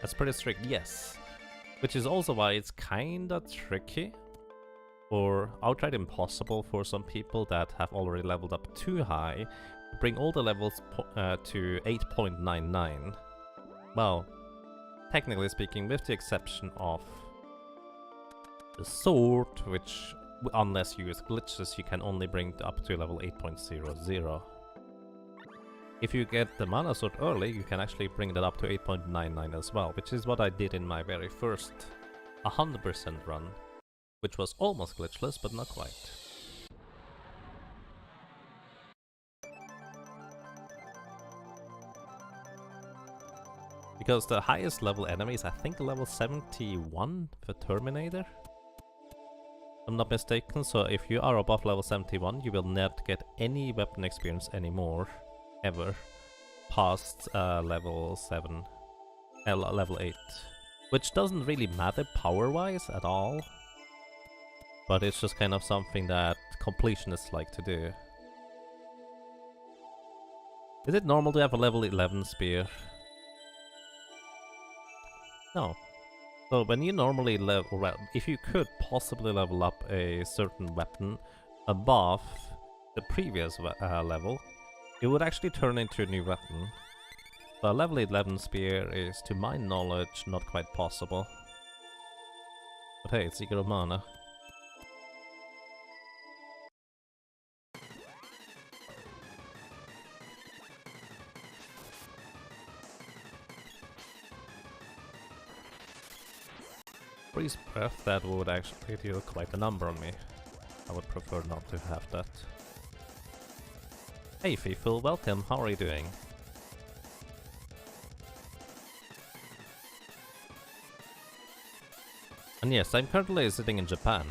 That's pretty strict, yes. Which is also why it's kinda tricky, or outright impossible for some people that have already leveled up too high to bring all the levels to 8.99. Well, technically speaking, with the exception of the sword, which, unless you use glitches, you can only bring up to level 8.00. If you get the mana sword early, you can actually bring that up to 8.99 as well, which is what I did in my very first 100% run, which was almost glitchless, but not quite. Because the highest level enemy is, I think, level 71 for Terminator. If I'm not mistaken, so if you are above level 71, you will not get any weapon experience anymore, ever, past level 7, level 8. Which doesn't really matter power-wise at all, but it's just kind of something that completionists like to do. Is it normal to have a level 11 spear? No. So when you normally level, well, if you could possibly level up a certain weapon above the previous level, it would actually turn into a new weapon. So a level 11 spear is, to my knowledge, not quite possible. But hey, it's Eager of Mana. Freeze breath, that would actually deal quite a number on me. I would prefer not to have that. Hey Fiful, welcome, how are you doing? And yes, I'm currently sitting in Japan.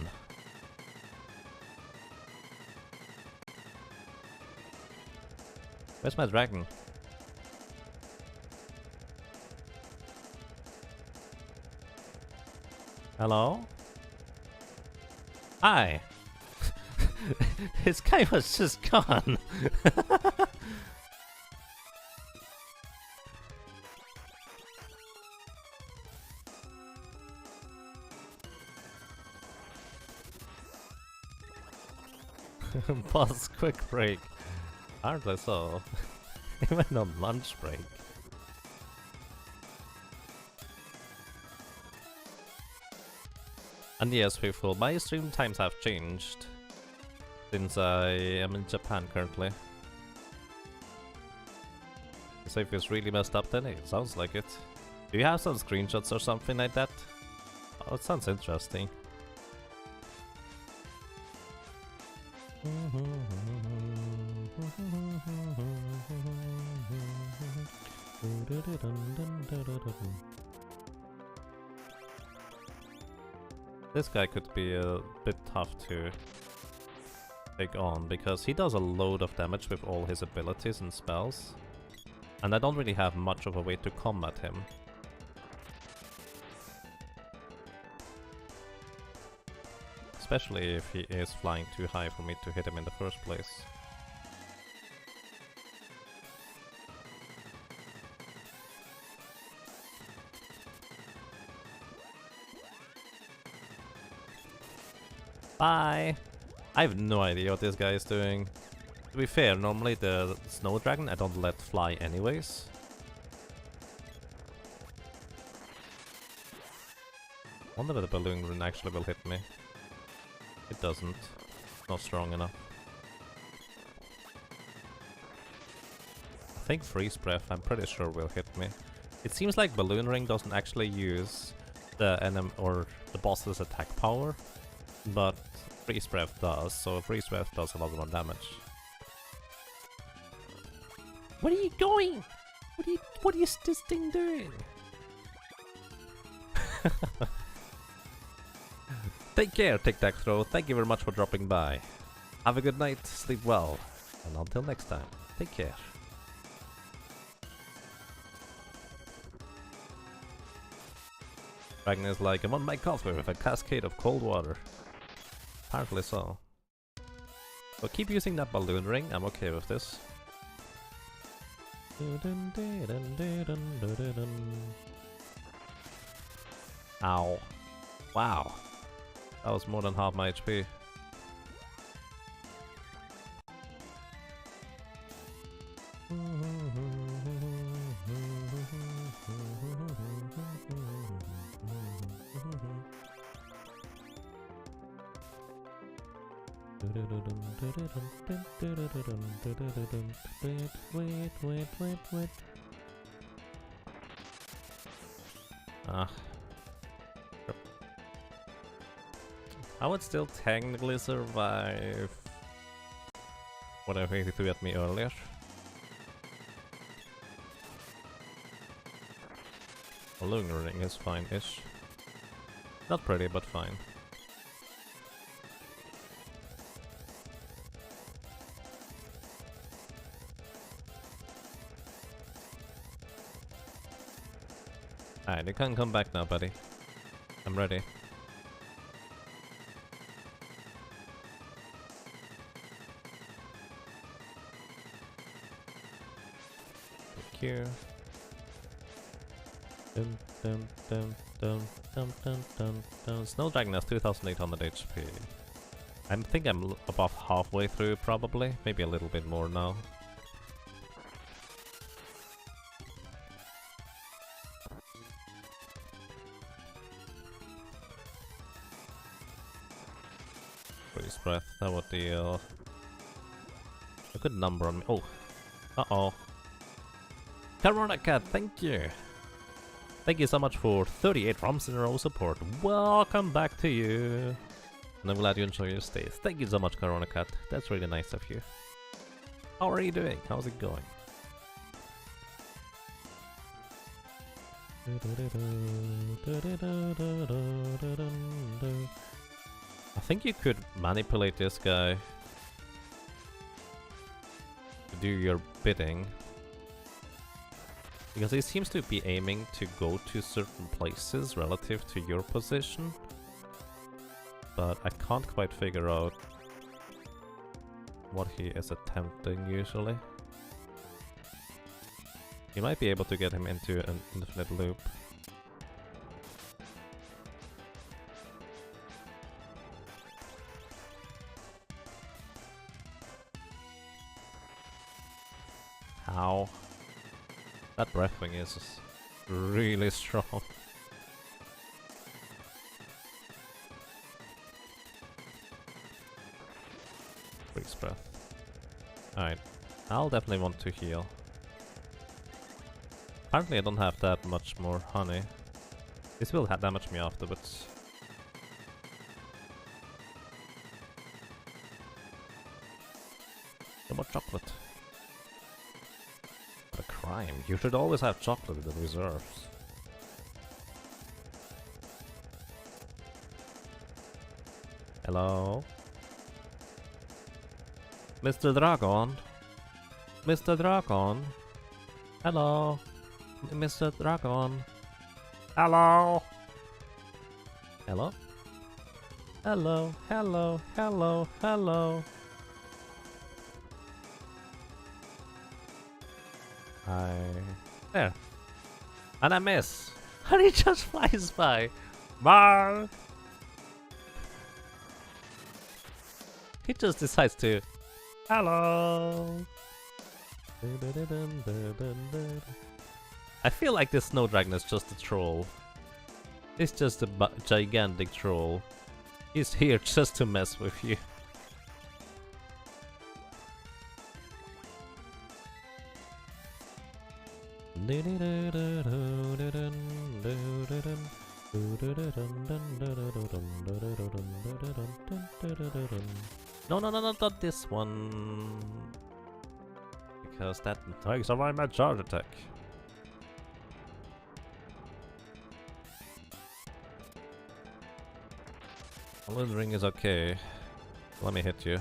Where's my dragon? Hello? Hi! This guy was just gone! Boss, quick break. Hardly so. He went on lunch break. And yes, people, my stream times have changed since I am in Japan currently. So if it's really messed up, then it sounds like it. Do you have some screenshots or something like that? Oh, it sounds interesting. This guy could be a bit tough to take on, because he does a load of damage with all his abilities and spells, and I don't really have much of a way to combat him. Especially if he is flying too high for me to hit him in the first place. Bye! I have no idea what this guy is doing. To be fair, normally the snow dragon I don't let fly anyways. Wonder if the balloon rune actually will hit me. It doesn't. Not strong enough. I think Freeze Breath, I'm pretty sure, will hit me. It seems like Balloon Ring doesn't actually use the enemy or the boss's attack power, but Freeze Breath does, so Freeze Breath does a lot more damage. Where are you going? What is this thing doing? Take care, Tic-Tac-Throw. Thank you very much for dropping by. Have a good night, sleep well, and until next time, take care. Dragon is like, I want my coffee with a cascade of cold water. Apparently so. So keep using that balloon ring, I'm okay with this. Ow. Wow. That was more than half my HP. Wait. Ah. I would still technically survive whatever he threw at me earlier. A lunar ring is fine-ish. Not pretty, but fine. Alright, you can come back now, buddy. I'm ready. Thank you. Snow Dragon has 2800 HP. I think I'm above halfway through, probably. Maybe a little bit more now. Freeze breath, that would deal a good number on me. Oh, uh-oh. Corona Cat, thank you. Thank you so much for 38 rounds in a row support. Welcome back to you. And I'm glad you enjoy your stay. Thank you so much, Corona Cat. That's really nice of you. How are you doing? How's it going? I think you could manipulate this guy to do your bidding. Because he seems to be aiming to go to certain places relative to your position. But I can't quite figure out what he is attempting usually. You might be able to get him into an infinite loop. How? That breath wing is really strong. Freeze breath. Alright, I'll definitely want to heal. Apparently I don't have that much more honey. This will damage me afterwards. No more chocolate. What a crime. You should always have chocolate in the reserves. Hello? Mr. Dragon? Mr. Dragon? Hello? Mr. Dragon? Hello? Hello? Hello, hello, hello, hello. Hi. There. And I miss. And he just flies by. Bye. He just decides to. Hello. I feel like this snow dragon is just a troll. He's just a gigantic troll. He's here just to mess with you. No, not this one. Because that takes away my charge attack. Balloon ring is okay. Let me hit you.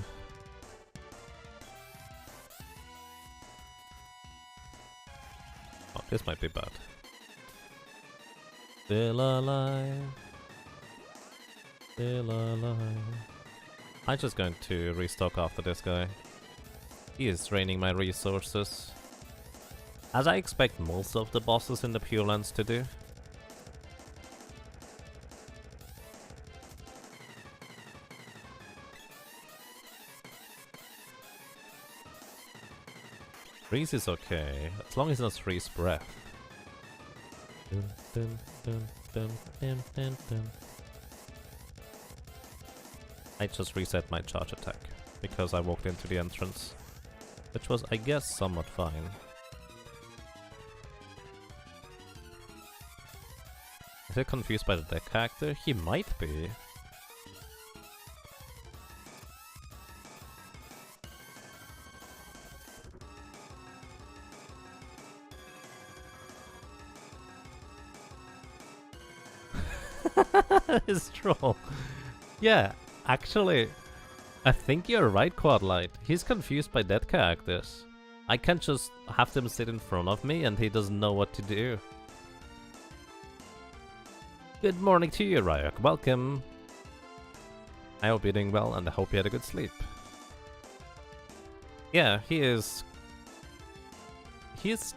Oh, this might be bad. Still alive. Still alive. I'm just going to restock after this guy. He is draining my resources. As I expect most of the bosses in the Pure Lands to do. Freeze is okay, as long as it's not freeze breath. Dun, dun, dun, dun, dun, dun, dun. I just reset my charge attack, because I walked into the entrance. Which was, I guess, somewhat fine. Is he confused by the deck character? He might be. His troll. Yeah, actually, I think you're right, Quadlight. He's confused by dead characters. I can't just have them sit in front of me and he doesn't know what to do. Good morning to you, Ryok. Welcome. I hope you're doing well and I hope you had a good sleep. Yeah, he is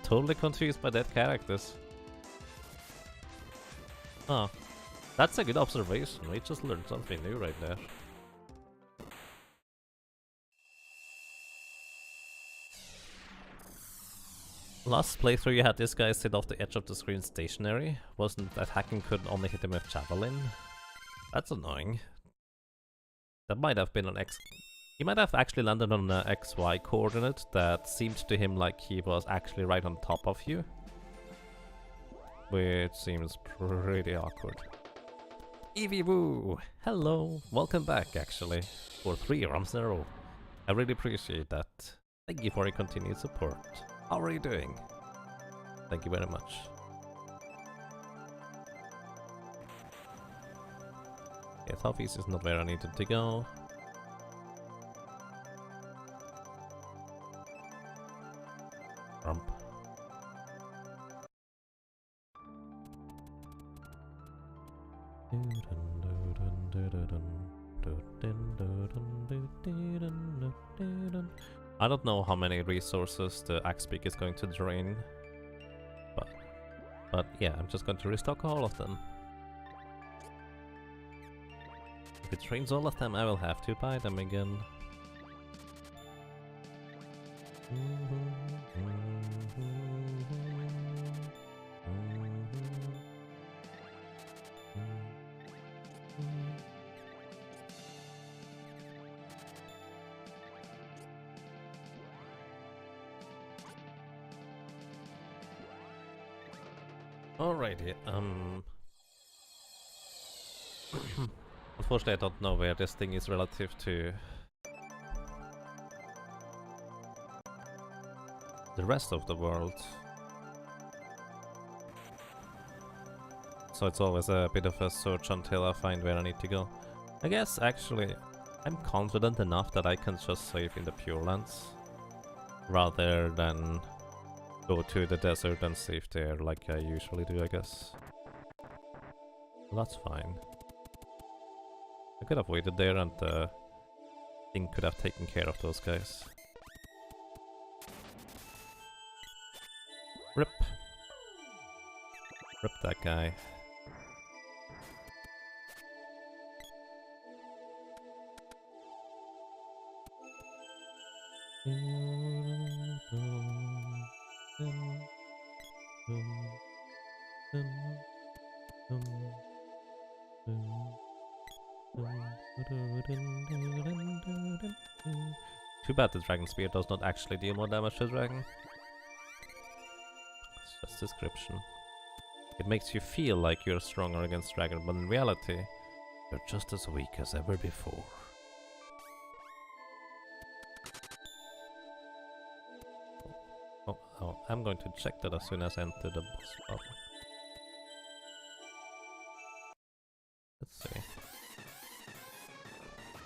totally confused by dead characters. Oh. That's a good observation. We just learned something new right there. Last playthrough you had this guy sit off the edge of the screen stationary. Wasn't attacking, could only hit him with javelin. That's annoying. That might have been an X... He might have actually landed on an XY coordinate that seemed to him like he was actually right on top of you. Which seems pretty awkward. Evie Woo! Hello! Welcome back, actually, for 3 rounds in a row. I really appreciate that. Thank you for your continued support. How are you doing? Thank you very much. Yeah, Southeast is not where I needed to go. Rump. I don't know how many resources the axe peak is going to drain, but yeah, I'm just going to restock all of them. If it drains all of them, I will have to buy them again. Alrighty, unfortunately I don't know where this thing is relative to the rest of the world. So it's always a bit of a search until I find where I need to go. I guess actually I'm confident enough that I can just save in the Pure Lands rather than go to the desert and save there like I usually do, I guess. Well, that's fine. I could have waited there and the thing could have taken care of those guys. Rip. Rip that guy. Too bad the Dragon Spear does not actually deal more damage to the dragon. It's just description. It makes you feel like you're stronger against dragon, but in reality, you're just as weak as ever before. Oh, I'm going to check that as soon as I enter the boss battle. Let's see.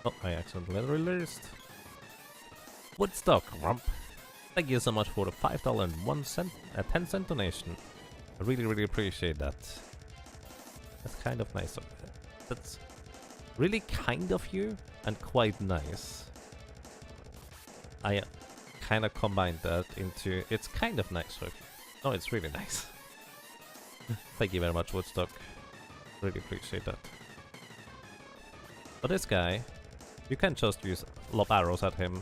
Oh, I accidentally released. Woodstock, rump. Thank you so much for the $5.01 10-cent donation. I really appreciate that. kind of nice. That's really kind of you and quite nice. I kind of combined that into it's kind of nice of you. No, it's really nice. Thank you very much, Woodstock. Really appreciate that. But this guy, you can just use lob arrows at him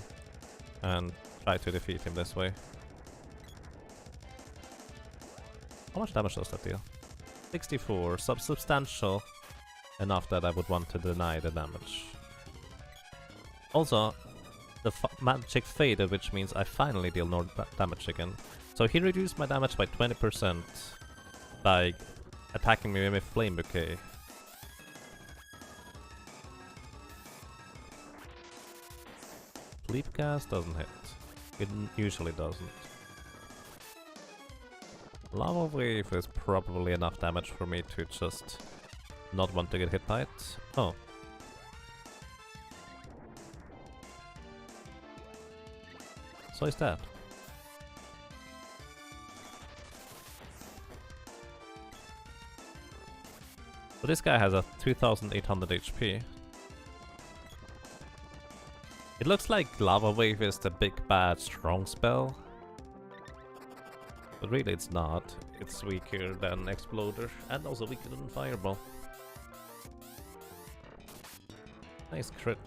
and try to defeat him this way. How much damage does that deal? 64, substantial enough that I would want to deny the damage. Also, the magic faded, which means I finally deal no damage again. So he reduced my damage by 20% by attacking me with Flame Bouquet. Sleep Gas doesn't hit. It usually doesn't. Lava Wave is probably enough damage for me to just not want to get hit by it. Oh. So is that. So this guy has a 2800 HP. It looks like Lava Wave is the big bad strong spell. But really it's not. It's weaker than Exploder and also weaker than Fireball. Nice crit.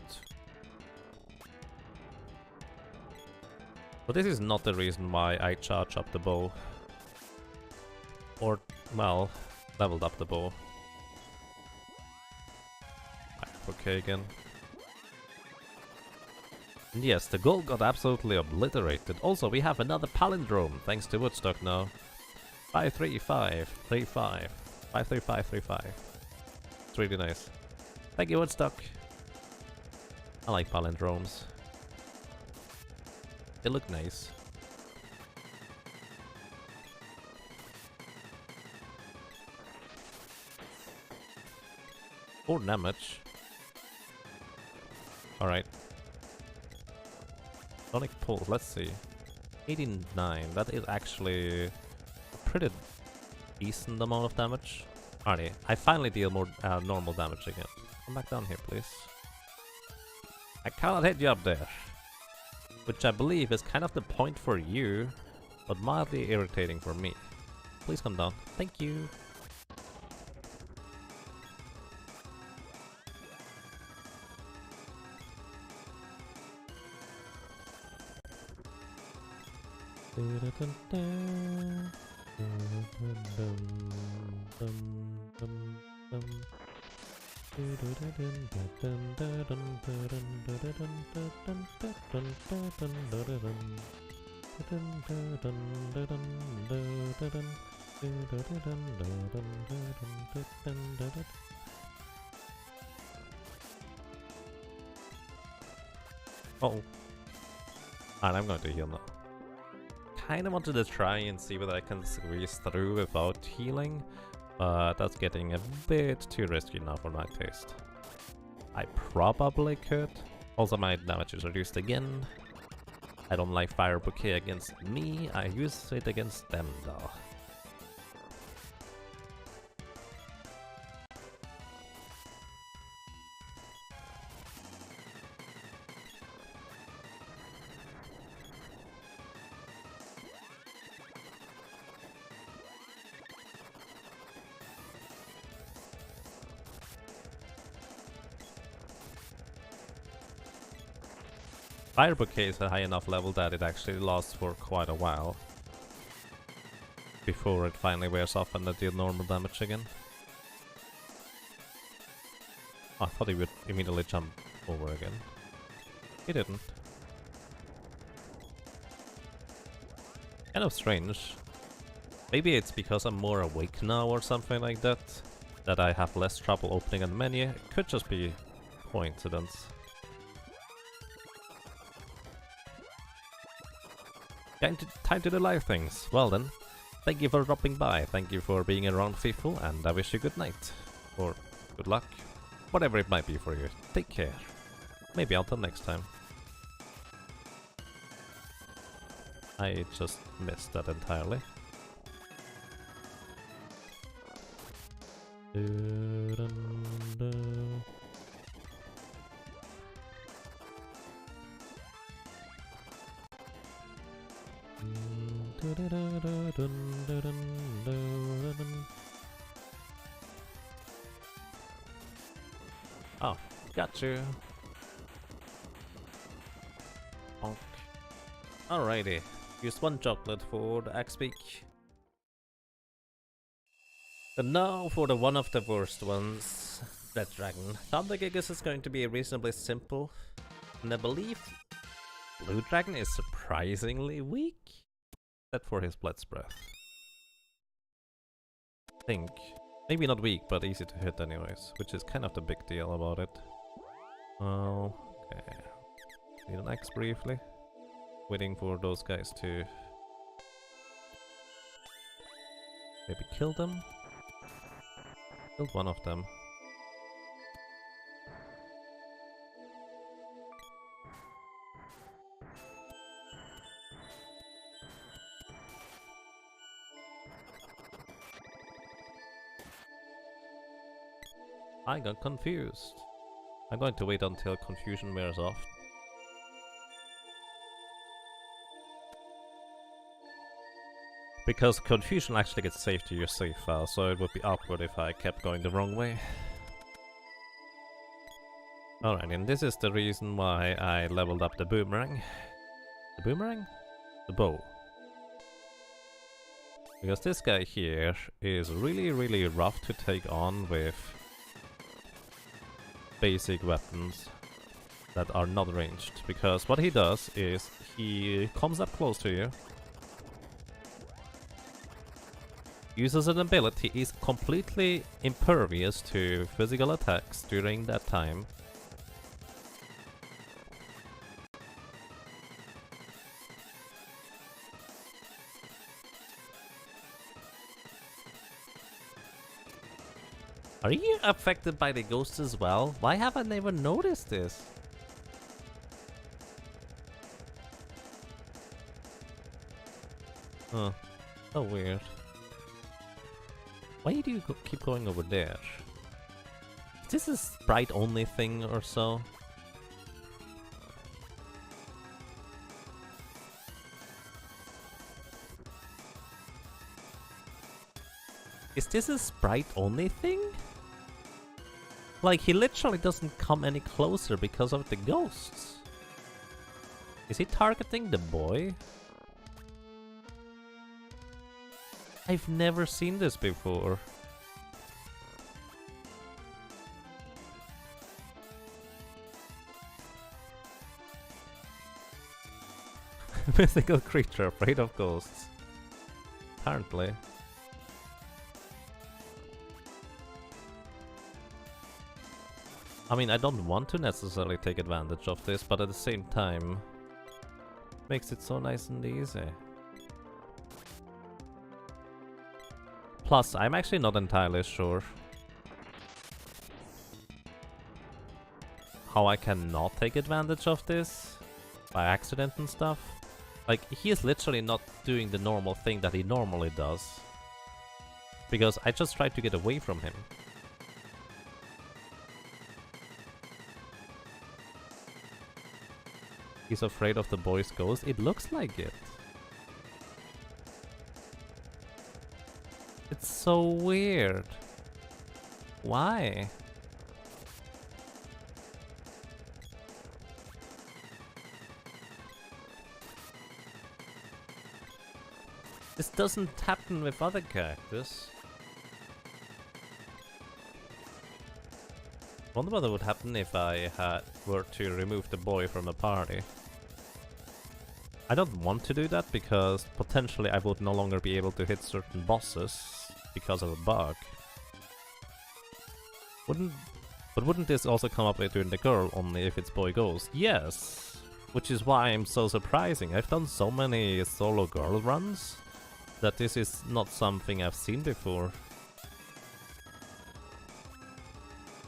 But this is not the reason why I charge up the bow. Or, well, leveled up the bow. Okay again. And yes, the goal got absolutely obliterated. Also, we have another palindrome, thanks to Woodstock now. 53535. 53535. It's really nice. Thank you, Woodstock. I like palindromes. They look nice. Or damage. Alright. Sonic Pulse, let's see. 89, that is actually a pretty decent amount of damage. Alrighty, I finally deal more normal damage again. Come back down here, please. I cannot hit you up there. Which I believe is kind of the point for you, but mildly irritating for me. Please come down. Thank you. Oh, and I'm going to heal now. Kinda wanted to try and see whether I can squeeze through without healing, but that's getting a bit too risky now for my taste. I probably could. Also, my damage is reduced again. I don't like Fire Bouquet against me, I use it against them though. Fire Bouquet is a high enough level that it actually lasts for quite a while before it finally wears off and I deal normal damage again. Oh, I thought he would immediately jump over again. He didn't. Kind of strange. Maybe it's because I'm more awake now or something like that, that I have less trouble opening a menu. It could just be coincidence. Time to do live things. Well then, thank you for dropping by, thank you for being around, faithful, and I wish you good night. Or good luck. Whatever it might be for you. Take care. Maybe until next time. I just missed that entirely. Oh, got you. Bonk. Alrighty. Use one chocolate for the X-Peak. And now for the one of the worst ones. That dragon. Thunder Gigas is going to be reasonably simple. And I believe Blue Dragon is surprisingly weak. Except for his Blood's Breath. I think. Maybe not weak, but easy to hit anyways. Which is kind of the big deal about it. Oh, okay. Need an X briefly. Waiting for those guys to maybe kill them. Killed one of them. I got confused. I'm going to wait until confusion wears off. Because confusion actually gets saved to your save file, so it would be awkward if I kept going the wrong way. Alright, and this is the reason why I leveled up the boomerang. The boomerang? The bow. Because this guy here is really rough to take on with basic weapons that are not ranged. Because what he does is he comes up close to you, uses an ability, is completely impervious to physical attacks during that time. Are you affected by the ghosts as well? Why have I never noticed this? Huh. So weird. Why do you keep going over there? Is this a Sprite only thing or so? Is this a Sprite only thing? Like, he literally doesn't come any closer because of the ghosts. Is he targeting the boy? I've never seen this before. Mythical creature afraid of ghosts. Apparently. I mean, I don't want to necessarily take advantage of this, but at the same time, makes it so nice and easy. Plus, I'm actually not entirely sure how I can not take advantage of this by accident and stuff. Like, he is literally not doing the normal thing that he normally does, because I just tried to get away from him. He's afraid of the boy's ghost? It looks like it. It's so weird. Why? This doesn't happen with other characters. I wonder what would happen if I were to remove the boy from the party. I don't want to do that because potentially I would no longer be able to hit certain bosses because of a bug. Wouldn't this also come up during the girl only if it's boy ghost? Yes! Which is why I'm so surprising. I've done so many solo girl runs that this is not something I've seen before.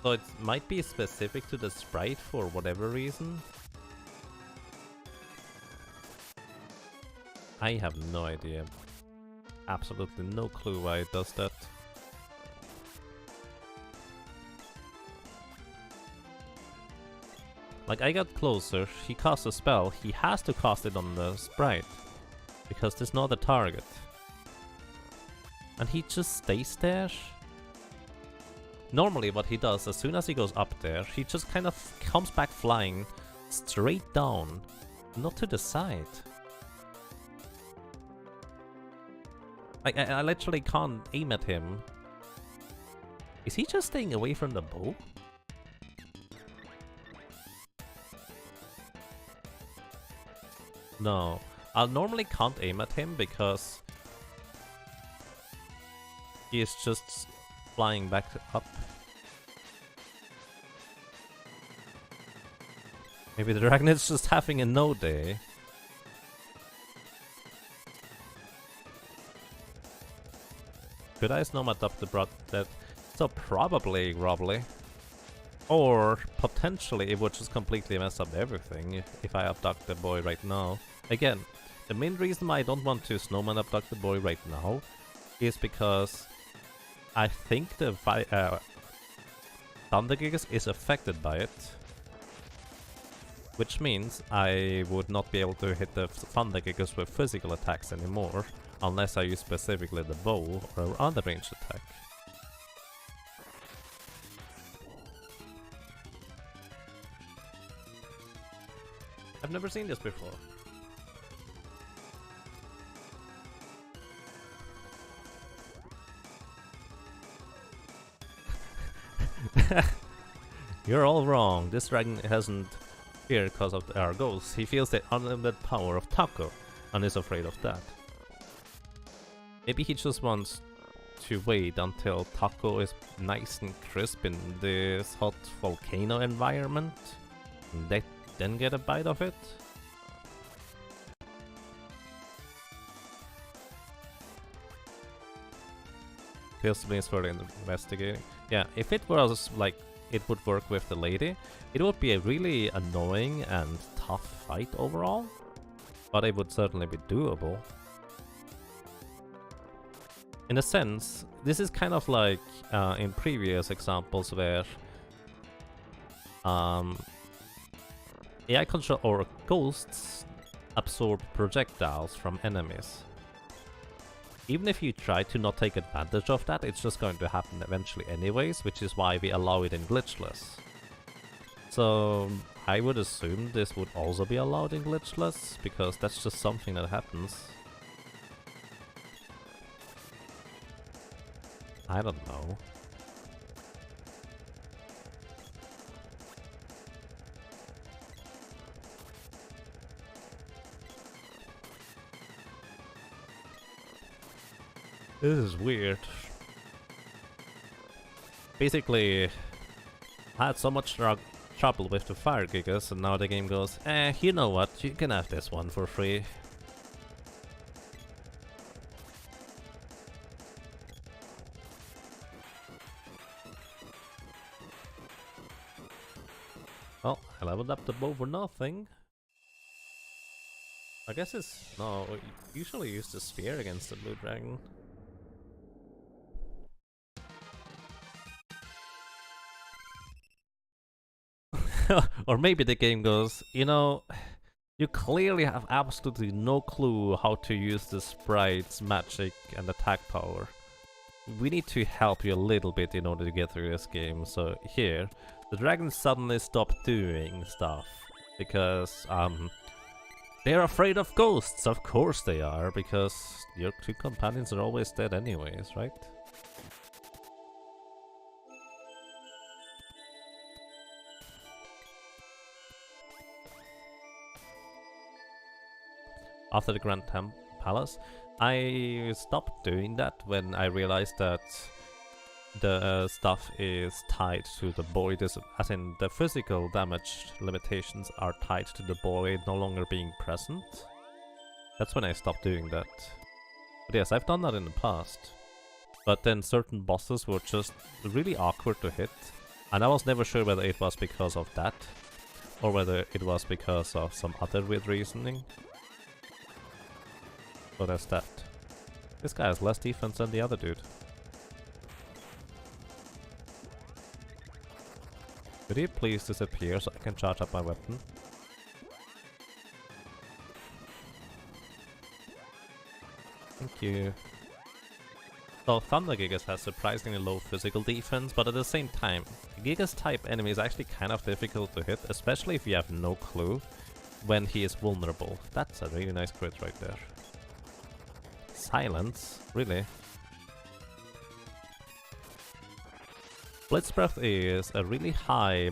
So it might be specific to the sprite for whatever reason. I have no idea. Absolutely no clue why it does that. Like, I got closer, he cast a spell, he has to cast it on the sprite. Because there's no other target. And he just stays there. Normally what he does, as soon as he goes up there, he just kind of comes back flying straight down, not to the side. Like, I literally can't aim at him. Is he just staying away from the bow? No. I normally can't aim at him because he is just flying back up. Maybe the dragon is just having a no day. Could I snow adopt the broad that? So probably. Or potentially it would just completely mess up everything if I abduct the boy right now. Again, the main reason why I don't want to snowman abduct the boy right now is because I think the Thunder Gigas is affected by it. Which means I would not be able to hit the Thunder Gigas with physical attacks anymore, unless I use specifically the bow or other ranged attack. I've never seen this before. You're all wrong. This dragon hasn't fear because of our ghosts. He feels the unlimited power of Taco and is afraid of that. Maybe he just wants to wait until Taco is nice and crisp in this hot volcano environment and then get a bite of it. Feels means further investigating. Yeah, if it was like it would work with the lady, it would be a really annoying and tough fight overall, but it would certainly be doable. In a sense, this is kind of like in previous examples where AI control or ghosts absorb projectiles from enemies. Even if you try to not take advantage of that, it's just going to happen eventually anyways, which is why we allow it in glitchless. So I would assume this would also be allowed in glitchless, because that's just something that happens. I don't know. This is weird. Basically, I had so much trouble with the fire gigas, and now the game goes, you know what, you can have this one for free. Well, I leveled up the bow for nothing. I guess it's... no, you usually use the spear against the blue dragon. Or maybe the game goes, you know, you clearly have absolutely no clue how to use the Sprite's magic and attack power. We need to help you a little bit in order to get through this game. So here, the dragons suddenly stop doing stuff because they're afraid of ghosts. Of course they are, because your two companions are always dead anyways, right? After the Grand Palace, I stopped doing that when I realized that the stuff is tied to the boy, as in the physical damage limitations are tied to the boy no longer being present. That's when I stopped doing that. But yes, I've done that in the past. But then certain bosses were just really awkward to hit, and I was never sure whether it was because of that, or whether it was because of some other weird reasoning. So that's that. This guy has less defense than the other dude. Could he please disappear so I can charge up my weapon? Thank you. So Thunder Gigas has surprisingly low physical defense, but at the same time, Gigas type enemy is actually kind of difficult to hit, especially if you have no clue when he is vulnerable. That's a really nice crit right there. Silence? Really? Blitz Breath is a really high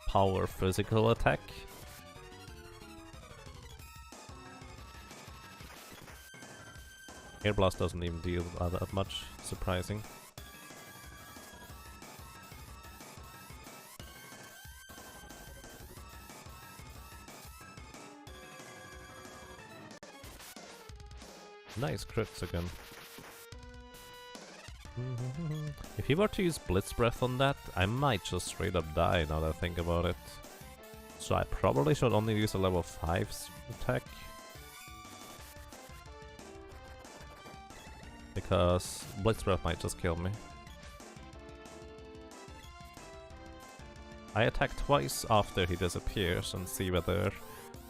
power physical attack. Air Blast doesn't even deal that much, surprising. Nice crits again. If he were to use Blitz Breath on that, I might just straight up die now that I think about it. So I probably should only use a level 5 attack. Because Blitz Breath might just kill me. I attack twice after he disappears and see whether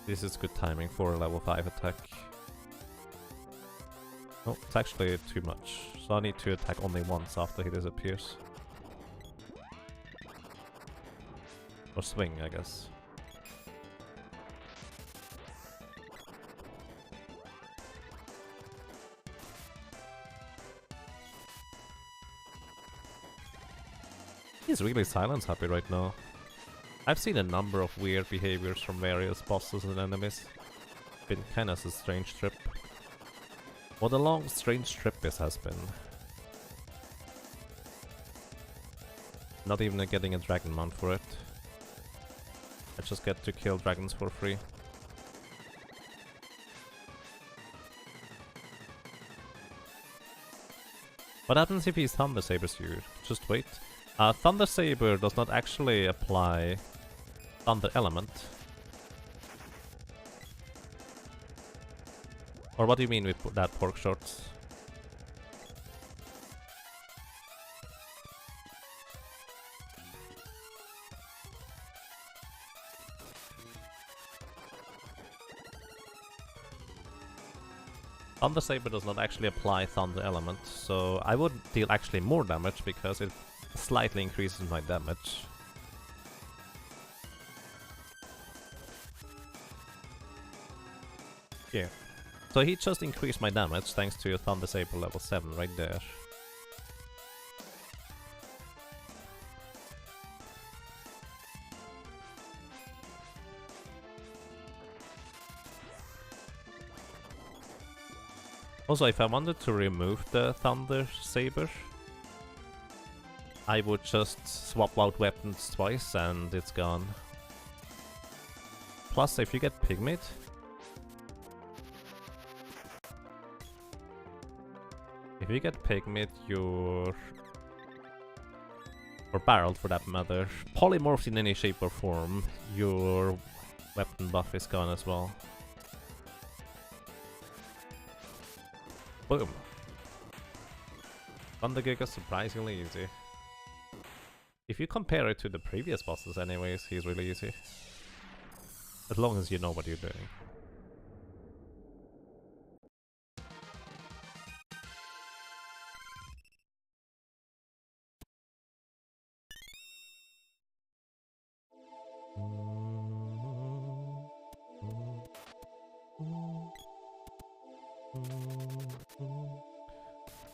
this is good timing for a level 5 attack. Oh, it's actually too much, so I need to attack only once after he disappears. Or swing, I guess. He's really silence happy right now. I've seen a number of weird behaviors from various bosses and enemies. Been kinda a strange trip. What a long, strange trip this has been. Not even getting a dragon mount for it. I just get to kill dragons for free. What happens if he's Thunder Saber's you? Just wait. Thunder Saber does not actually apply Thunder Element. Or what do you mean with that, pork shorts? Thunder Saber does not actually apply Thunder Element, so I would deal actually more damage because it slightly increases my damage. Yeah. So he just increased my damage thanks to Thunder Saber level 7 right there. Also, if I wanted to remove the Thunder Saber, I would just swap out weapons twice and it's gone. Plus, if you get Pygmid, you're... or barreled for that matter, polymorphed in any shape or form, your weapon buff is gone as well. Boom. Thunder Giga surprisingly easy. If you compare it to the previous bosses anyways, he's really easy. As long as you know what you're doing.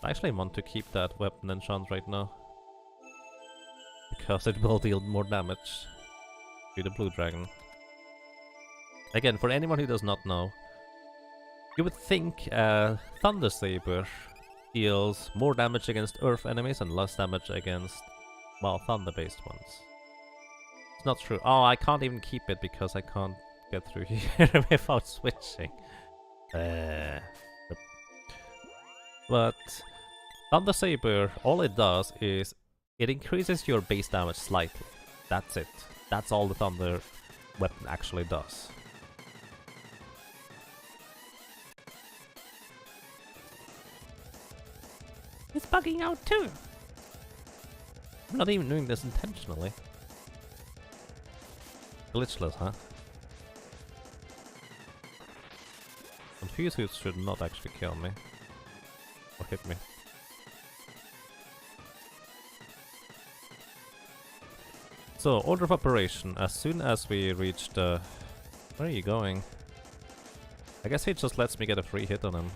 I actually want to keep that weapon enchant right now. Because it will deal more damage to the blue dragon. Again, for anyone who does not know, you would think Thunder Saber deals more damage against earth enemies and less damage against, well, thunder-based ones. It's not true. Oh, I can't even keep it because I can't get through here without switching. But Thunder Saber, all it does is it increases your base damage slightly. That's it. That's all the Thunder weapon actually does. It's bugging out too. I'm not even doing this intentionally. Glitchless, huh? Confuse Hoots should not actually kill me. Or hit me. So, order of operation. As soon as we reach the... Where are you going? I guess he just lets me get a free hit on him.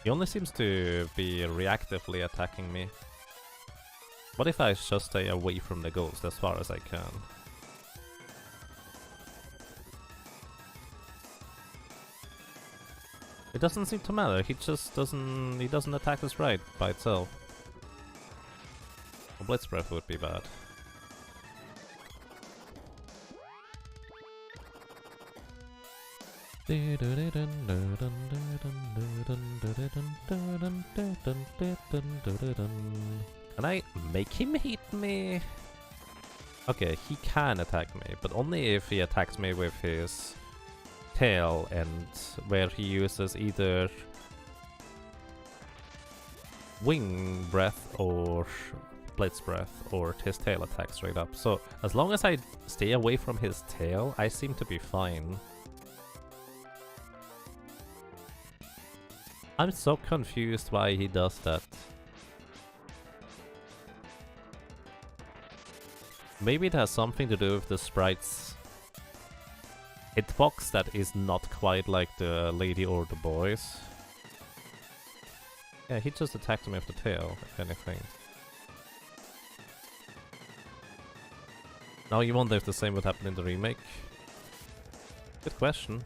He only seems to be reactively attacking me. What if I just stay away from the ghost as far as I can? It doesn't seem to matter, he just doesn't... he doesn't attack the Sprite by itself. A Blitz Breath would be bad. Can I make him hit me? Okay, he can attack me, but only if he attacks me with his tail and where he uses either wing breath or blitz breath or his tail attack straight up. So as long as I stay away from his tail, I seem to be fine. I'm so confused why he does that. Maybe it has something to do with the Sprite's hitbox that is not quite like the lady or the boys. Yeah, he just attacked me with the tail, if anything. Now you wonder if the same would happen in the remake? Good question.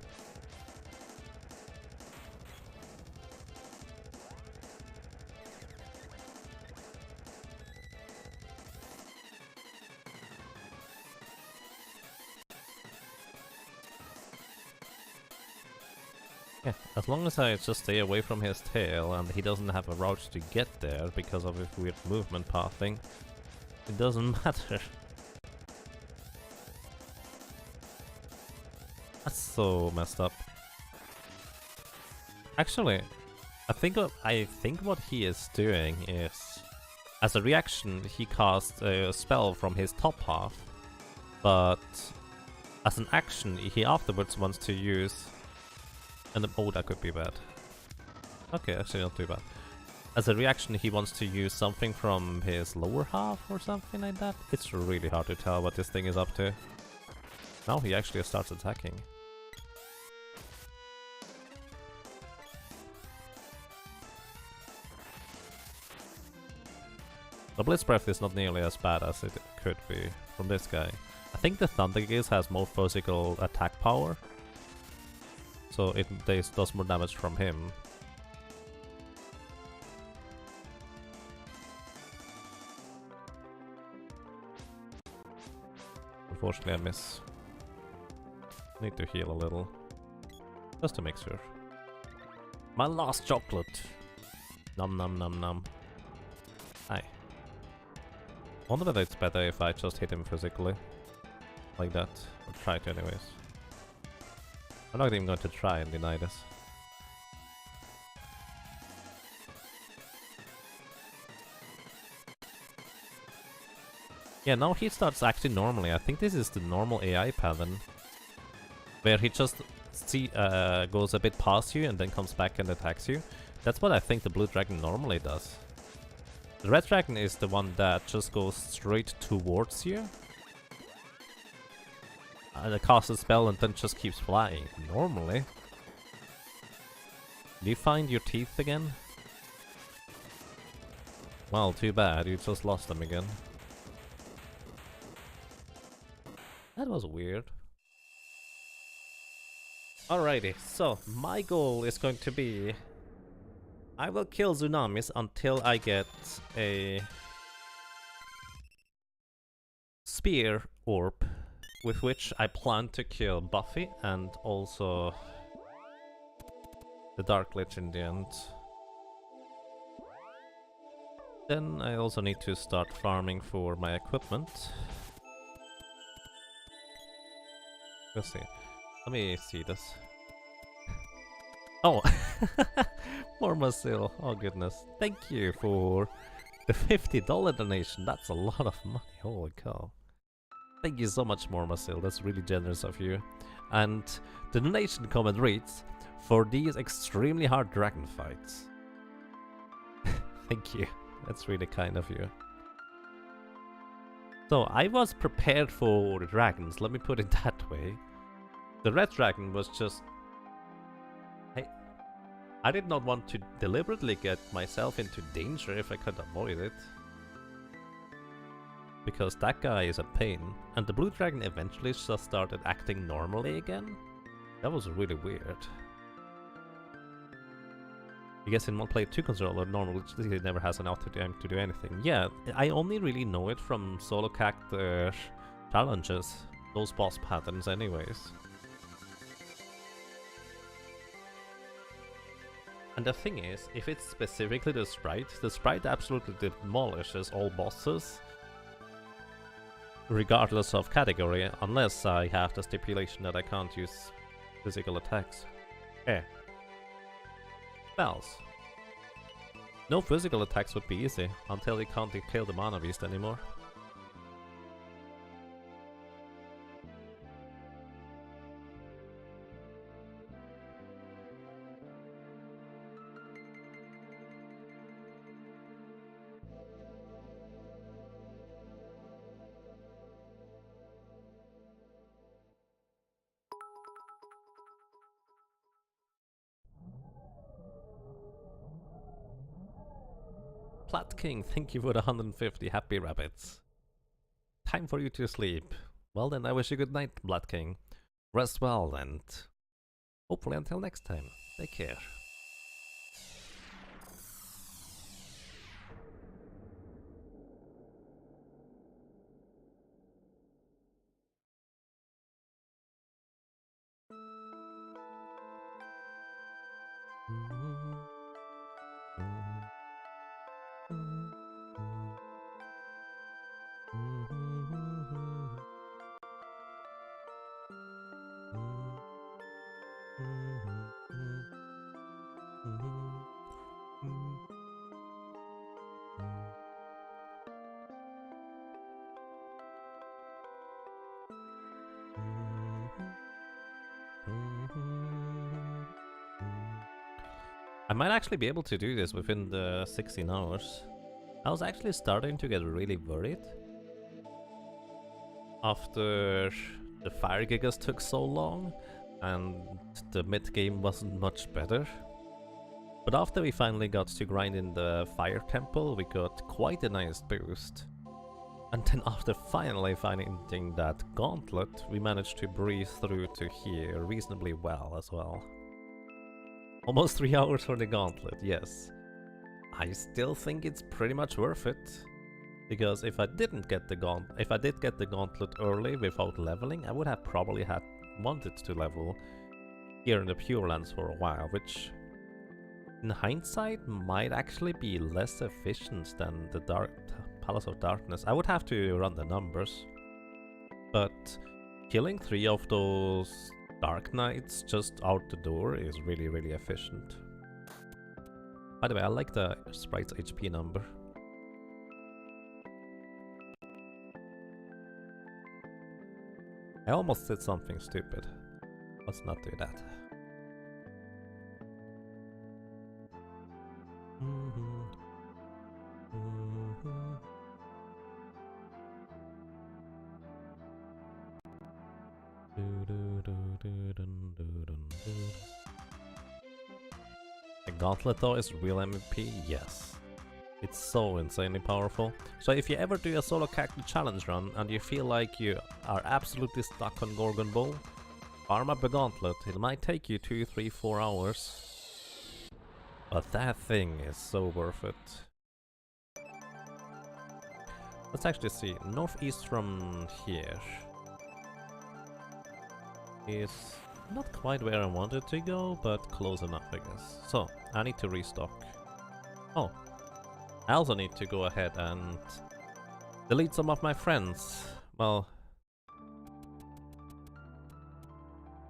Yeah, as long as I just stay away from his tail and he doesn't have a route to get there because of his weird movement pathing, it doesn't matter. That's so messed up. Actually, I think what he is doing is, as a reaction, he casts a spell from his top half, but as an action, he afterwards wants to use. And oh, that could be bad. Okay, actually not too bad. As a reaction, he wants to use something from his lower half or something like that. It's really hard to tell what this thing is up to. Now he actually starts attacking. The Blitz Breath is not nearly as bad as it could be from this guy. I think the Thunder Gaze has more physical attack power, so it does more damage from him. Unfortunately I miss. Need to heal a little. Just to make sure. My last chocolate! Nom nom nom nom. Hi. Wonder whether it's better if I just hit him physically. Like that. I'll try it anyways. I'm not even going to try and deny this. Yeah, now he starts acting normally. I think this is the normal AI pattern, where he just goes a bit past you and then comes back and attacks you. That's what I think the blue dragon normally does. The red dragon is the one that just goes straight towards you. And casts a spell and then just keeps flying, normally. Do you find your teeth again? Well, too bad, you just lost them again. That was weird. Alrighty, so my goal is going to be... I will kill tsunamis until I get a... spear orb, with which I plan to kill Buffy and also the Dark Lich in the end. Then I also need to start farming for my equipment. Let's see. Let me see this. Oh! More Masil. Oh goodness. Thank you for the $50 donation. That's a lot of money. Holy cow. Thank you so much, Mormasil. That's really generous of you. And the donation comment reads, for these extremely hard dragon fights. Thank you. That's really kind of you. So, I was prepared for the dragons, let me put it that way. The red dragon was just... I did not want to deliberately get myself into danger if I could avoid it. Because that guy is a pain. And the blue dragon eventually just started acting normally again? That was really weird. I guess in one play 2 controller, normally it never has an auto aim to do anything. Yeah, I only really know it from solo character challenges. Those boss patterns anyways. And the thing is, if it's specifically the Sprite absolutely demolishes all bosses, regardless of category, unless I have the stipulation that I can't use physical attacks. Spells. No physical attacks would be easy, until you can't kill the mana beast anymore. Plat King, thank you for the 150 happy rabbits. Time for you to sleep. Well then, I wish you good night, Blood King. Rest well and hopefully until next time. Take care. I might actually be able to do this within the 16 hours. I was actually starting to get really worried after the Fire Gigas took so long and the mid-game wasn't much better. But after we finally got to grind in the Fire Temple, we got quite a nice boost. And then after finally finding that gauntlet, we managed to breeze through to here reasonably well as well. Almost 3 hours for the gauntlet, yes. I still think it's pretty much worth it. Because if I did get the gauntlet early without leveling, I would have probably wanted to level here in the Pure Lands for a while, which in hindsight might actually be less efficient than the Palace of Darkness. I would have to run the numbers. But killing 3 of those Dark Knights just out the door is really, really efficient. By the way, I like the Sprite's HP number. I almost did something stupid. Let's not do that. The Gauntlet though is real MVP, yes. It's so insanely powerful. So if you ever do a solo character challenge run and you feel like you are absolutely stuck on Gorgon Bull, farm up a Gauntlet. It might take you 2, 3, 4 hours. But that thing is so worth it. Let's actually see. Northeast from here is not quite where I wanted to go, but close enough, I guess. So, I need to restock. Oh, I also need to go ahead and delete some of my friends. Well,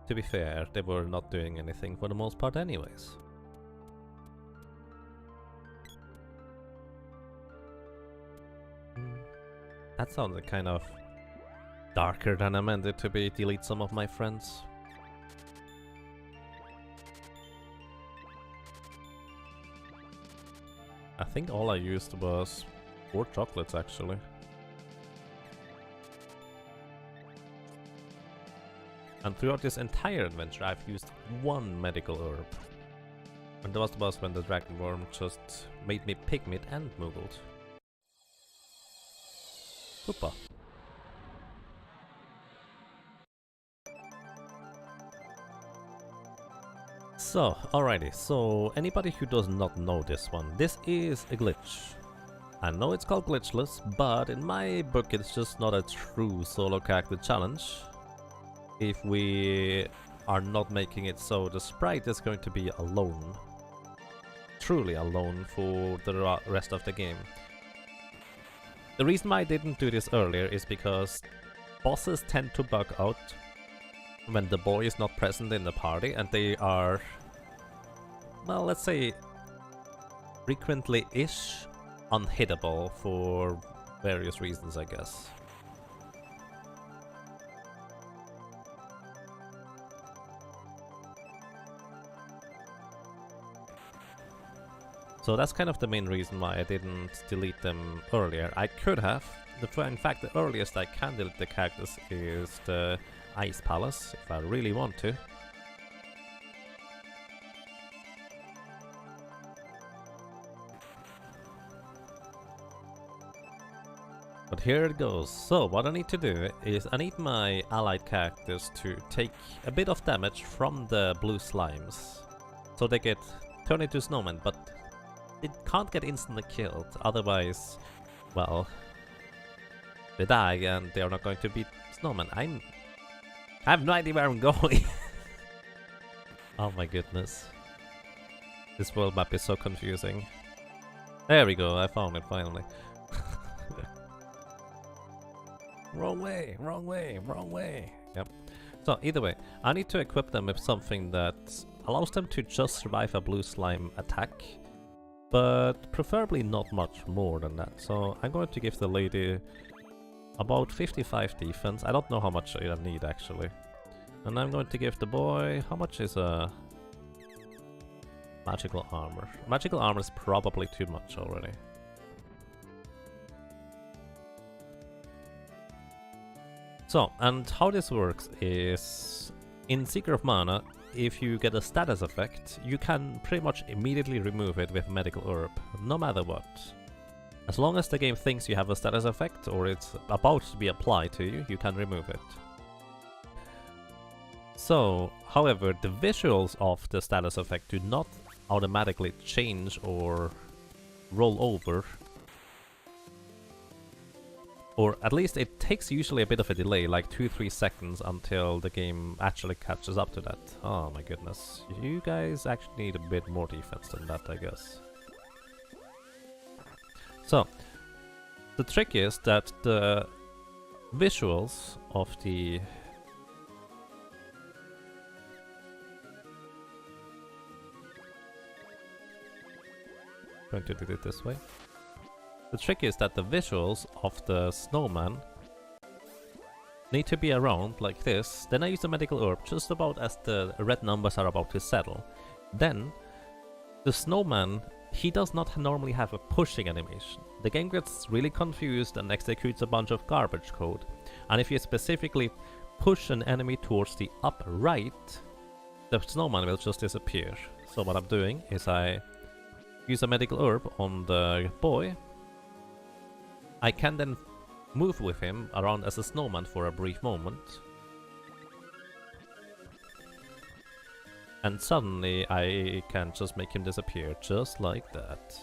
to be fair, they were not doing anything for the most part anyways. That sounded kind of darker than I meant it to be. Delete some of my friends. I think all I used was 4 chocolates actually. And throughout this entire adventure I've used 1 medical herb. And that was when the dragon worm just made me pygmid and moogled. Super. So, alrighty, so anybody who does not know this one, this is a glitch. I know it's called glitchless, but in my book it's just not a true solo character challenge. If we are not making it so the sprite is going to be alone. Truly alone for the rest of the game. The reason why I didn't do this earlier is because bosses tend to bug out when the boy is not present in the party, and they are, well, let's say frequently-ish unhittable for various reasons, I guess. So that's kind of the main reason why I didn't delete them earlier. I could have. In fact, the earliest I can delete the characters is the Ice Palace, if I really want to. But here it goes. So what I need to do is I need my allied characters to take a bit of damage from the blue slimes. So they get turned into snowmen, but it can't get instantly killed, otherwise, well, they die and they are not going to be snowmen. I have no idea where I'm going. Oh my goodness. This world map is so confusing. There we go, I found it finally. Wrong way, wrong way, wrong way. Yep. So either way, I need to equip them with something that allows them to just survive a blue slime attack, but preferably not much more than that. So I'm going to give the lady about 55 defense. I don't know how much I need actually. And I'm going to give the boy, how much is magical armor? Magical armor is probably too much already. So, and how this works is, in Seeker of Mana, if you get a status effect, you can pretty much immediately remove it with medical herb, no matter what. As long as the game thinks you have a status effect, or it's about to be applied to you, you can remove it. So, however, the visuals of the status effect do not automatically change or roll over. Or at least it takes usually a bit of a delay, like 2-3 seconds, until the game actually catches up to that. Oh my goodness. You guys actually need a bit more defense than that, I guess. So, the trick is that the visuals of the... going to do it this way. The trick is that the visuals of the snowman need to be around like this. Then I use the medical herb just about as the red numbers are about to settle. Then the snowman, he does not normally have a pushing animation. The game gets really confused and executes a bunch of garbage code. And if you specifically push an enemy towards the up right, the snowman will just disappear. So what I'm doing is I use a medical herb on the boy. I can then move with him around as a snowman for a brief moment. And suddenly I can just make him disappear, just like that.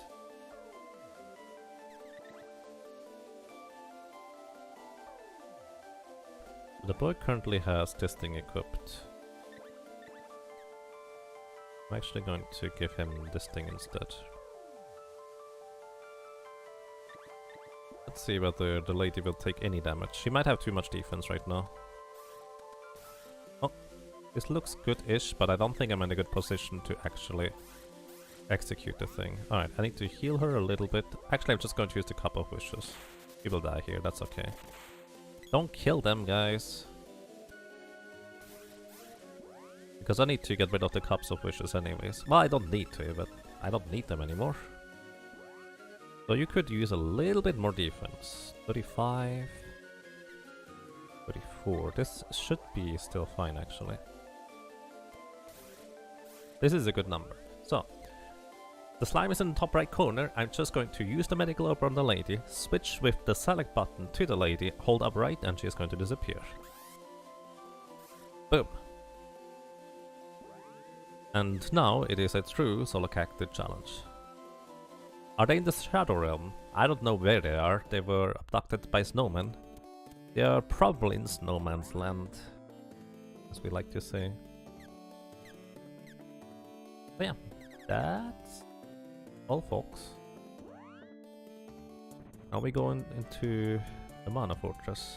The boy currently has this thing equipped. I'm actually going to give him this thing instead. Let's see whether the lady will take any damage. She might have too much defense right now. Oh, this looks good-ish, but I don't think I'm in a good position to actually execute the thing. Alright, I need to heal her a little bit. Actually, I'm just going to use the Cup of Wishes. She will die here, that's okay. Don't kill them, guys. Because I need to get rid of the Cups of Wishes anyways. Well, I don't need to, but I don't need them anymore. So you could use a little bit more defense. 35... 34. This should be still fine, actually. This is a good number. So, the slime is in the top right corner. I'm just going to use the medical orb on the lady, switch with the select button to the lady, hold up right, and she's going to disappear. Boom. And now it is a true solo cactus challenge. Are they in the Shadow Realm? I don't know where they are. They were abducted by snowmen. They are probably in Snowman's Land, as we like to say. But yeah, that's all, folks. Now we go into the Mana Fortress.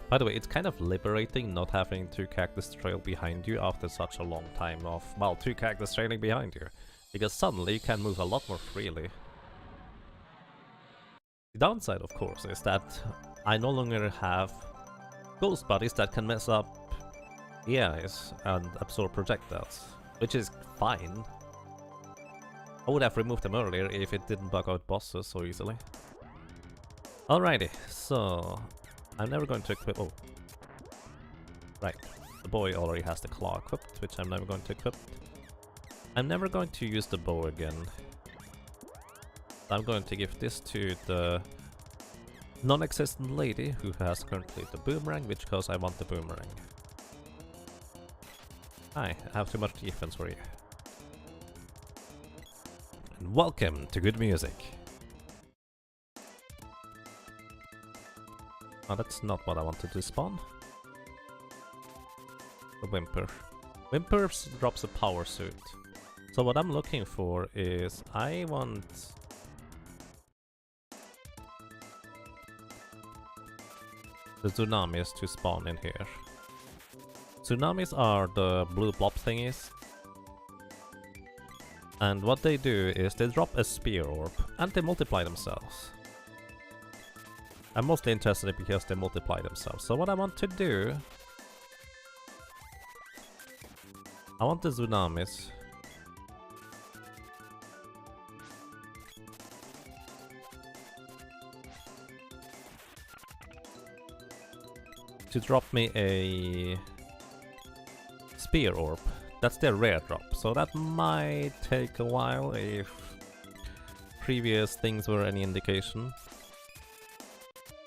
By the way, it's kind of liberating not having two cactus trail behind you after such a long time of, well, two cactus trailing behind you. Because suddenly you can move a lot more freely. The downside, of course, is that I no longer have ghost buddies that can mess up AIs and absorb projectiles, which is fine. I would have removed them earlier if it didn't bug out bosses so easily. Alrighty, so I'm never going to equip. Oh, right. The boy already has the claw equipped, which I'm never going to equip. I'm never going to use the bow again. I'm going to give this to the non-existent lady who has currently the boomerang, which because I want the boomerang. Hi, I have too much defense for you. And welcome to good music. Oh, that's not what I wanted to spawn. The Whimper. Whimper drops a power suit. So what I'm looking for is I want the tsunamis to spawn in here. Tsunamis are the blue blob thingies. And what they do is they drop a spear orb and they multiply themselves. I'm mostly interested because they multiply themselves. So what I want to do... I want the tsunamis to drop me a spear orb. That's their rare drop, so that might take a while if previous things were any indication.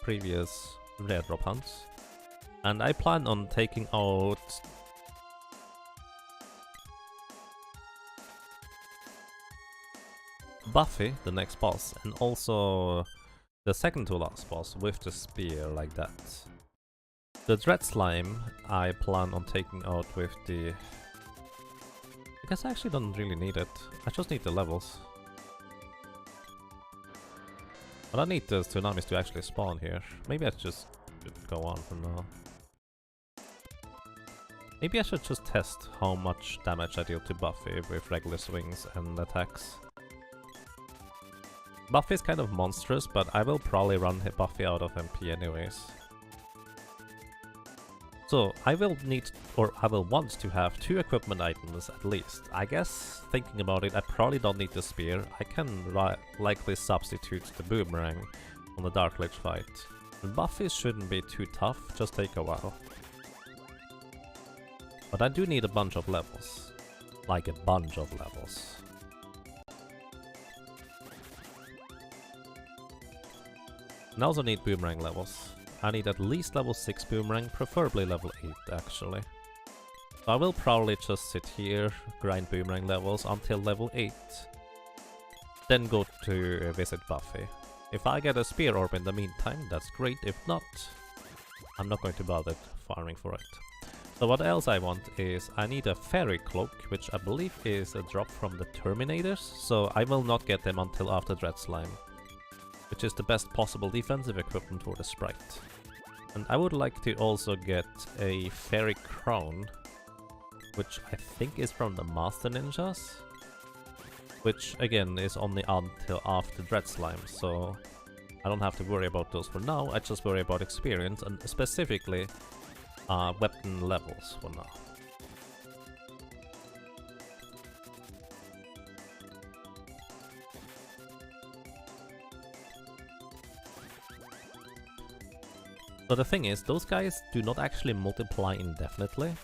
Previous rare drop hunts. And I plan on taking out Buffy, the next boss, and also the second to last boss with the spear like that. The Dread Slime I plan on taking out with the... I guess I actually don't really need it. I just need the levels. But I need the tsunamis to actually spawn here. Maybe I just should go on for now. Maybe I should just test how much damage I deal to Buffy with regular swings and attacks. Buffy is kind of monstrous, but I will probably run Buffy out of MP anyways. So, I will need, or I will want to have 2 equipment items at least. I guess, thinking about it, I probably don't need the spear. I can likely substitute the boomerang on the Dark Lich fight. And Buffy shouldn't be too tough, just take a while. But I do need a bunch of levels. Like a bunch of levels. And I also need boomerang levels. I need at least level 6 boomerang, preferably level 8 actually. So I will probably just sit here, grind boomerang levels until level 8. Then go to visit Buffy. If I get a spear orb in the meantime, that's great. If not, I'm not going to bother farming for it. So what else I want is I need a fairy cloak, which I believe is a drop from the Terminators. So I will not get them until after Dread Slime, which is the best possible defensive equipment for the Sprite. And I would like to also get a Fairy Crown, which I think is from the Master Ninjas. which again is only until after Dread Slime, so I don't have to worry about those for now. I just worry about experience and specifically weapon levels for now. So the thing is, those guys do not actually multiply indefinitely.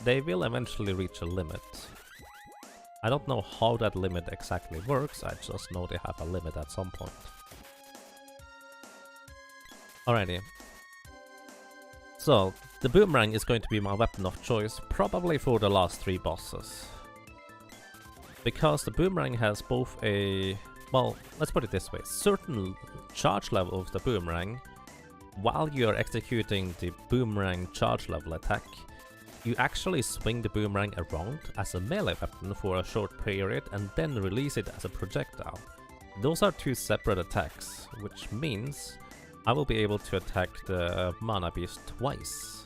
They will eventually reach a limit. I don't know how that limit exactly works, I just know they have a limit at some point. Alrighty. So, the boomerang is going to be my weapon of choice, probably for the last 3 bosses. Because the boomerang has both a... well, let's put it this way. Certain charge level of the boomerang, while you are executing the boomerang charge level attack, you actually swing the boomerang around as a melee weapon for a short period and then release it as a projectile. Those are 2 separate attacks, which means I will be able to attack the mana beast twice.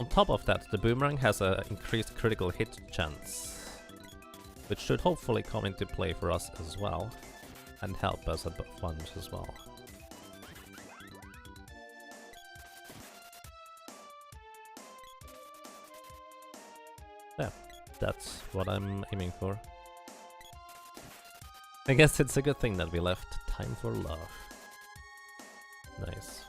On top of that, the boomerang has an increased critical hit chance, which should hopefully come into play for us as well, and help us a bunch as well. Yeah, that's what I'm aiming for. I guess it's a good thing that we left time for love. Nice.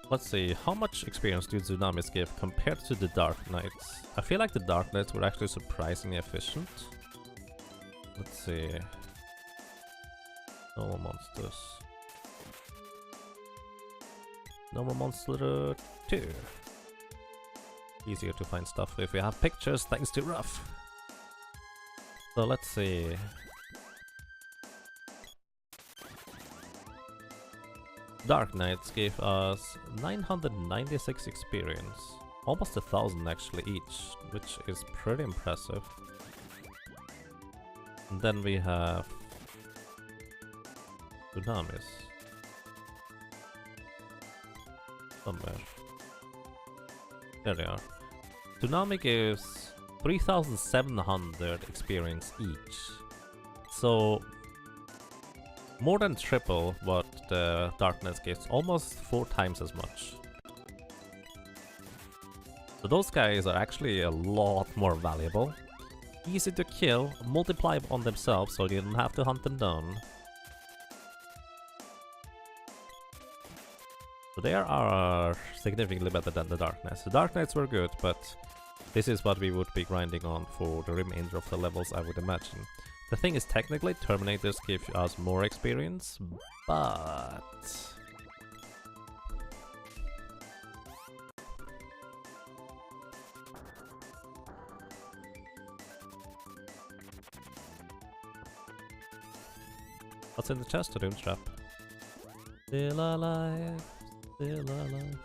Let's see, how much experience do Tsunamis give compared to the Dark Knights? I feel like the Dark Knights were actually surprisingly efficient. Let's see. Normal monsters. Normal monster 2. Easier to find stuff if we have pictures thanks to Ruff. So let's see. Dark Knights gave us 996 experience. Almost 1,000 actually each, which is pretty impressive. And then we have Tsunamis. Somewhere. There they are. Tsunami gives 3,700 experience each. So more than triple what the Dark Knights gives, almost 4 times as much. So those guys are actually a lot more valuable. Easy to kill, multiply on themselves so you don't have to hunt them down. So they are significantly better than the Dark Knights. The Dark Knights were good, but this is what we would be grinding on for the remainder of the levels, I would imagine. The thing is, technically, Terminators give us more experience, but... what's in the chest? A doom trap. Still alive, still alive.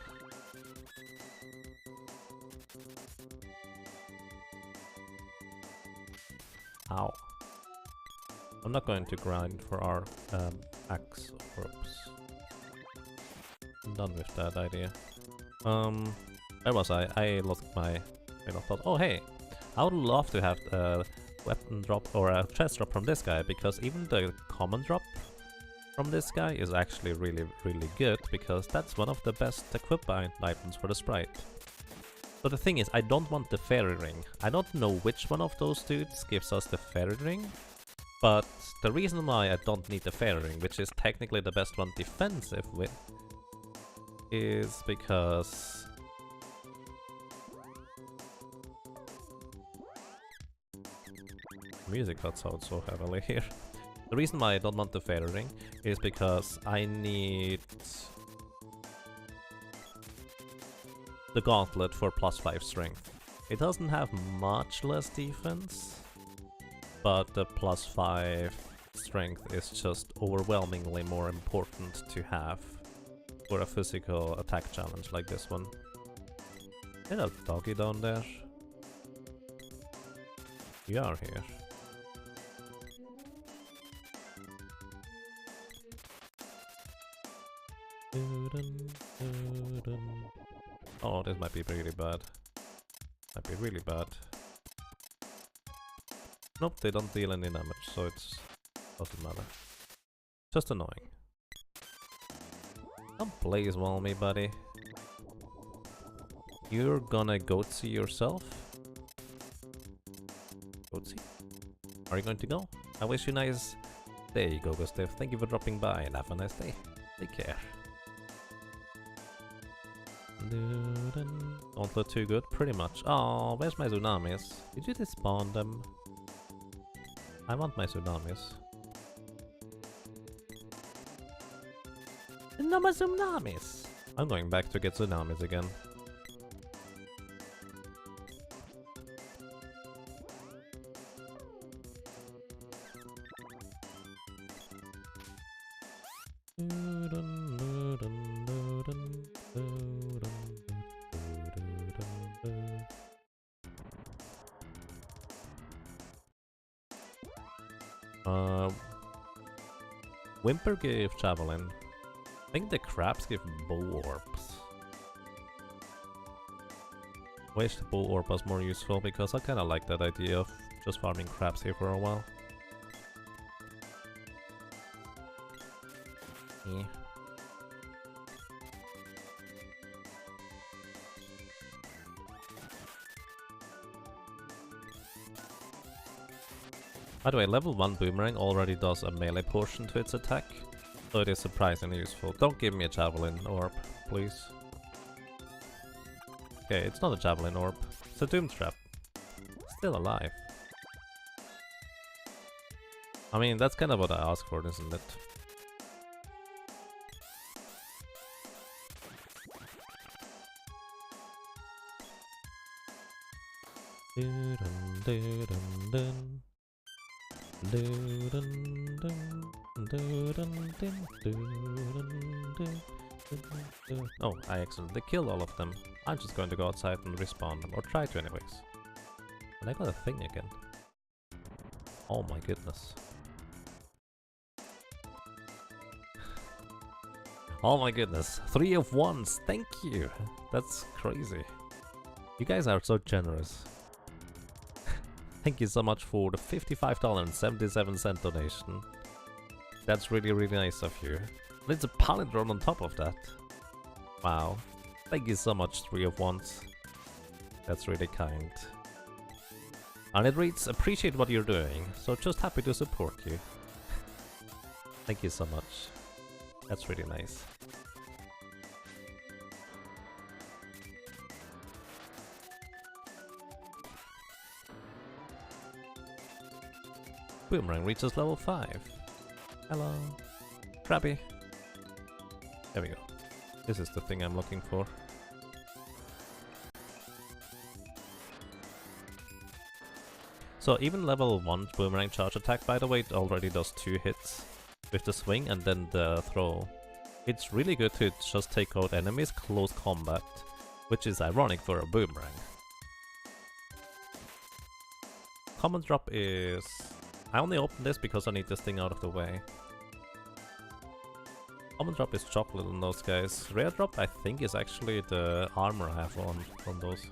Ow. I'm not going to grind for our axe ropes. I'm done with that idea. Where was I? I lost my train of thought. Oh hey! I would love to have a weapon drop or a chest drop from this guy, because even the common drop from this guy is actually really good, because that's one of the best equip items for the Sprite. So the thing is, I don't want the fairy ring. I don't know which one of those dudes gives us the fairy ring, but the reason why I don't need the fairy ring, which is technically the best one defensive with, is because music cuts out so heavily here. The reason why I don't want the fairy ring is because I need the gauntlet for +5 strength. It doesn't have much less defense, but the +5 strength is just overwhelmingly more important to have for a physical attack challenge like this one. Is a doggy down there? You are here. Oh, this might be really bad. Might be really bad. Nope, they don't deal any damage, so it's doesn't matter. Just annoying. Don't blaze wall me, buddy. You're gonna goatsy yourself? Goatsy? Are you going to go? I wish you nice day, go Gustav. Thank you for dropping by and have a nice day. Take care. Don't look too good, pretty much. Oh, where's my tsunamis? Did you despawn them? I want my tsunamis. No more tsunamis! I'm going back to get tsunamis again. Whimper gave Javelin. I think the crabs give bow orbs. Wish the bow orb was more useful because I kinda like that idea of just farming crabs here for a while. Yeah. By the way, level 1 Boomerang already does a melee portion to its attack, so it is surprisingly useful. Don't give me a Javelin Orb, please. Okay, it's not a Javelin Orb, it's a Doom Trap. Still alive. I mean, that's kind of what I asked for, isn't it? Oh, I accidentally killed all of them. I'm just going to go outside and respawn them, or try to anyways. And I got a thing again. Oh my goodness. Oh my goodness, 3 of 1s, thank you! That's crazy. You guys are so generous. Thank you so much for the $55.77 donation. That's really, really nice of you. And it's a palindrome on top of that. Wow. Thank you so much, 3 of 1s. That's really kind. And it reads, appreciate what you're doing, so just happy to support you. Thank you so much. That's really nice. Boomerang reaches level 5. Hello. Krabby. There we go. This is the thing I'm looking for. So even level 1 Boomerang charge attack, by the way, it already does 2 hits with the swing and then the throw. It's really good to just take out enemies close combat, which is ironic for a Boomerang. Common drop is... I only opened this because I need this thing out of the way. Common drop is chocolate on those guys. Rare drop I think is actually the armor I have on those.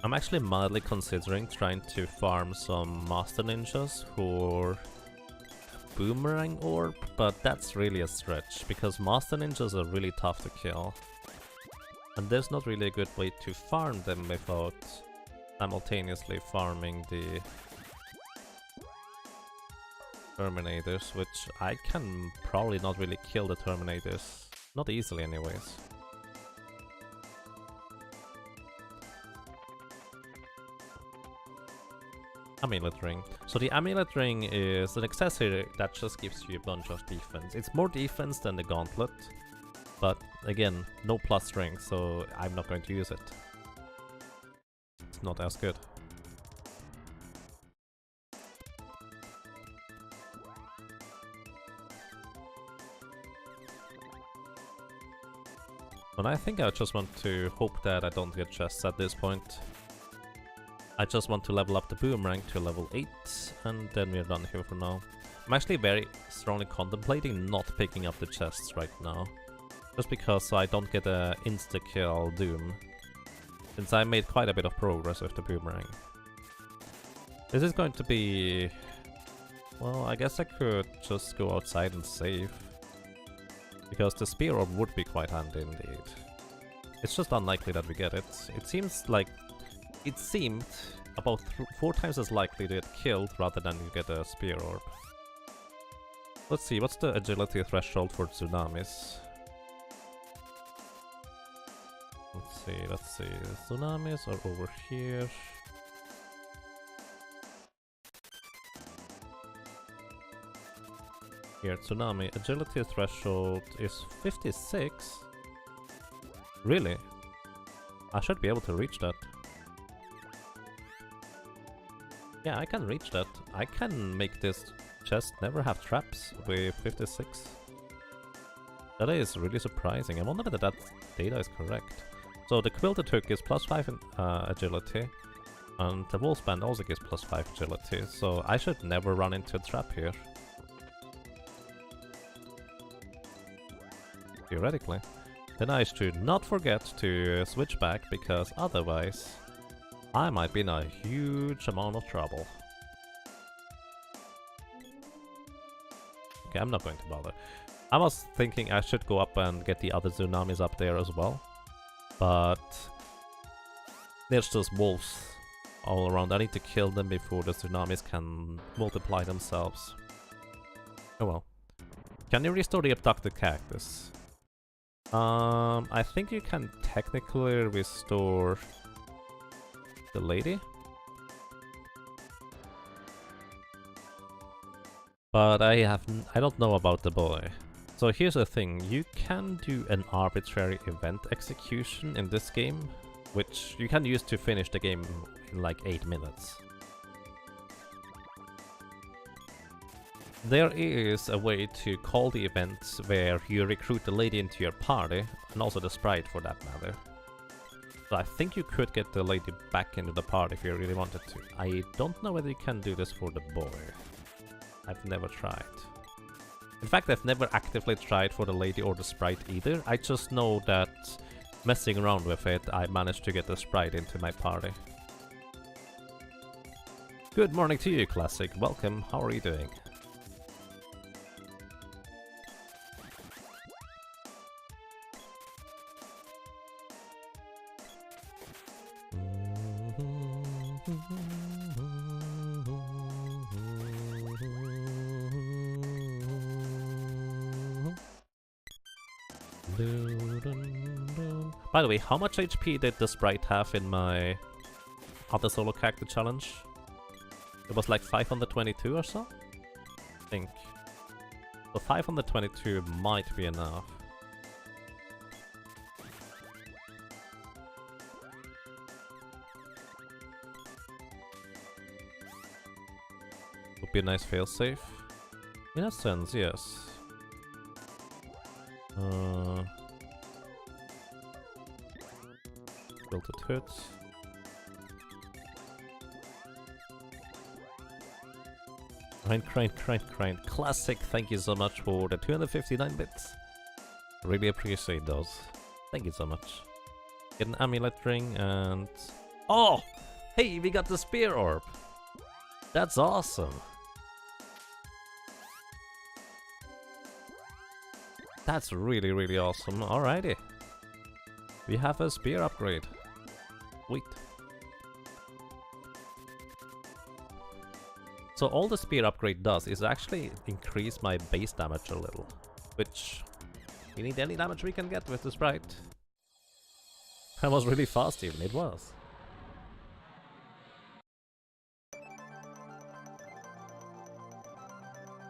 I'm actually mildly considering trying to farm some Master Ninjas for Boomerang Orb, but that's really a stretch, because Master Ninjas are really tough to kill. And there's not really a good way to farm them without simultaneously farming the Terminators, which I can probably not really kill the Terminators. Not easily anyways. Amulet Ring. So the Amulet Ring is an accessory that just gives you a bunch of defense. It's more defense than the Gauntlet, but again, no plus strength, so I'm not going to use it. It's not as good. But I think I just want to hope that I don't get chests at this point. I just want to level up the boomerang to level 8, and then we're done here for now. I'm actually very strongly contemplating not picking up the chests right now. Just because I don't get a insta-kill Doom. Since I made quite a bit of progress with the boomerang. This is going to be... Well, I guess I could just go outside and save. Because the spear orb would be quite handy indeed. It's just unlikely that we get it. It seems like... It seemed about 4 times as likely to get killed rather than you get a spear orb. Let's see, what's the agility threshold for tsunamis? Let's see. Tsunamis are over here. Here, tsunami. Agility threshold is 56? Really? I should be able to reach that. Yeah, I can reach that. I can make this chest never have traps with 56. That is really surprising. I wonder whether that data is correct. So the Quilted Hook is +5 in agility, and the Wolf's Band also gives +5 agility, so I should never run into a trap here. Theoretically. Then I should not forget to switch back, because otherwise I might be in a huge amount of trouble. Okay, I'm not going to bother. I was thinking I should go up and get the other tsunamis up there as well. But there's just wolves all around. I need to kill them before the tsunamis can multiply themselves. Oh well. Can you restore the abducted cactus? I think you can technically restore the lady, but I don't know about the boy. So here's the thing, you can do an arbitrary event execution in this game, which you can use to finish the game in like 8 minutes. There is a way to call the events where you recruit the lady into your party, and also the sprite for that matter. So I think you could get the lady back into the party if you really wanted to. I don't know whether you can do this for the boy. I've never tried. In fact, I've never actively tried for the lady or the sprite either. I just know that messing around with it, I managed to get the sprite into my party. Good morning to you, Classic. Welcome. How are you doing? By the way, how much HP did the sprite have in my other solo character challenge? It was like 522 or so? I think. So 522 might be enough. Would be a nice failsafe. In a sense, yes. Built it hits. Grind. Classic, thank you so much for the 259 bits. Really appreciate those. Thank you so much. Get an amulet ring and... Oh! Hey, we got the spear orb! That's awesome! That's really, really awesome. Alrighty. We have a spear upgrade. Sweet. So all the spear upgrade does is actually increase my base damage a little, which we need any damage we can get with the Sprite. That was really fast even, it was.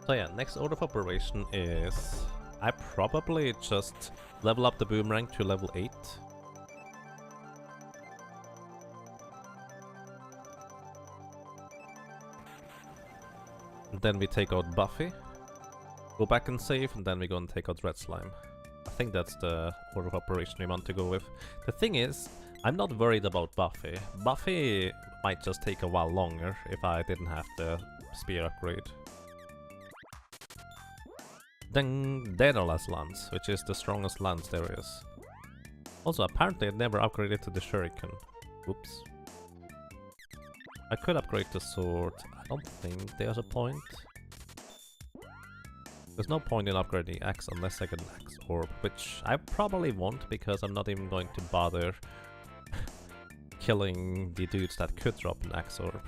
So yeah, next order of operation is I probably just level up the boomerang to level 8. And then we take out Buffy, go back and save, and then we go and take out Red Slime. I think that's the order of operation we want to go with. The thing is, I'm not worried about Buffy. Buffy might just take a while longer if I didn't have the spear upgrade. Then Daedalus Lance, which is the strongest lance there is. Also, apparently it never upgraded to the Shuriken. Oops. I could upgrade the sword. I don't think there's a point. There's no point in upgrading axe unless I get an axe orb, which I probably won't because I'm not even going to bother killing the dudes that could drop an axe orb.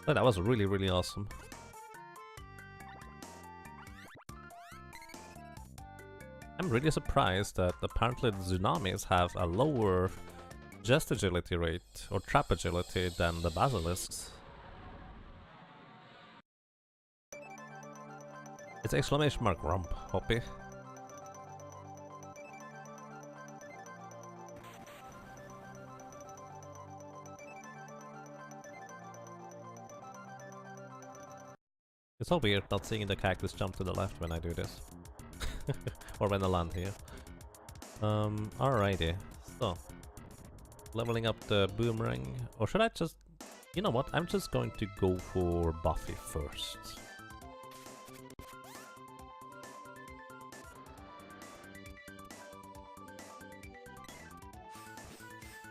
But that was really, really awesome. I'm really surprised that apparently the Tsunamis have a lower Jest agility rate, or trap agility, than the Basilisks. It's exclamation mark rump, Hoppy. It's so weird not seeing the cactus jump to the left when I do this. Or when I land here. Alrighty. So, leveling up the boomerang. Or should I just... You know what? I'm just going to go for Buffy first.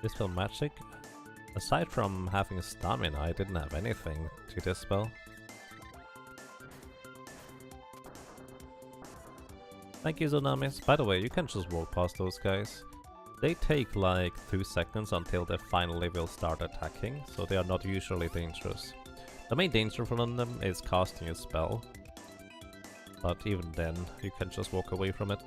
Dispel magic. Aside from having stamina, I didn't have anything to dispel. Thank you, Tsunamis. By the way, you can just walk past those guys. They take like 2 seconds until they finally will start attacking, so they are not usually dangerous. The main danger from them is casting a spell, but even then, you can just walk away from it.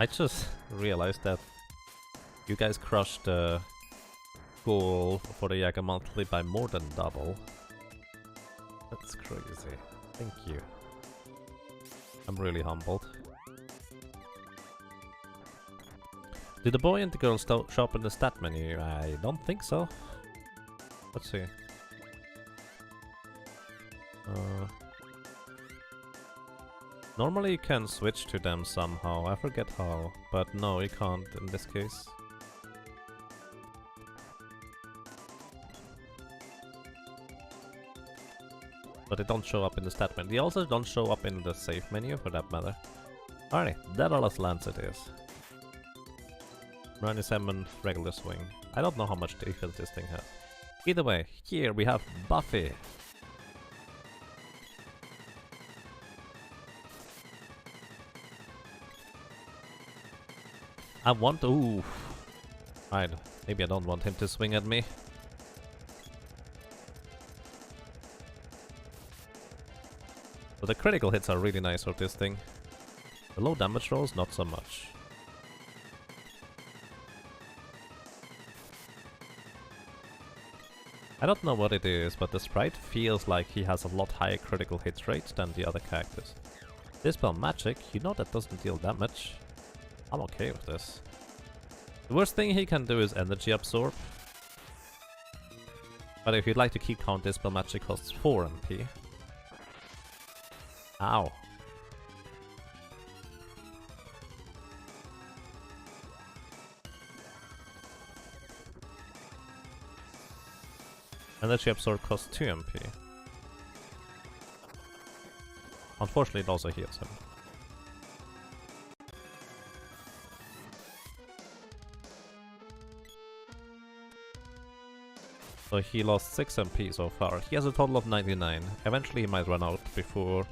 I just realized that you guys crushed the goal for the Yaga Monthly by more than double. That's crazy. Thank you. I'm really humbled. Did the boy and the girl show up in the stat menu? I don't think so. Let's see. Normally you can switch to them somehow, I forget how, but no, you can't in this case. But they don't show up in the stat menu. They also don't show up in the save menu for that matter. Alright, Daedalus Lance it is. 97 regular swing. I don't know how much defense this thing has. Either way, here we have Buffy. I want to... Ooh. Right, maybe I don't want him to swing at me. But the critical hits are really nice with this thing. The low damage rolls, not so much. I don't know what it is, but the Sprite feels like he has a lot higher critical hit rates than the other characters. Dispel magic, you know that doesn't deal damage. I'm okay with this. The worst thing he can do is energy absorb. But if you'd like to keep count, Dispel magic costs 4 MP. Ow. Energy absorb costs 2 MP. Unfortunately, it also heals him. So he lost 6 MP so far. He has a total of 99. Eventually he might run out before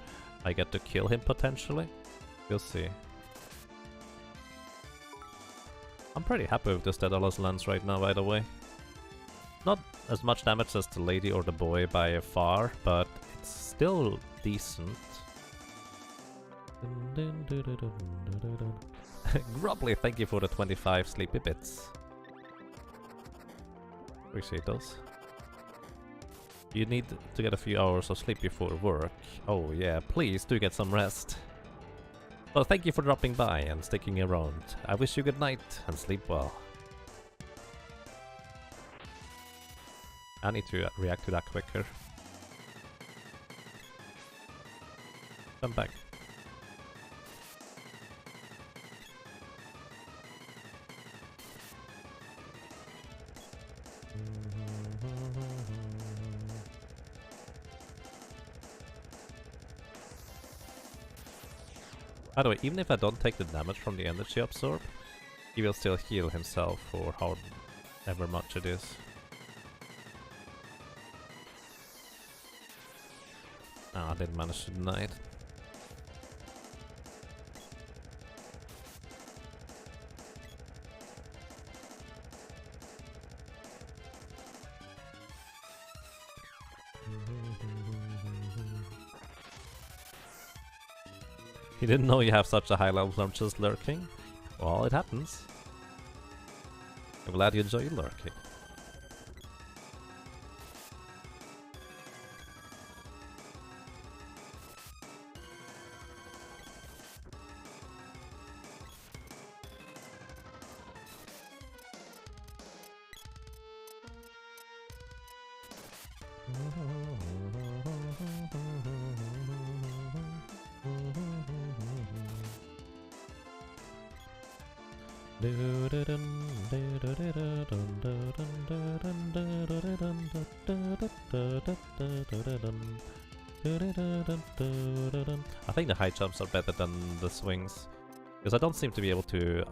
I get to kill him potentially. We'll see. I'm pretty happy with this Daedalus lance right now, by the way. Not as much damage as the lady or the boy by far, but it's still decent. Grubbly, thank you for the 25 sleepy bits. Appreciate those. You need to get a few hours of sleep before work. Oh yeah, please do get some rest. Well, thank you for dropping by and sticking around. I wish you good night and sleep well. I need to react to that quicker. Come back. By the way, even if I don't take the damage from the energy absorb, he will still heal himself for however much it is. Ah, I didn't manage to deny it. You didn't know you have such a high level from just lurking? Well, it happens. I'm glad you enjoy lurking. I think the high jumps are better than the swings, because I don't seem to be able to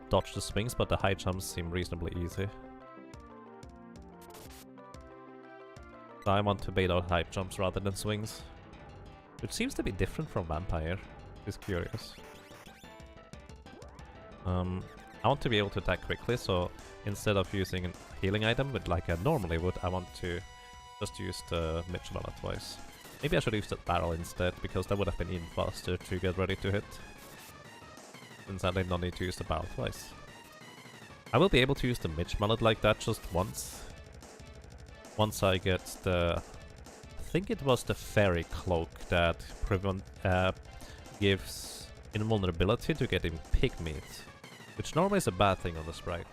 dodge the swings, but the high jumps seem reasonably easy. So I want to bait out high jumps rather than swings, which seems to be different from Vampire. It's curious. I want to be able to attack quickly, so instead of using a healing item with like I normally would, I want to just use the Mitchell twice. Maybe I should use the barrel instead, because that would have been even faster to get ready to hit. Since I did not need to use the barrel twice. I will be able to use the Mitch Mallet like that just once. Once I get the... I think it was the Fairy Cloak that gives invulnerability to getting pig meat. Which normally is a bad thing on the Sprite.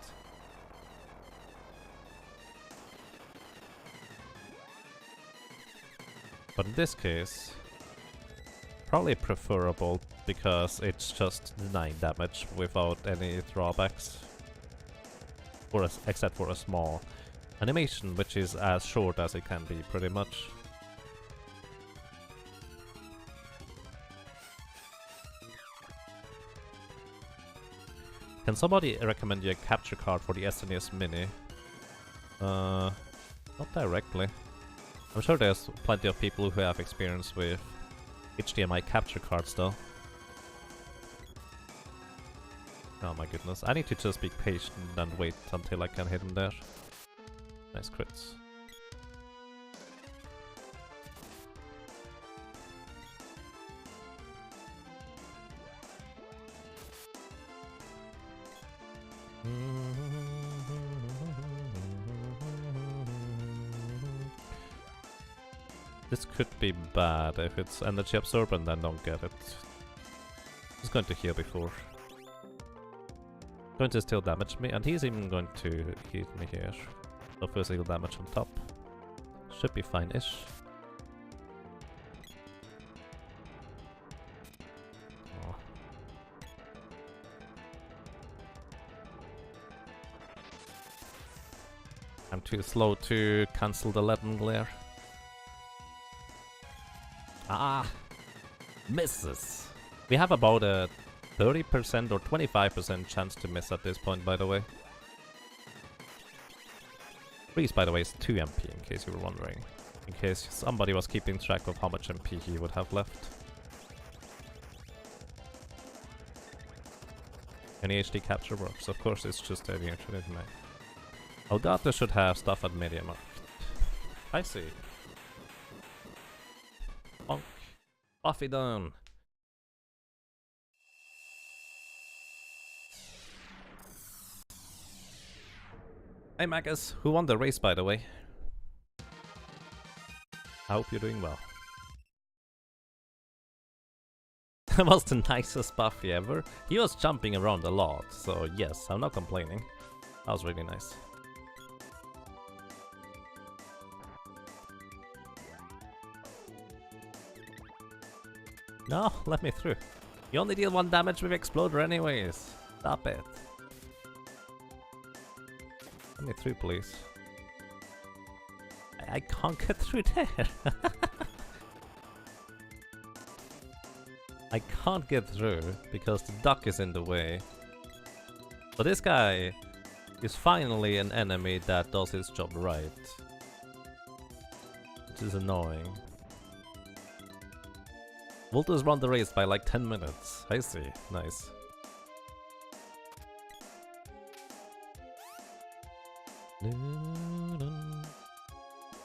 But in this case, probably preferable because it's just 9 damage without any drawbacks. Except for a small animation, which is as short as it can be, pretty much. Can somebody recommend you a capture card for the SNES Mini? Not directly. I'm sure there's plenty of people who have experience with HDMI capture cards though. Oh my goodness, I need to just be patient and wait until I can hit him there. Nice crits. This could be bad if it's energy absorb and then don't get it. He's going to heal before. Going to still damage me, and he's even going to hit me here. So physical damage on top. Should be fine-ish. Oh. I'm too slow to cancel the leaden glare. Ah! Misses! We have about a 30% or 25% chance to miss at this point, by the way. Reese, by the way, is 2 MP, in case you were wondering. In case somebody was keeping track of how much MP he would have left. Any HD capture works. Of course, it's just a near to me. Elgato should have stuff at Media Markt. I see. Bonk. Buffy down. Hey Magus, who won the race by the way? I hope you're doing well. That was the nicest Buffy ever. He was jumping around a lot, so yes, I'm not complaining. That was really nice. No, let me through. You only deal 1 damage with Exploder anyways. Stop it. Let me through, please. I can't get through there. I can't get through because the duck is in the way. So this guy is finally an enemy that does his job right. Which is annoying. Voltus run the race by like 10 minutes. I see. Nice.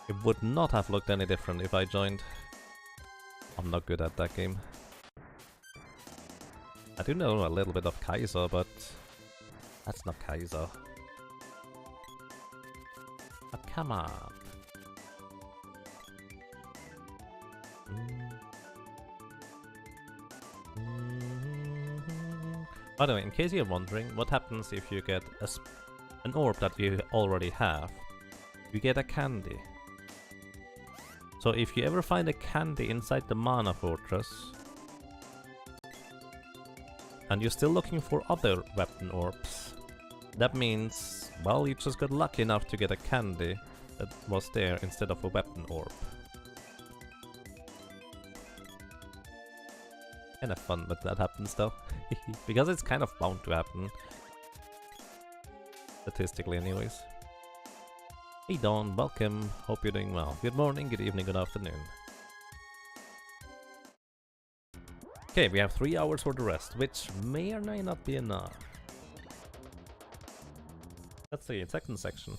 It would not have looked any different if I joined. I'm not good at that game. I do know a little bit of Kaiser, but that's not Kaiser. Oh, come on. By the way, in case you're wondering, what happens if you get an orb that you already have? You get a candy. So if you ever find a candy inside the mana fortress, and you're still looking for other weapon orbs, that means, well, you just got lucky enough to get a candy that was there instead of a weapon orb. Kind of fun that that happens though, because it's kind of bound to happen. Statistically anyways. Hey Dawn, welcome, hope you're doing well. Good morning, good evening, good afternoon. Okay, we have 3 hours for the rest, which may or may not be enough. Let's see, second section.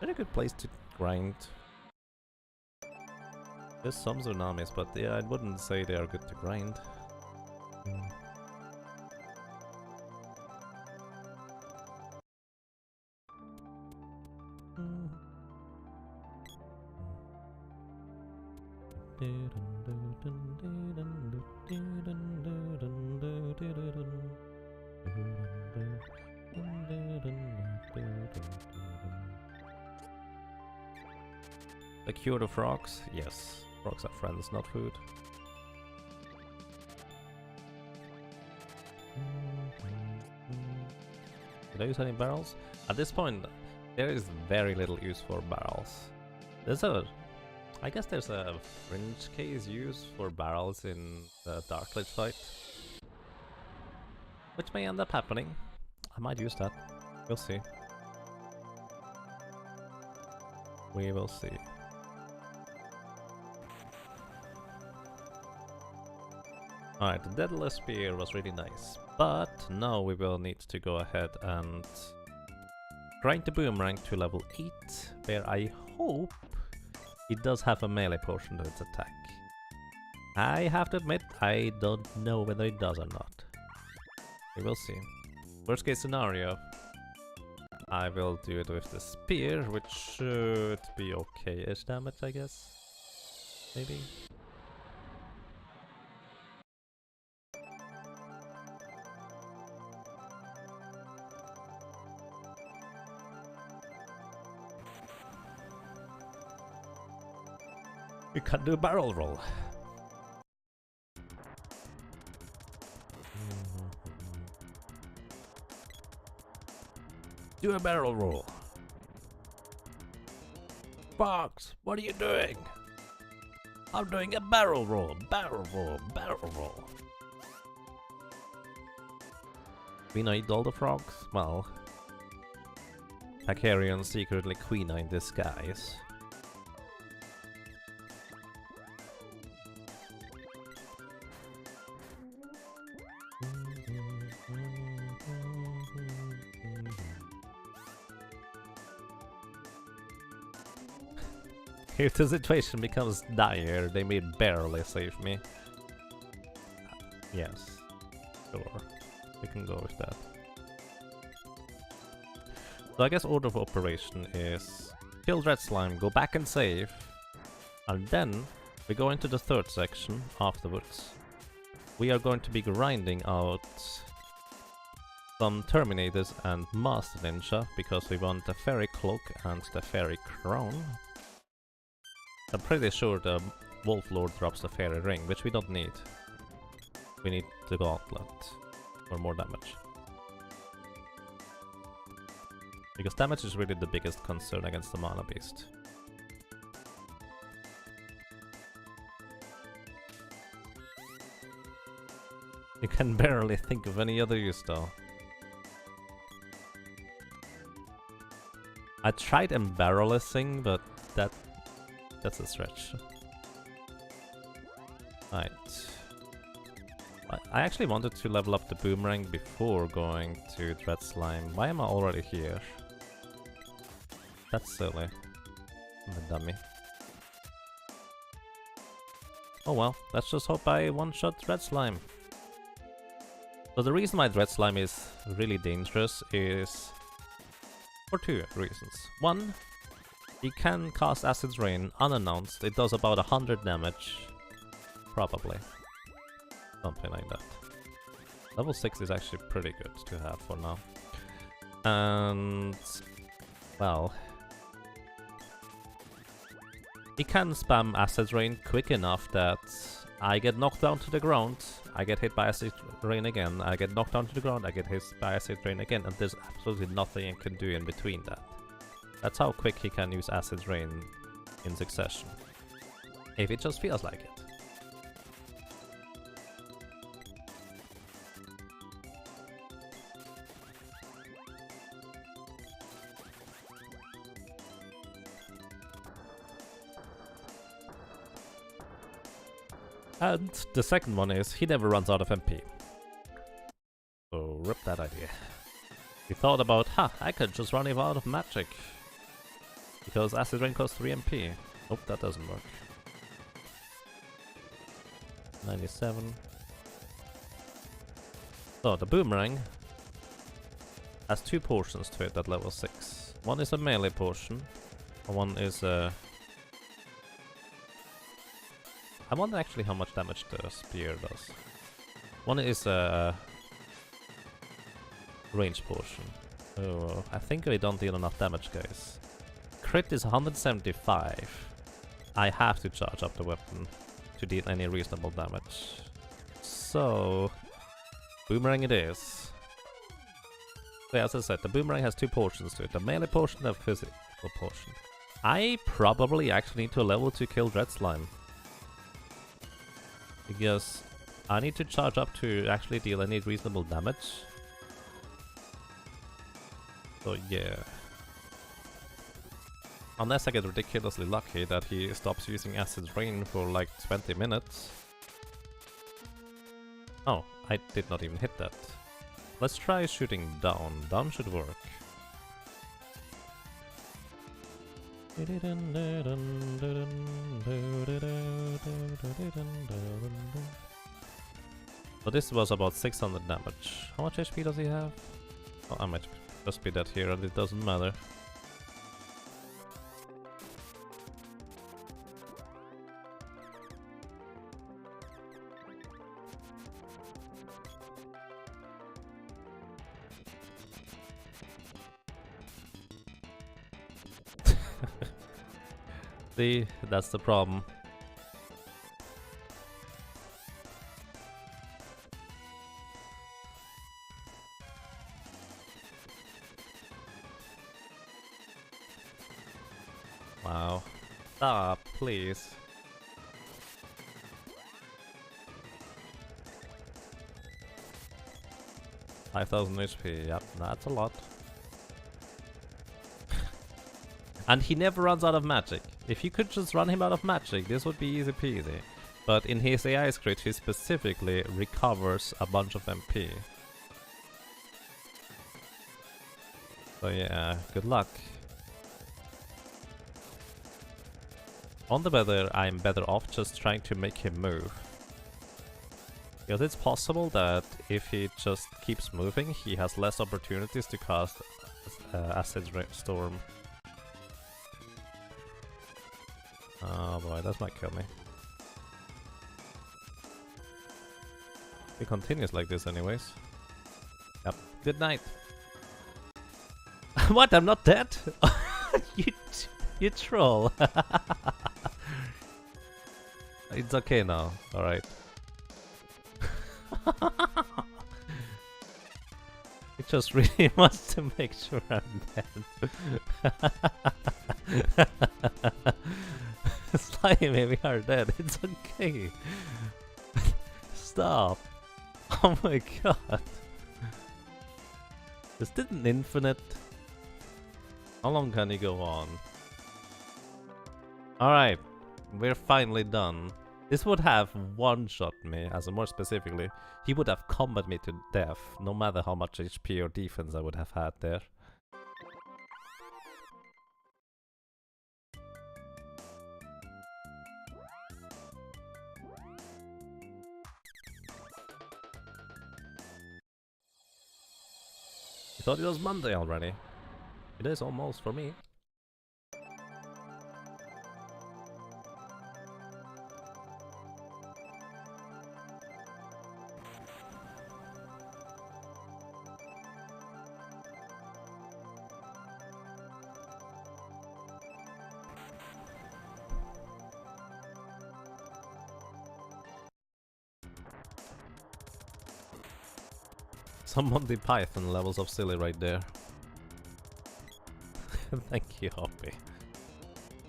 Very good place to grind. There's some tsunamis, but yeah, I wouldn't say they are good to grind. The cure the frogs? Yes. Frogs are friends, not food. Did I use any barrels? At this point, there is very little use for barrels. I guess there's a fringe case used for barrels in the Darklight fight. Which may end up happening. I might use that. We'll see. We will see. Alright, the Deadless Spear was really nice, but now we will need to go ahead and grind the Boomerang to level 8, where I hope it does have a melee portion to its attack. I have to admit, I don't know whether it does or not. We will see. Worst case scenario, I will do it with the spear, which should be okay-ish damage, I guess. Maybe. We can do a barrel roll. Do a barrel roll. Fox, what are you doing? I'm doing a barrel roll, barrel roll, barrel roll. We need all the frogs? Well, Pacarian secretly Queena in disguise. If the situation becomes dire, they may barely save me. Yes, sure. We can go with that. So I guess order of operation is kill Red Slime, go back and save, and then we go into the third section afterwards. We are going to be grinding out some Terminators and Master Ninja because we want the Fairy Cloak and the Fairy Crown. I'm pretty sure the Wolf Lord drops the Fairy Ring, which we don't need. We need the Gauntlet for more damage. Because damage is really the biggest concern against the Mana Beast. You can barely think of any other use though. I tried embarrassing, but that's a stretch. Right. I actually wanted to level up the Boomerang before going to Dread Slime. Why am I already here? That's silly. I'm a dummy. Oh well, let's just hope I one-shot Dread Slime. So the reason why Dread Slime is really dangerous is for two reasons. One, he can cast Acid Rain unannounced. It does about 100 damage. Probably. Something like that. Level 6 is actually pretty good to have for now. And... well... he can spam Acid Rain quick enough that I get knocked down to the ground, I get hit by Acid Rain again, I get knocked down to the ground, I get hit by Acid Rain again, and there's absolutely nothing I can do in between that. That's how quick he can use Acid Rain in succession. If it just feels like it. And the second one is, he never runs out of MP. So rip that idea. He thought about, I could just run him out of magic. Because Acid Rain costs 3 MP. Nope, that doesn't work. 97. So the Boomerang has 2 portions to it at level 6. One is a melee portion, and one is a... I wonder actually how much damage the spear does. One is a range portion. Oh, I think we don't deal enough damage, guys. Crit is 175. I have to charge up the weapon to deal any reasonable damage. So, Boomerang it is. So as I said, the Boomerang has 2 portions to it. The melee portion and the physical portion. I probably actually need to level to kill Dread Slime. Because I need to charge up to actually deal any reasonable damage. So yeah. Unless I get ridiculously lucky that he stops using Acid Rain for like 20 minutes. Oh, I did not even hit that. Let's try shooting down. Down should work. So this was about 600 damage. How much HP does he have? Oh, I might just be dead here and it doesn't matter. See, that's the problem. Wow. Stop, please. $5,000 HP, yep, that's a lot. And he never runs out of magic. If you could just run him out of magic, this would be easy peasy. But in his AI script, he specifically recovers a bunch of MP. So yeah, good luck. On the weather, I'm better off just trying to make him move. Because it's possible that if he just keeps moving, he has less opportunities to cast Acid Storm. Oh boy, that might kill me. He continues like this anyways. Yep. Good night. What? I'm not dead? you troll. It's okay now. Alright. It just really wants to make sure I'm dead. Slimy, we are dead. It's okay. Stop. Oh my god. Is this an infinite? How long can he go on? Alright. We're finally done. This would have one-shot me, as in more specifically. He would have combat me to death, no matter how much HP or defense I would have had there. I thought it was Monday already. It is almost for me. Some Monty Python levels of silly right there. Thank you, Hoppy.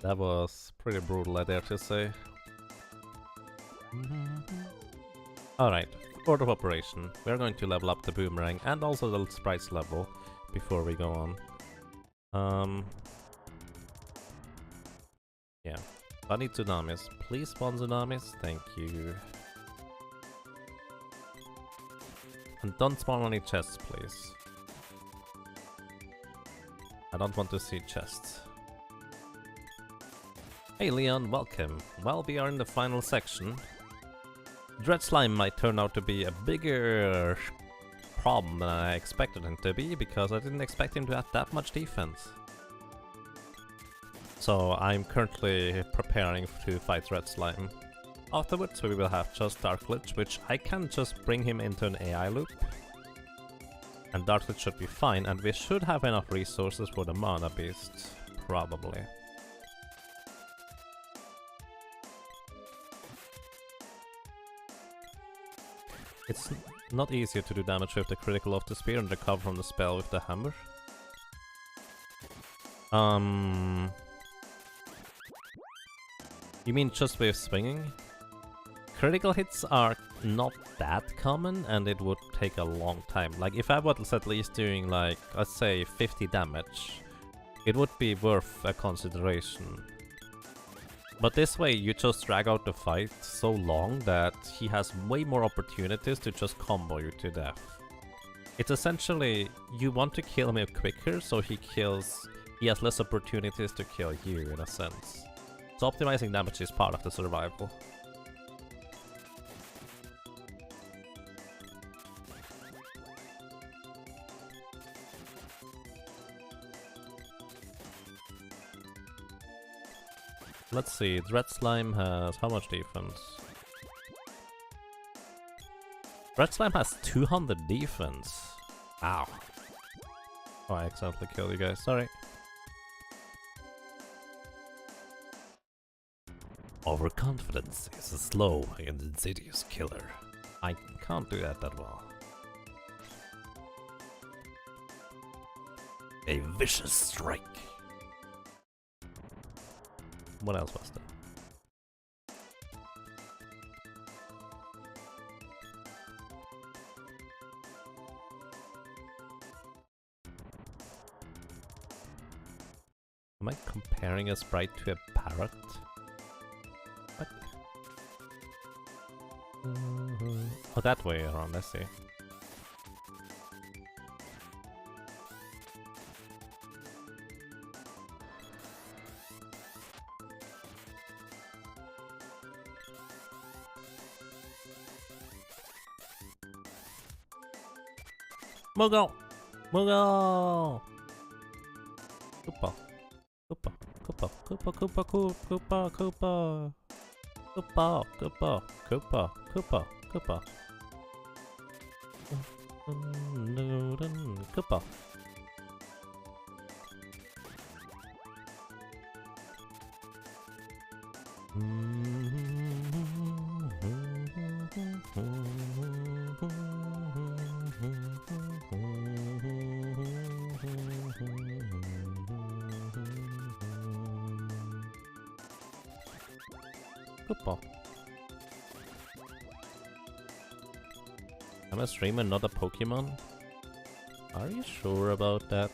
That was pretty brutal, I dare to say. Alright, order of operation. We're going to level up the boomerang and also the sprites level before we go on. Yeah. I need tsunamis. Please spawn tsunamis. Thank you. And don't spawn any chests, please. I don't want to see chests. Hey Leon, welcome. Well, we are in the final section. Dread Slime might turn out to be a bigger problem than I expected him to be, because I didn't expect him to have that much defense. So I'm currently preparing to fight Dread Slime. Afterwards we will have just Dark Lich, which I can just bring him into an AI loop. And Dark Lich should be fine, and we should have enough resources for the Mana Beast. Probably. It's not easier to do damage with the critical of the spear and recover from the spell with the hammer. You mean just with swinging? Critical hits are not that common, and it would take a long time. Like, if I was at least doing, like, let's say 50 damage, it would be worth a consideration. But this way, you just drag out the fight so long that he has way more opportunities to just combo you to death. It's essentially, you want to kill him quicker, so he has less opportunities to kill you, in a sense. So optimizing damage is part of the survival. Let's see, Dread Slime has how much defense? Dread Slime has 200 defense. Ow. Oh, I accidentally killed you guys, sorry. Overconfidence is a slow and insidious killer. I can't do that well. A vicious strike. What else was there? Am I comparing a sprite to a parrot? What? Oh, that way around, I see. Mogo! Mogo! Koopa. Koopa. Koopa. Koopa. Koopa. Koopa. Koopa. Koopa. Koopa. Koopa. Koopa. Koopa. Koopa. Koopa. I'm a streamer, not a Pokemon? Are you sure about that?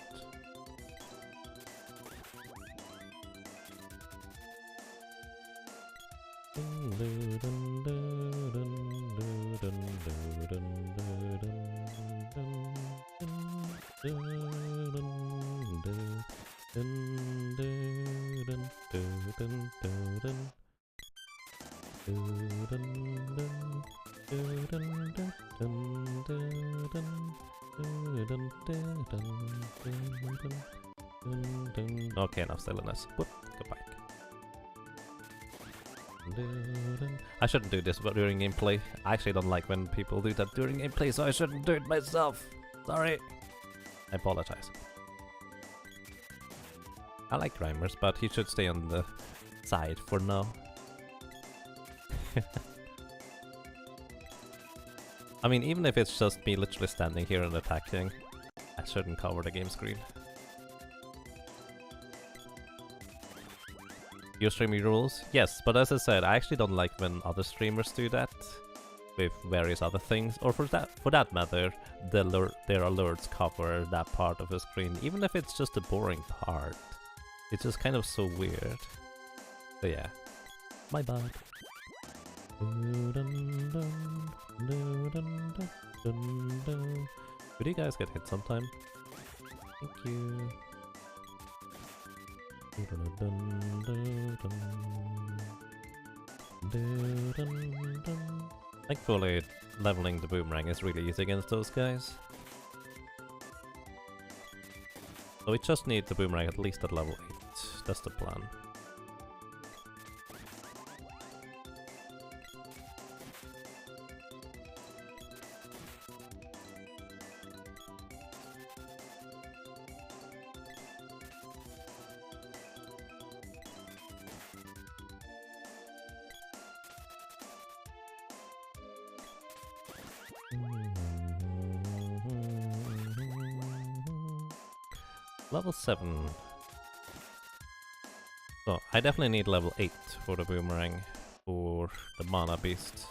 Okay, enough silliness. Whoop, go back. I shouldn't do this but during gameplay. I actually don't like when people do that during gameplay, so I shouldn't do it myself. Sorry. I apologize. I like Rhymers, but he should stay on the side for now. I mean, even if it's just me literally standing here and attacking, I shouldn't cover the game screen. Your streaming rules? Yes, but as I said, I actually don't like when other streamers do that with various other things, or for that matter, their alerts cover that part of the screen, even if it's just a boring part. It's just kind of so weird. So yeah, my bad. Could you guys get hit sometime? Thank you. Thankfully, leveling the boomerang is really easy against those guys. So we just need the boomerang at least at level 8. That's the plan. Level 7. So, I definitely need level 8 for the boomerang, for the mana beast.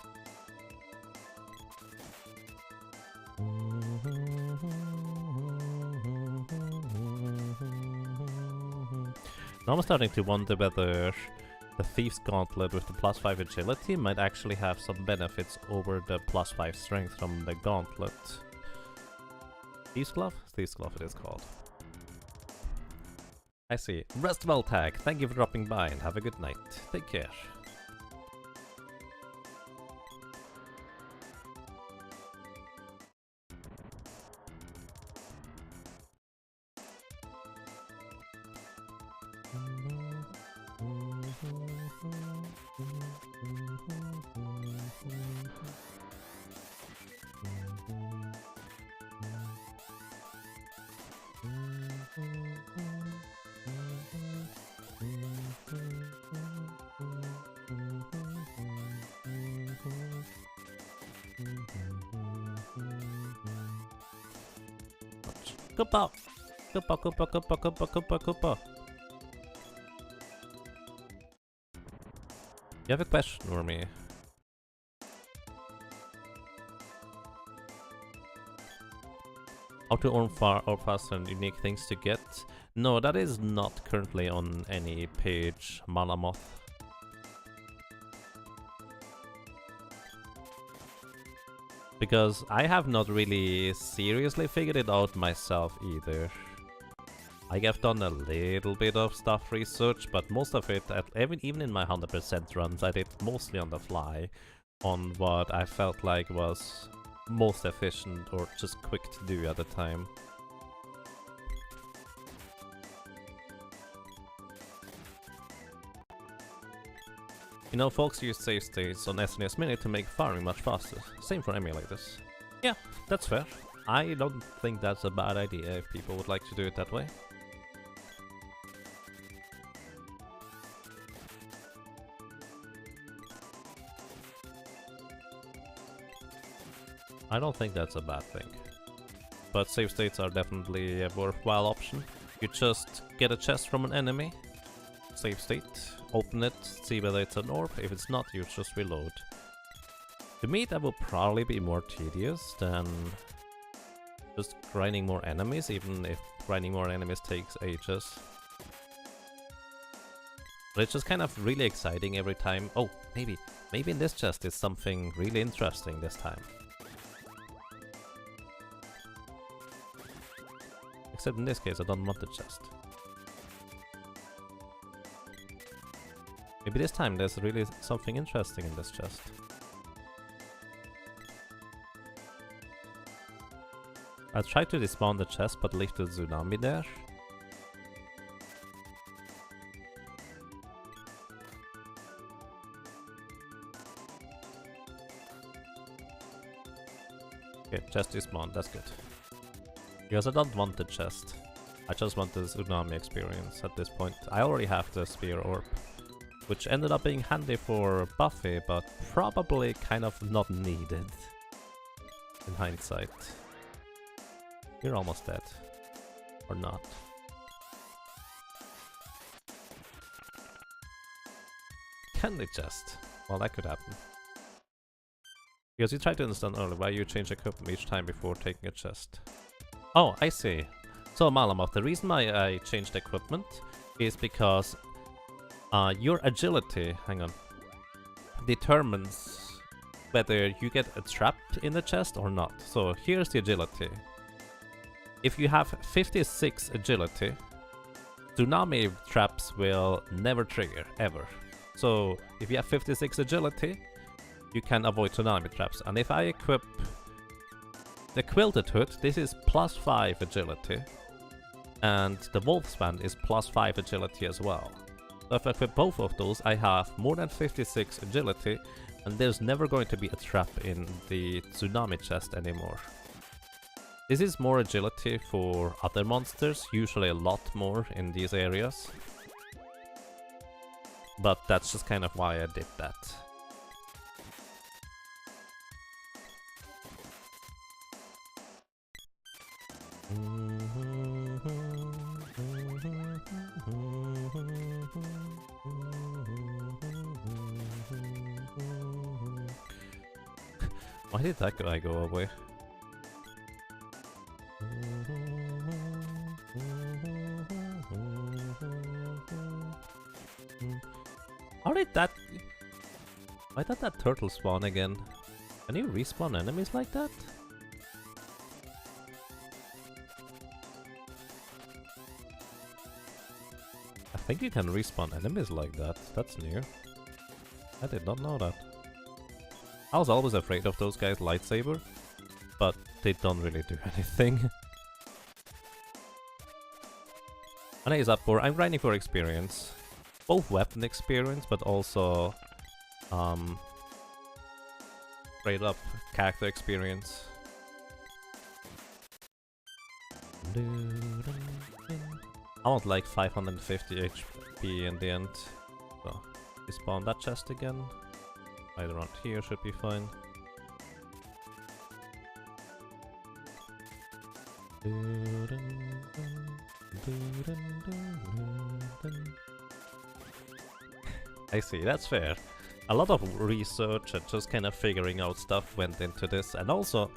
Now I'm starting to wonder whether the Thief's Gauntlet with the +5 agility might actually have some benefits over the +5 strength from the Gauntlet. Thief's Glove? Thief's Glove it is called. I see. Rest well, Tag. Thank you for dropping by and have a good night. Take care. Koopa! Koopa, Koopa, Koopa, Koopa, Koopa, Koopa. You have a question for me? How to earn far or faster and unique things to get? No, that is not currently on any page, Malamoth. Because I have not really seriously figured it out myself either. I have done a little bit of stuff research, but most of it, even in my 100% runs, I did mostly on the fly, on what I felt like was most efficient or just quick to do at the time. You know, folks use save states on SNES Mini to make farming much faster. Same for emulators. Yeah, that's fair. I don't think that's a bad idea if people would like to do it that way. I don't think that's a bad thing. But save states are definitely a worthwhile option. You just get a chest from an enemy, save state, open it, see whether it's an orb. If it's not, you just reload. To me, that will probably be more tedious than just grinding more enemies, even if grinding more enemies takes ages. But it's just kind of really exciting every time. Oh, maybe in this chest is something really interesting this time. Except in this case, I don't want the chest. Maybe this time there's really something interesting in this chest. I'll try to despawn the chest, but leave the tsunami there. Okay, chest despawned, that's good. Because I don't want the chest. I just want the tsunami experience at this point. I already have the spear orb, which ended up being handy for Buffy, but probably kind of not needed in hindsight. You're almost dead. Or not. Candy chest. Well, that could happen. Because you tried to understand earlier why you change equipment each time before taking a chest. Oh, I see. So Malamoth, the reason why I changed equipment is because your agility, hang on, determines whether you get a trap in the chest or not. So here's the agility. If you have 56 agility, tsunami traps will never trigger, ever. So if you have 56 agility, you can avoid tsunami traps. And if I equip the quilted hood, this is +5 agility. And the wolf's band is +5 agility as well. So if I equip both of those, I have more than 56 agility, and there's never going to be a trap in the tsunami chest anymore. This is more agility for other monsters, usually a lot more in these areas. But that's just kind of why I did that. Why did that guy go away? How did that... Why did that turtle spawn again? Can you respawn enemies like that? I think you can respawn enemies like that. That's new. I did not know that. I was always afraid of those guys' lightsaber, but they don't really do anything. And is up for... I'm grinding for experience. Both weapon experience, but also straight up character experience. I want like 550 HP in the end. So, respawn that chest again. Right around here should be fine. I see, that's fair. A lot of research and just kind of figuring out stuff went into this, and also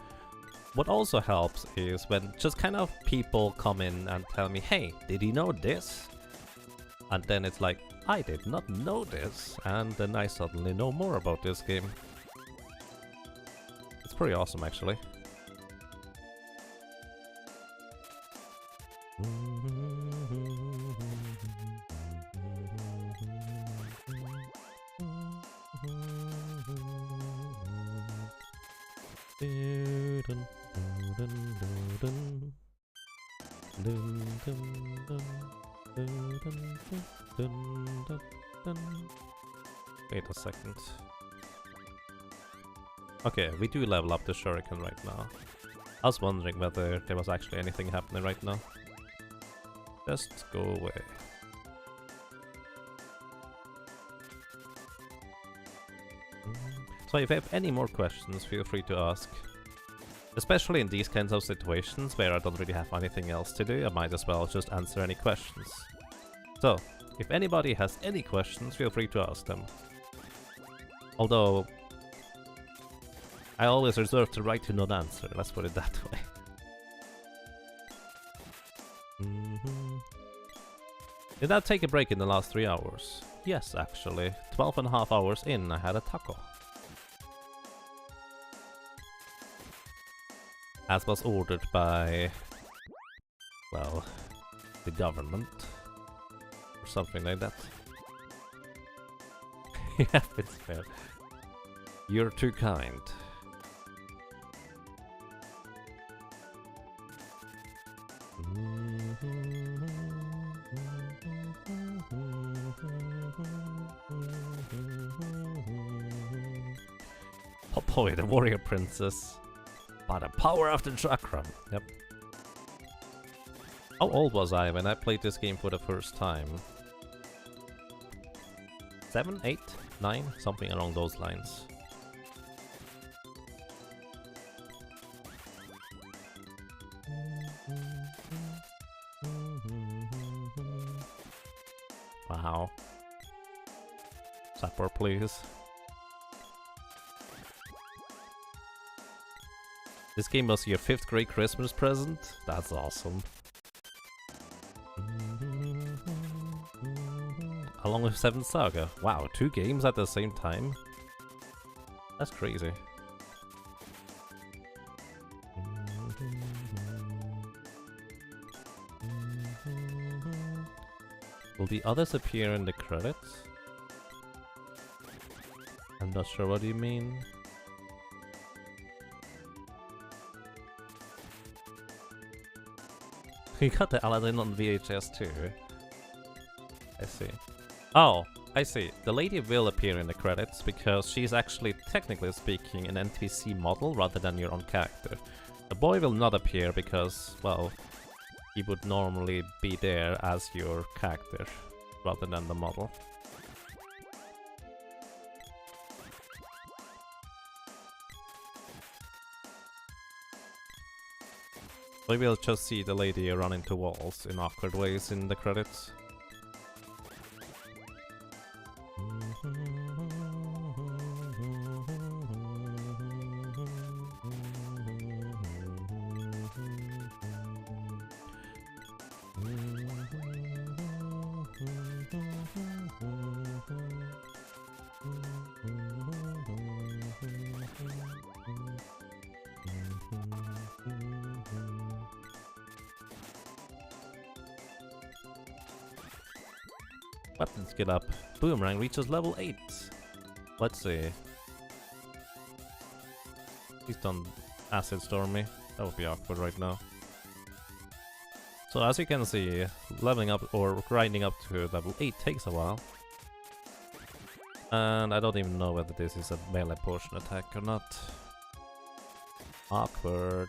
What also helps is when just kind of people come in and tell me, hey, did you know this? And then it's like, I did not know this, and then I suddenly know more about this game. It's pretty awesome, actually. Wait a second. Okay, we do level up the shuriken right now. I was wondering whether there was actually anything happening right now. Just go away. So if you have any more questions, feel free to ask. Especially in these kinds of situations where I don't really have anything else to do, I might as well just answer any questions. So, if anybody has any questions, feel free to ask them. Although, I always reserve the right to not answer, let's put it that way. Did I take a break in the last 3 hours? Yes, actually. 12.5 hours in, I had a taco. As was ordered by, well, the government. Or something like that. Yeah, it's fair. You're too kind. Popoy, the warrior princess. By the power of the chakram. Yep. How old was I when I played this game for the first time? 7, 8, 9? Something along those lines. Wow. Support, please. This game was your 5th grade Christmas present? That's awesome. Along with 7th Saga. Wow, 2 games at the same time? That's crazy. Will the others appear in the credits? I'm not sure what you mean. You got the Aladdin on VHS too. I see. Oh, I see. The lady will appear in the credits because she's actually, technically speaking, an NPC model rather than your own character. The boy will not appear because, well, he would normally be there as your character rather than the model. We will just see the lady run into walls in awkward ways in the credits. Weapons get up. Boomerang reaches level 8. Let's see. Please don't acid storm me. That would be awkward right now. So as you can see, leveling up or grinding up to level 8 takes a while. And I don't even know whether this is a melee portion attack or not. Awkward.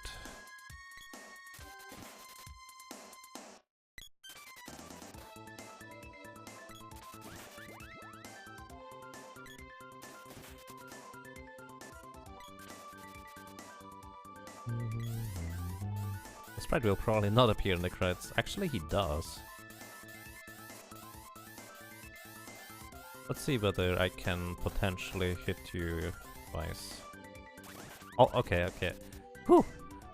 Sprite will probably not appear in the credits. Actually, he does. Let's see whether I can potentially hit you twice. Oh, okay, okay. Whew!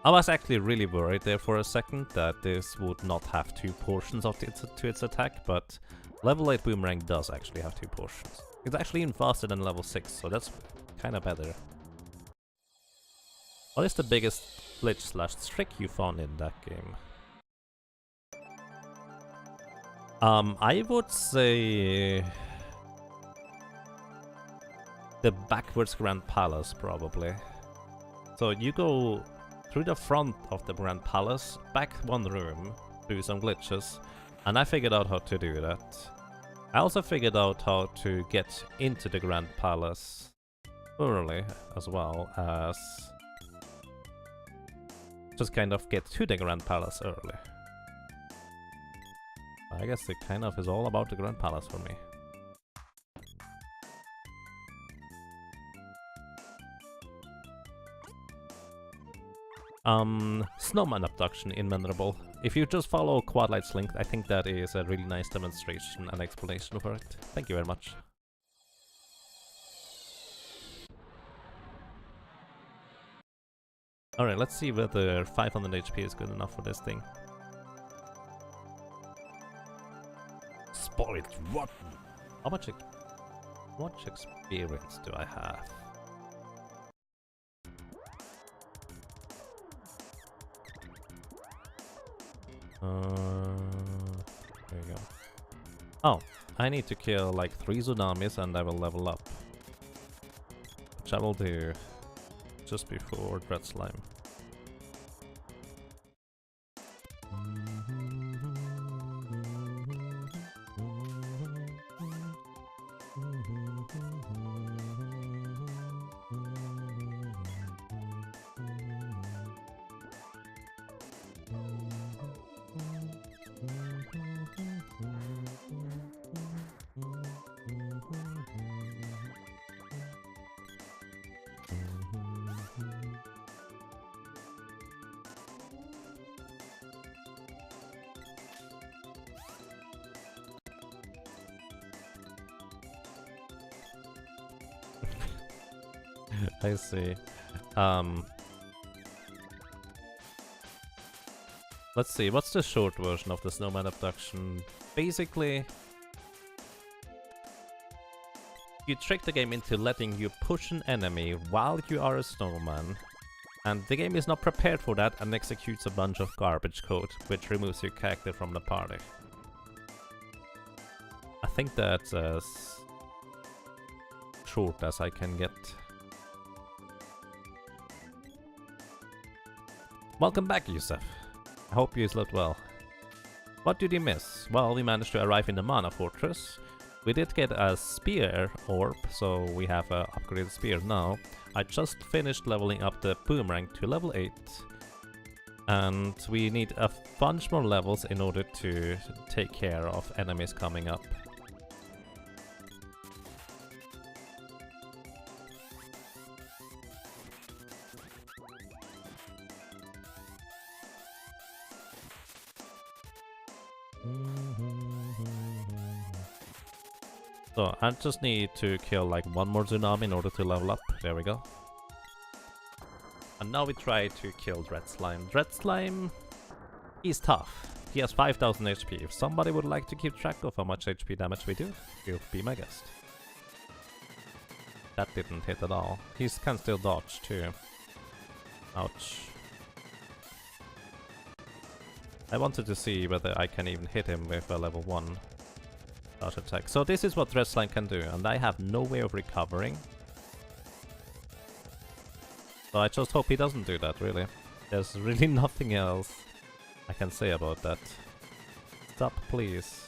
I was actually really worried there for a second that this would not have 2 portions of to its attack, but level 8 Boomerang does actually have 2 portions. It's actually even faster than level 6, so that's kinda better. What is the biggest glitch / trick you found in that game? I would say the backwards Grand Palace, probably. So you go through the front of the Grand Palace, back one room, do some glitches, and I figured out how to do that. I also figured out how to get into the Grand Palace early, as well as just kind of get to the Grand Palace early. I guess it kind of is all about the Grand Palace for me. Snowman Abduction in Venerable. If you just follow Quadlight's link, I think that is a really nice demonstration and explanation for it. Thank you very much. Alright, let's see whether 500 HP is good enough for this thing. Spoiled rotten! How much experience do I have? There you go. Oh, I need to kill like 3 tsunamis and I will level up. Which I will do just before Dread Slime. I see. Let's see, what's the short version of the Snowman Abduction? Basically, you trick the game into letting you push an enemy while you are a snowman, and the game is not prepared for that and executes a bunch of garbage code, which removes your character from the party. I think that's as short as I can get. Welcome back, Yusuf. I hope you slept well. What did you miss? Well, we managed to arrive in the Mana Fortress. We did get a spear orb, so we have an upgraded spear now. I just finished leveling up the Boomerang to level 8. And we need a bunch more levels in order to take care of enemies coming up. So I just need to kill like 1 more tsunami in order to level up. There we go. And now we try to kill Dread Slime. Dread Slime, he's tough. He has 5000 HP. If somebody would like to keep track of how much HP damage we do, you'll be my guest. That didn't hit at all. He can still dodge too. Ouch. I wanted to see whether I can even hit him with a level 1 dodge attack. So this is what Dread Slime can do, and I have no way of recovering. So I just hope he doesn't do that, really. There's really nothing else I can say about that. Stop, please.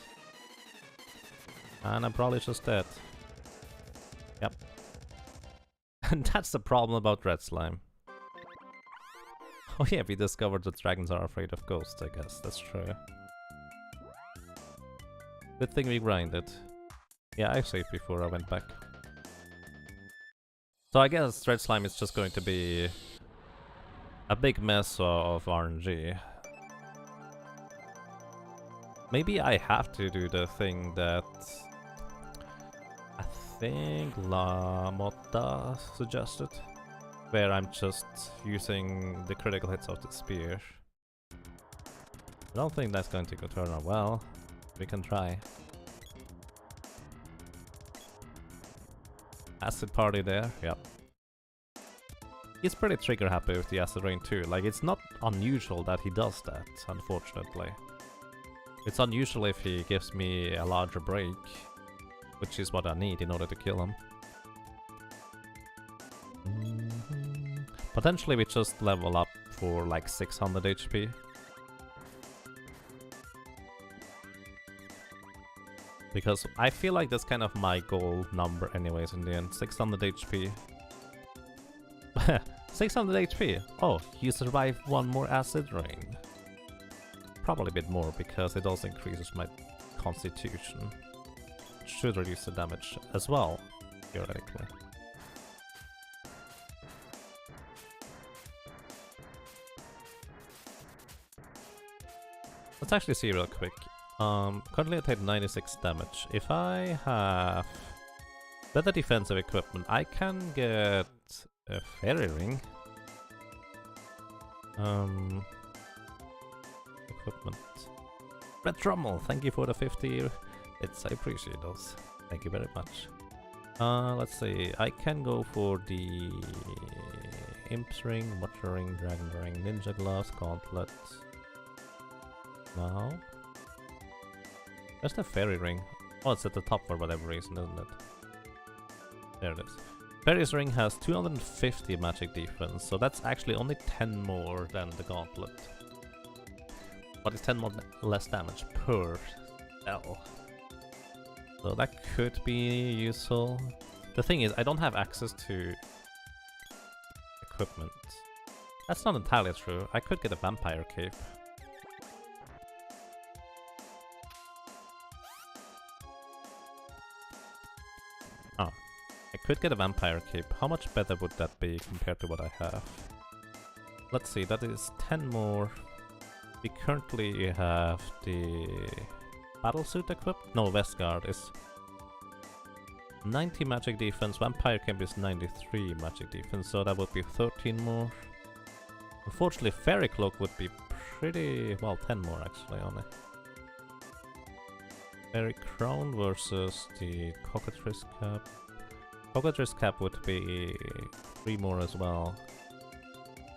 And I'm probably just dead. Yep. And that's the problem about Dread Slime. Oh yeah, we discovered that dragons are afraid of ghosts, I guess. That's true. Good thing we grinded. Yeah, I saved before I went back. So I guess Dread Slime is just going to be a big mess of RNG. Maybe I have to do the thing that I think La Motta suggested. where I'm just using the critical hits of the spear. I don't think that's going to go turn out well. We can try. Acid party there, yep. He's pretty trigger happy with the acid rain too. Like, it's not unusual that he does that, unfortunately. It's unusual if he gives me a larger break, which is what I need in order to kill him. Potentially we just level up for like 600 HP. Because I feel like that's kind of my goal number anyways in the end. 600 HP. 600 HP! Oh, you survived one more acid rain. Probably a bit more because it also increases my constitution. Should reduce the damage as well, theoretically. Let's actually see real quick. Currently I take 96 damage. If I have better defensive equipment, I can get a fairy ring. Equipment. Red Trommel, thank you for the 50 bits, I appreciate those. Thank you very much. Let's see, I can go for the Imp's Ring, Watcher Ring, Dragon Ring, Ninja Gloves, Gauntlet. Now. There's the Fairy Ring. Oh, it's at the top for whatever reason, isn't it? There it is. Fairy's Ring has 250 magic defense, so that's actually only 10 more than the Gauntlet. But it's 10 more less damage per spell. So that could be useful. The thing is, I don't have access to equipment. That's not entirely true. I could get a vampire cape. Oh, I could get a vampire cape. How much better would that be compared to what I have? Let's see, that is 10 more. We currently have the battlesuit equipped. No, Vestguard is 90 magic defense. Vampire cape is 93 magic defense, so that would be 13 more. Unfortunately, Fairy Cloak would be pretty... well, 10 more actually on it. Fairy Crown versus the Cockatrice Cap. Cockatrice Cap would be 3 more as well.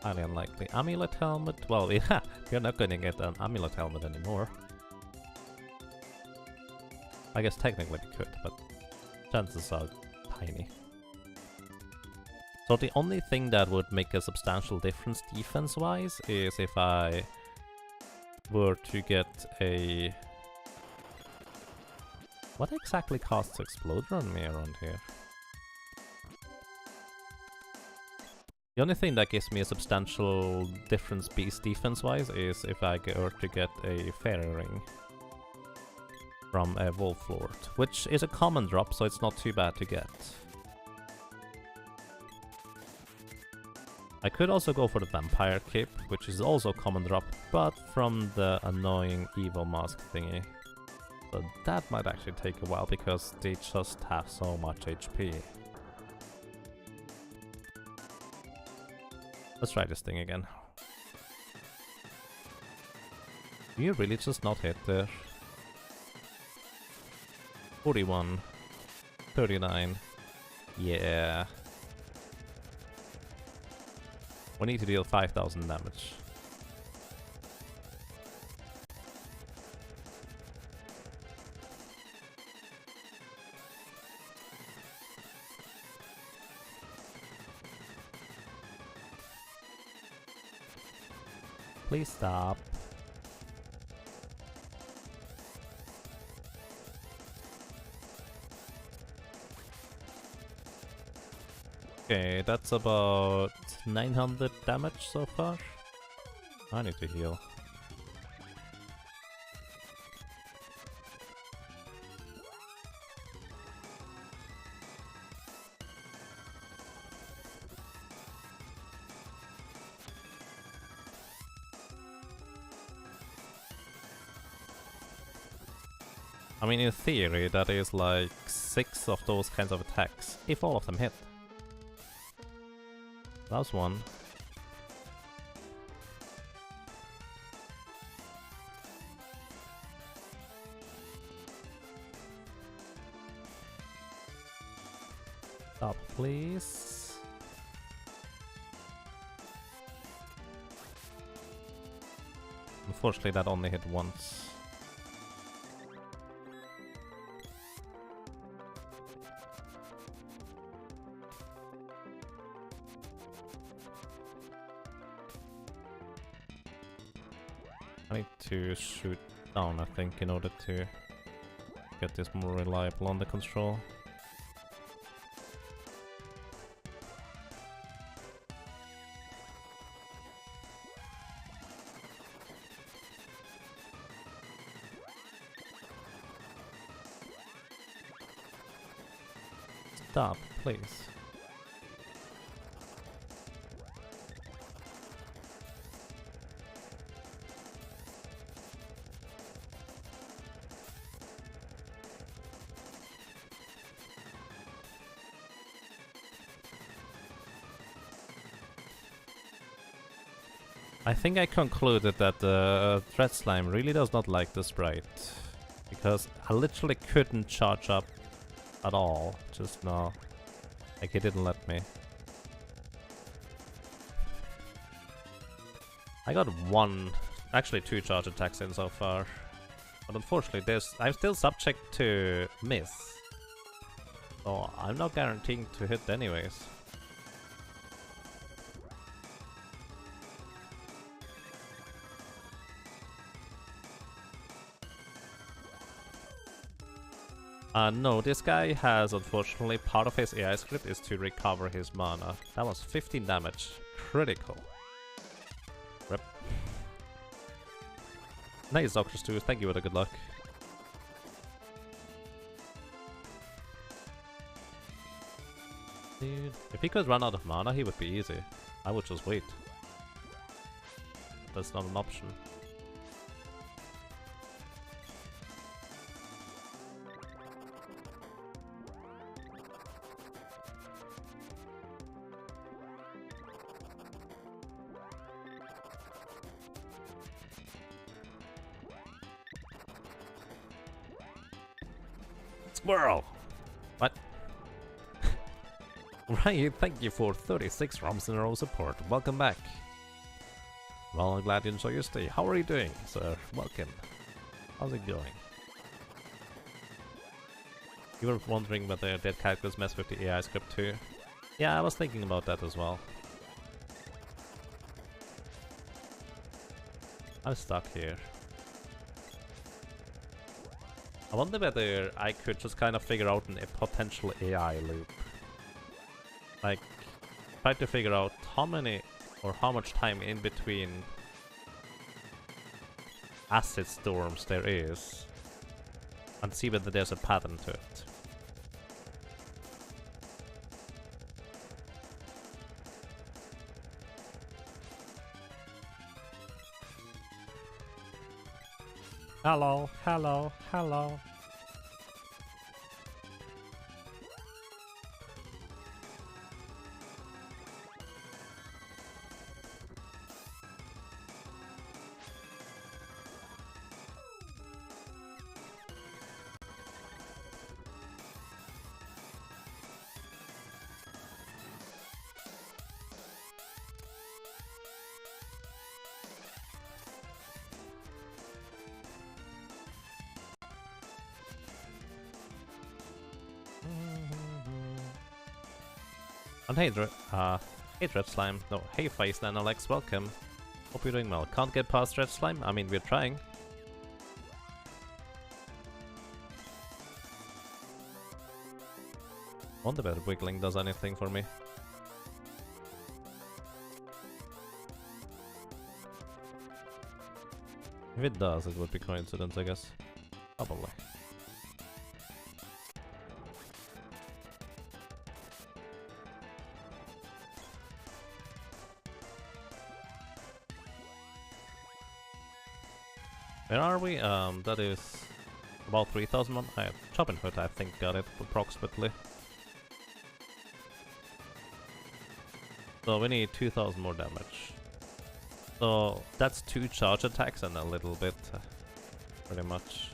Highly unlikely. Amulet Helmet? Well, yeah, we're not gonna get an Amulet Helmet anymore. I guess technically we could, but chances are tiny. So the only thing that would make a substantial difference defense-wise is if I were to get a... What exactly costs Exploder on me around here? The only thing that gives me a substantial difference beast defense-wise is if I were to get a Fairy Ring from a Wolf Lord, which is a common drop, so it's not too bad to get. I could also go for the Vampire Cape, which is also a common drop, but from the annoying Evil Mask thingy. So that might actually take a while because they just have so much HP. Let's try this thing again. Do you really just not hit there? 41. 39. Yeah. We need to deal 5,000 damage. Please stop. Okay, that's about 900 damage so far. I need to heal. I mean, in theory, that is like 6 of those kinds of attacks, if all of them hit. Last one. Stop, please. Unfortunately, that only hit once. I need to shoot down, I think, in order to get this more reliable on the control. Stop, please. I think I concluded that the Thread Slime really does not like the Sprite, because I literally couldn't charge up at all just now. Like, he didn't let me. I got actually two charge attacks in so far, but unfortunately I'm still subject to miss, so I'm not guaranteeing to hit anyways. No, this guy has, unfortunately, part of his AI script is to recover his mana. That was 15 damage. Critical. Rip. Nice, Dr. Stu. Thank you for the good luck. Dude, if he could run out of mana, he would be easy. I would just wait. That's not an option. Squirrel! What? Ryan, thank you for 36 rounds in a row support. Welcome back. Well, I'm glad you enjoy your stay. How are you doing, sir? Welcome. How's it going? You were wondering whether dead characters mess with the AI script too? Yeah, I was thinking about that as well. I'm stuck here. I wonder whether I could just kind of figure out a potential AI loop. Like, try to figure out how many or how much time in between acid storms there is, and see whether there's a pattern to it. Hello, hello, hello. And hey, Red Slime. No, hey, Face and Alex, welcome. Hope you're doing well. Can't get past Red Slime? I mean, we're trying. Wonder whether wiggling does anything for me. If it does, it would be coincidence, I guess. Probably. Where are we? That is about 3,000. Chopping Hood, I think, got it approximately. So we need 2000 more damage. So that's 2 charge attacks and a little bit, pretty much.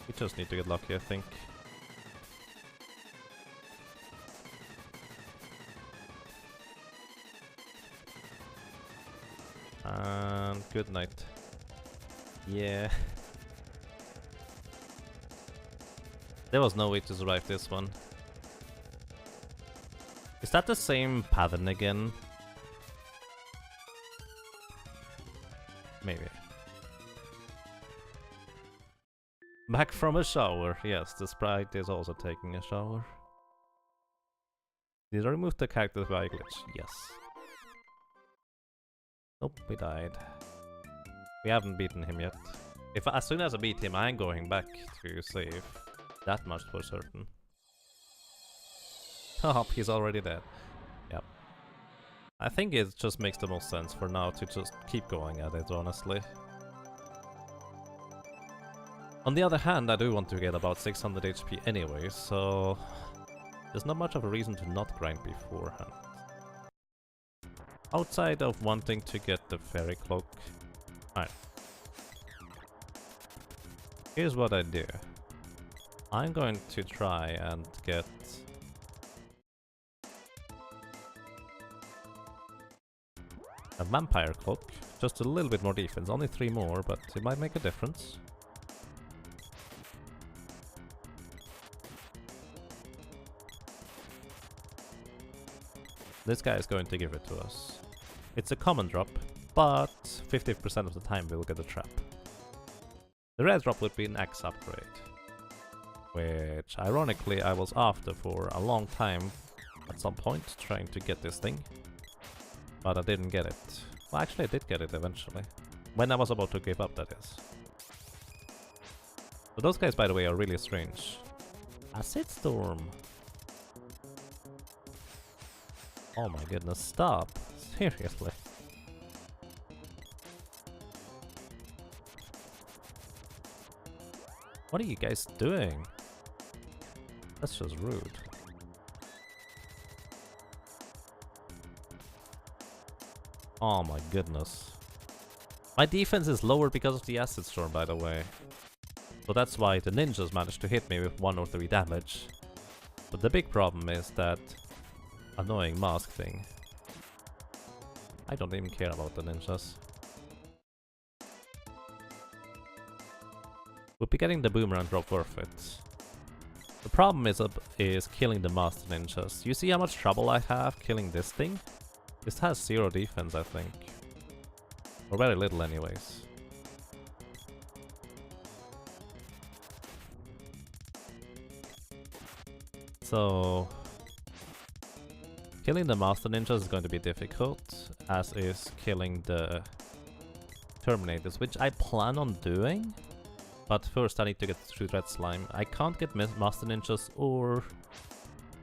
We just need to get lucky, I think. And good night. Yeah. There was no way to survive this one. Is that the same pattern again? Maybe. Back from a shower. Yes, the sprite is also taking a shower. Did I remove the character by glitch? Yes. Nope, we died. We haven't beaten him yet. As soon as I beat him, I'm going back to save. That much for certain. Oh, he's already dead. Yep. I think it just makes the most sense for now to just keep going at it, honestly. On the other hand, I do want to get about 600 HP anyway, so there's not much of a reason to not grind beforehand. Outside of wanting to get the fairy cloak. Alright. Here's what I do. I'm going to try and get a vampire cloak. Just a little bit more defense. Only 3 more, but it might make a difference. This guy is going to give it to us. It's a common drop, but 50% of the time we'll get a trap. The rare drop would be an axe upgrade, which ironically I was after for a long time at some point, trying to get this thing, but I didn't get it. Well, actually I did get it eventually, when I was about to give up, that is. So those guys, by the way, are really strange. Acid Storm! Oh my goodness, stop! Seriously? What are you guys doing? That's just rude. Oh my goodness. My defense is lower because of the Acid Storm, by the way. So that's why the ninjas managed to hit me with 1 or 3 damage. But the big problem is that annoying mask thing. I don't even care about the ninjas. Would be getting the boomerang drop worth it. The problem is killing the master ninjas. You see how much trouble I have killing this thing? This has 0 defense, I think. Or very little anyways. So killing the master ninjas is going to be difficult, as is killing the Terminators, which I plan on doing. But first I need to get through Red Slime. I can't get master ninjas or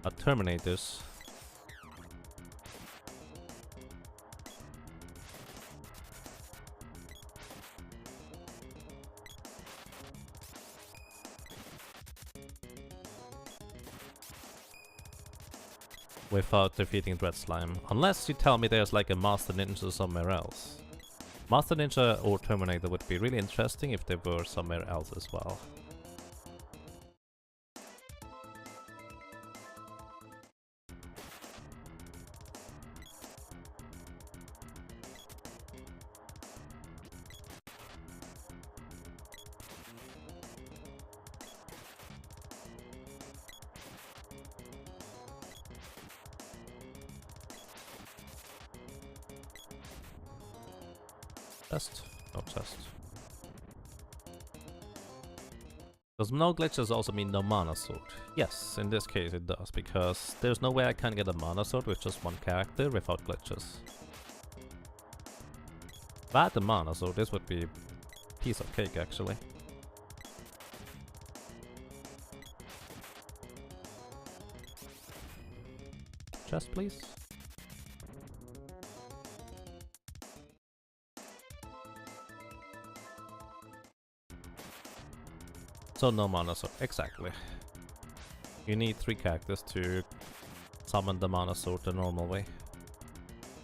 Terminators. Without defeating Dread Slime. Unless you tell me there's like a Master Ninja somewhere else. Master Ninja or Terminator would be really interesting if they were somewhere else as well. Chest? No chest. Does no glitches also mean no mana sword? Yes, in this case it does, because there's no way I can get a mana sword with just 1 character without glitches. If I had the mana sword, this would be a piece of cake actually. Chest, please? So no mana sword, exactly. You need 3 characters to summon the mana sword the normal way.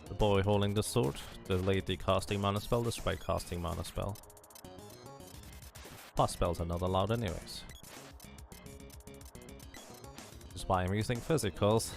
The boy holding the sword, the lady casting mana spell, the sprite casting mana spell. Plus spells are not allowed anyways. Which is why I'm using physicals.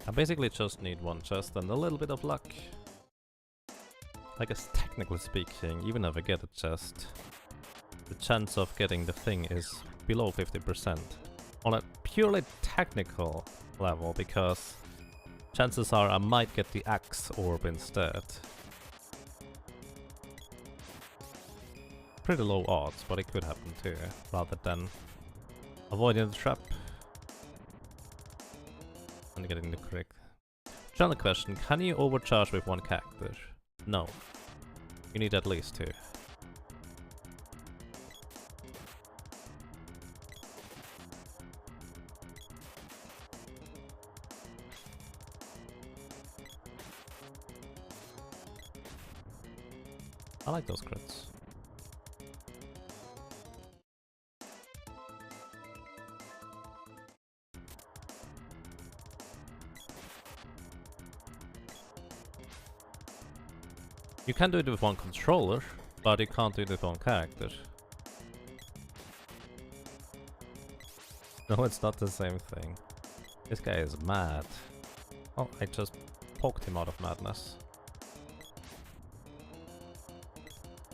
I basically just need 1 chest and a little bit of luck. I guess technically speaking, even if I get a chest, the chance of getting the thing is below 50%. On a purely technical level, because chances are I might get the axe orb instead. Pretty low odds, but it could happen too, rather than avoiding the trap and getting the correct. General question, can you overcharge with 1 character? No. You need at least 2. I like those crits. You can do it with 1 controller, but you can't do it with 1 character. No, it's not the same thing. This guy is mad. Oh, I just poked him out of madness.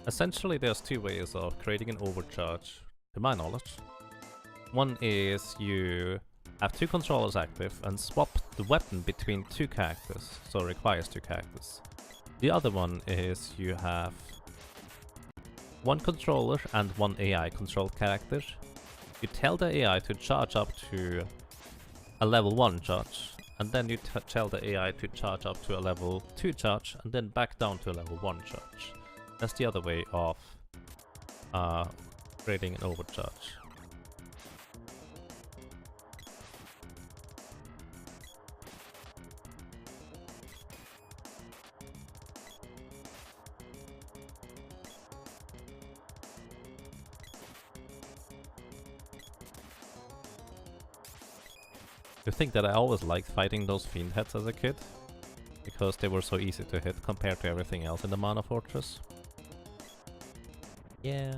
Essentially, there's 2 ways of creating an overcharge, to my knowledge. One is you have 2 controllers active and swap the weapon between 2 characters, so it requires 2 characters. The other one is you have 1 controller and 1 AI controlled character. You tell the AI to charge up to a level 1 charge, and then you tell the AI to charge up to a level 2 charge, and then back down to a level 1 charge. That's the other way of creating an overcharge. You think that I always liked fighting those fiend heads as a kid? Because they were so easy to hit compared to everything else in the Mana Fortress? Yeah.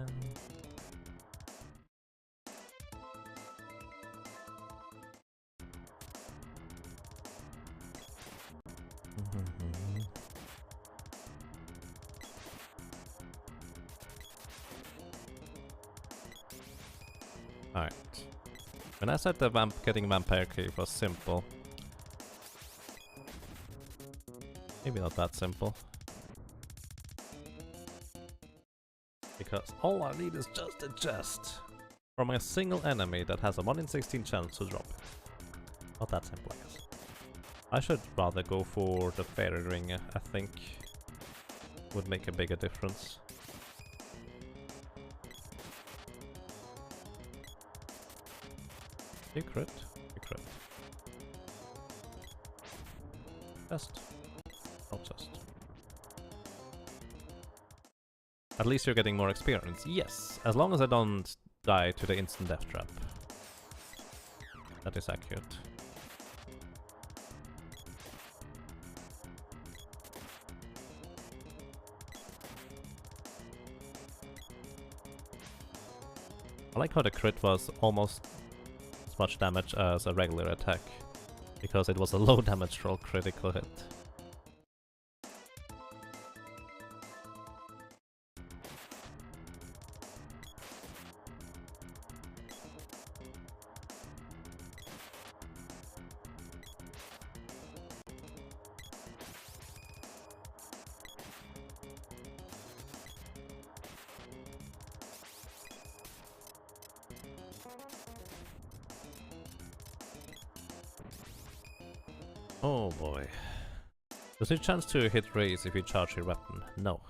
Alright. When I said the getting Vampire Cave was simple, maybe not that simple. Because all I need is just a chest from a single enemy that has a 1 in 16 chance to drop it. Not that simple, I guess. I should rather go for the fairy ring, I think would make a bigger difference. You crit. You crit. Chest. No chest. At least you're getting more experience. Yes, as long as I don't die to the instant death trap. That is accurate. I like how the crit was almost as much damage as a regular attack, because it was a low damage roll critical hit. Oh boy. There's a chance to hit raise if you charge your weapon. No.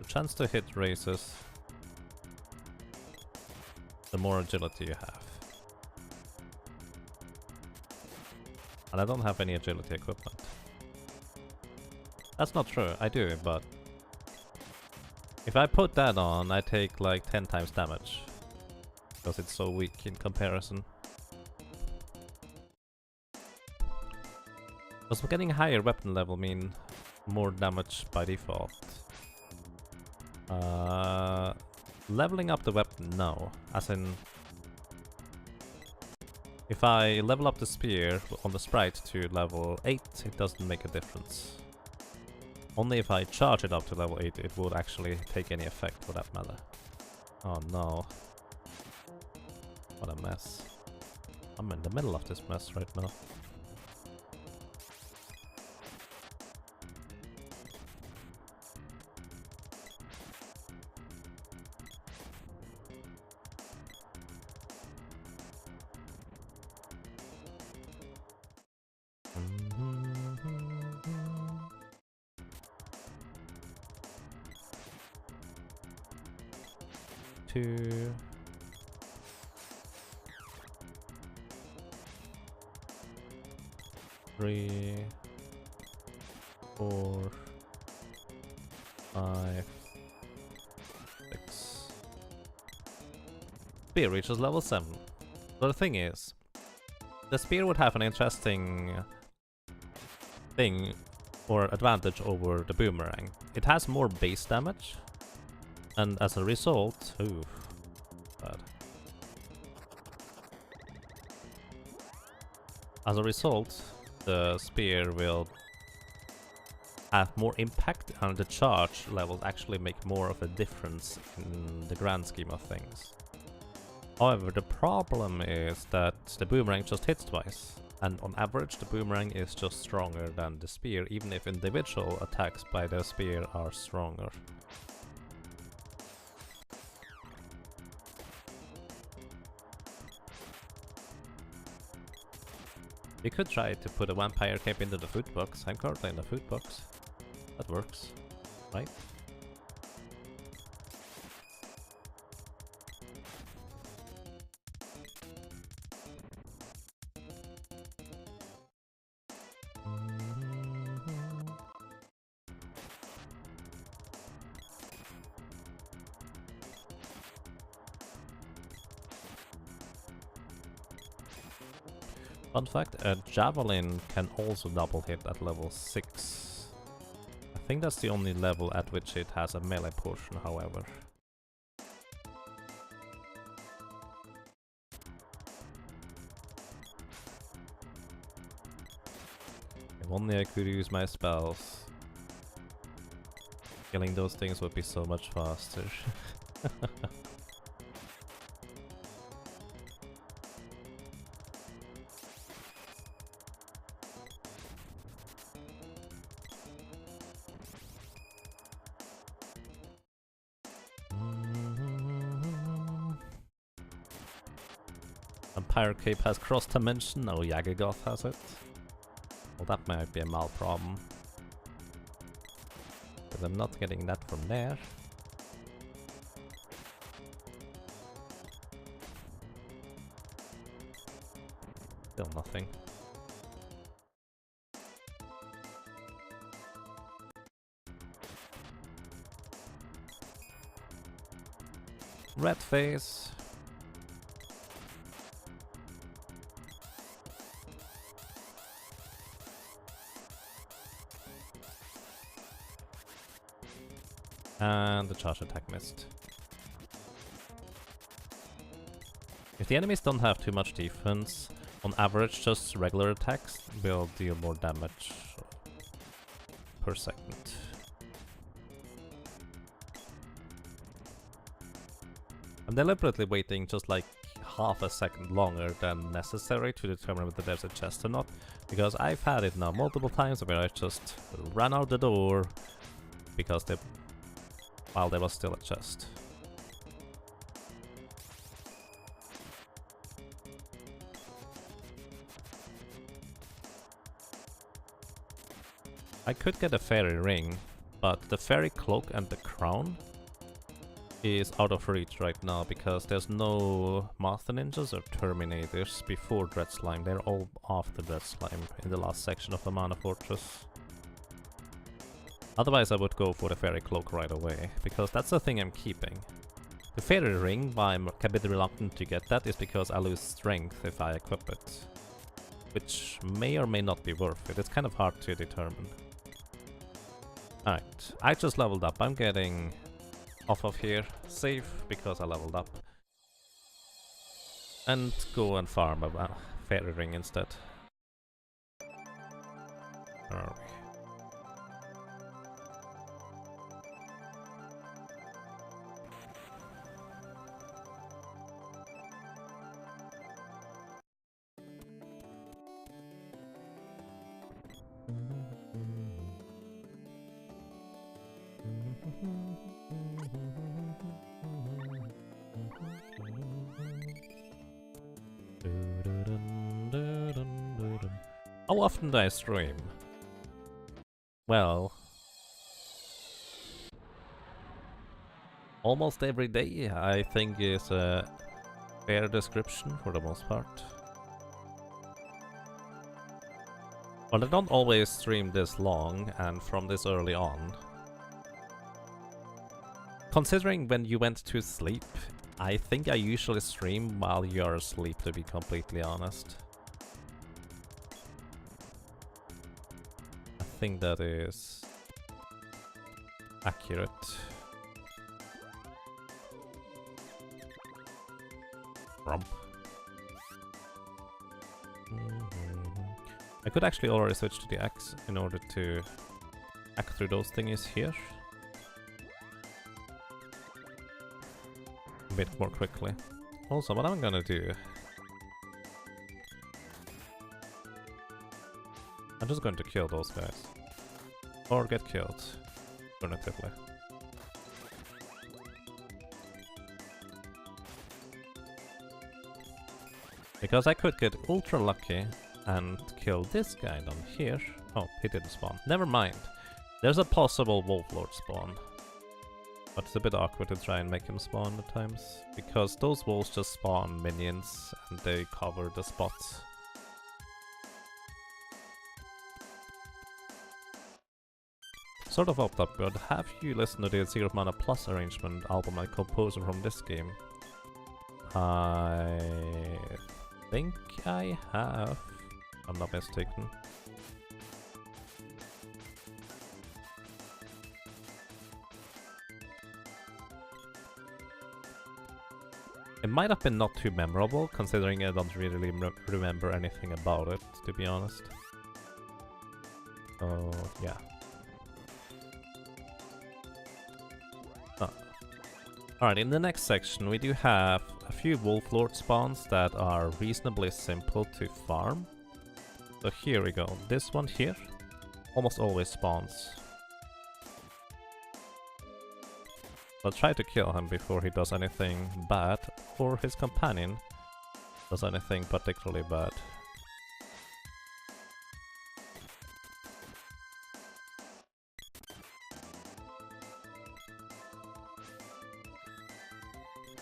The chance to hit raises the more agility you have. And I don't have any agility equipment. That's not true, I do, but if I put that on, I take like 10 times damage. Because it's so weak in comparison. Does getting higher weapon level mean more damage by default? Leveling up the weapon, no. As in, if I level up the spear on the Sprite to level 8, it doesn't make a difference. Only if I charge it up to level 8, it would actually take any effect for that matter. Oh no. What a mess. I'm in the middle of this mess right now. Two. 3, 4, 5, 6. Spear reaches level 7. But the thing is, the spear would have an interesting thing or advantage over the boomerang. It has more base damage, and as a result, ooh, bad. As a result, the spear will have more impact, and the charge levels actually make more of a difference in the grand scheme of things. However, the problem is that the boomerang just hits twice, and on average the boomerang is just stronger than the spear, even if individual attacks by the spear are stronger. You could try to put a vampire cape into the food box. I'm currently in the food box. That works, right? Fun fact, a javelin can also double hit at level 6. I think that's the only level at which it has a melee portion, however. If only I could use my spells. Killing those things would be so much faster. Vampire Cape has cross dimension, no Jaggergoth has it. Well, that might be a mal problem. Because I'm not getting that from there. Still nothing. Red face. And the charge attack missed. If the enemies don't have too much defense, on average just regular attacks will deal more damage per second. I'm deliberately waiting just like half a second longer than necessary to determine whether there's a chest or not, because I've had it now multiple times where I just ran out the door because while there was still a chest. I could get a fairy ring, but the fairy cloak and the crown is out of reach right now because there's no Master Ninjas or Terminators before Dread Slime. They're all after Dread Slime in the last section of the Mana Fortress. Otherwise I would go for the fairy cloak right away, because that's the thing I'm keeping. The fairy ring, why I'm a bit reluctant to get that, is because I lose strength if I equip it. Which may or may not be worth it. It's kind of hard to determine. Alright, I just leveled up. I'm getting off of here, safe, because I leveled up. And go and farm a fairy ring instead. Where are we? How often do I stream? Well, almost every day, I think, is a fair description for the most part. Well, I don't always stream this long and from this early on. Considering when you went to sleep, I think I usually stream while you're asleep, to be completely honest. I think that is accurate. Rump. I could actually already switch to the axe in order to hack through those thingies here a bit more quickly. Also, what I'm gonna do, I'm just going to kill those guys. Or get killed, alternatively. Because I could get ultra lucky and kill this guy down here. Oh, he didn't spawn. Never mind. There's a possible Wolf Lord spawn. But it's a bit awkward to try and make him spawn at times. Because those wolves just spawn minions and they cover the spots. Sort of off that, but have you listened to the Zero Mana Plus arrangement album by composer from this game? I think I have, if I'm not mistaken. It might have been not too memorable, considering I don't really remember anything about it, to be honest. Oh, yeah. Alright, in the next section we do have a few Wolf Lord spawns that are reasonably simple to farm. So here we go. This one here almost always spawns. I'll try to kill him before he does anything bad, or his companion does anything particularly bad.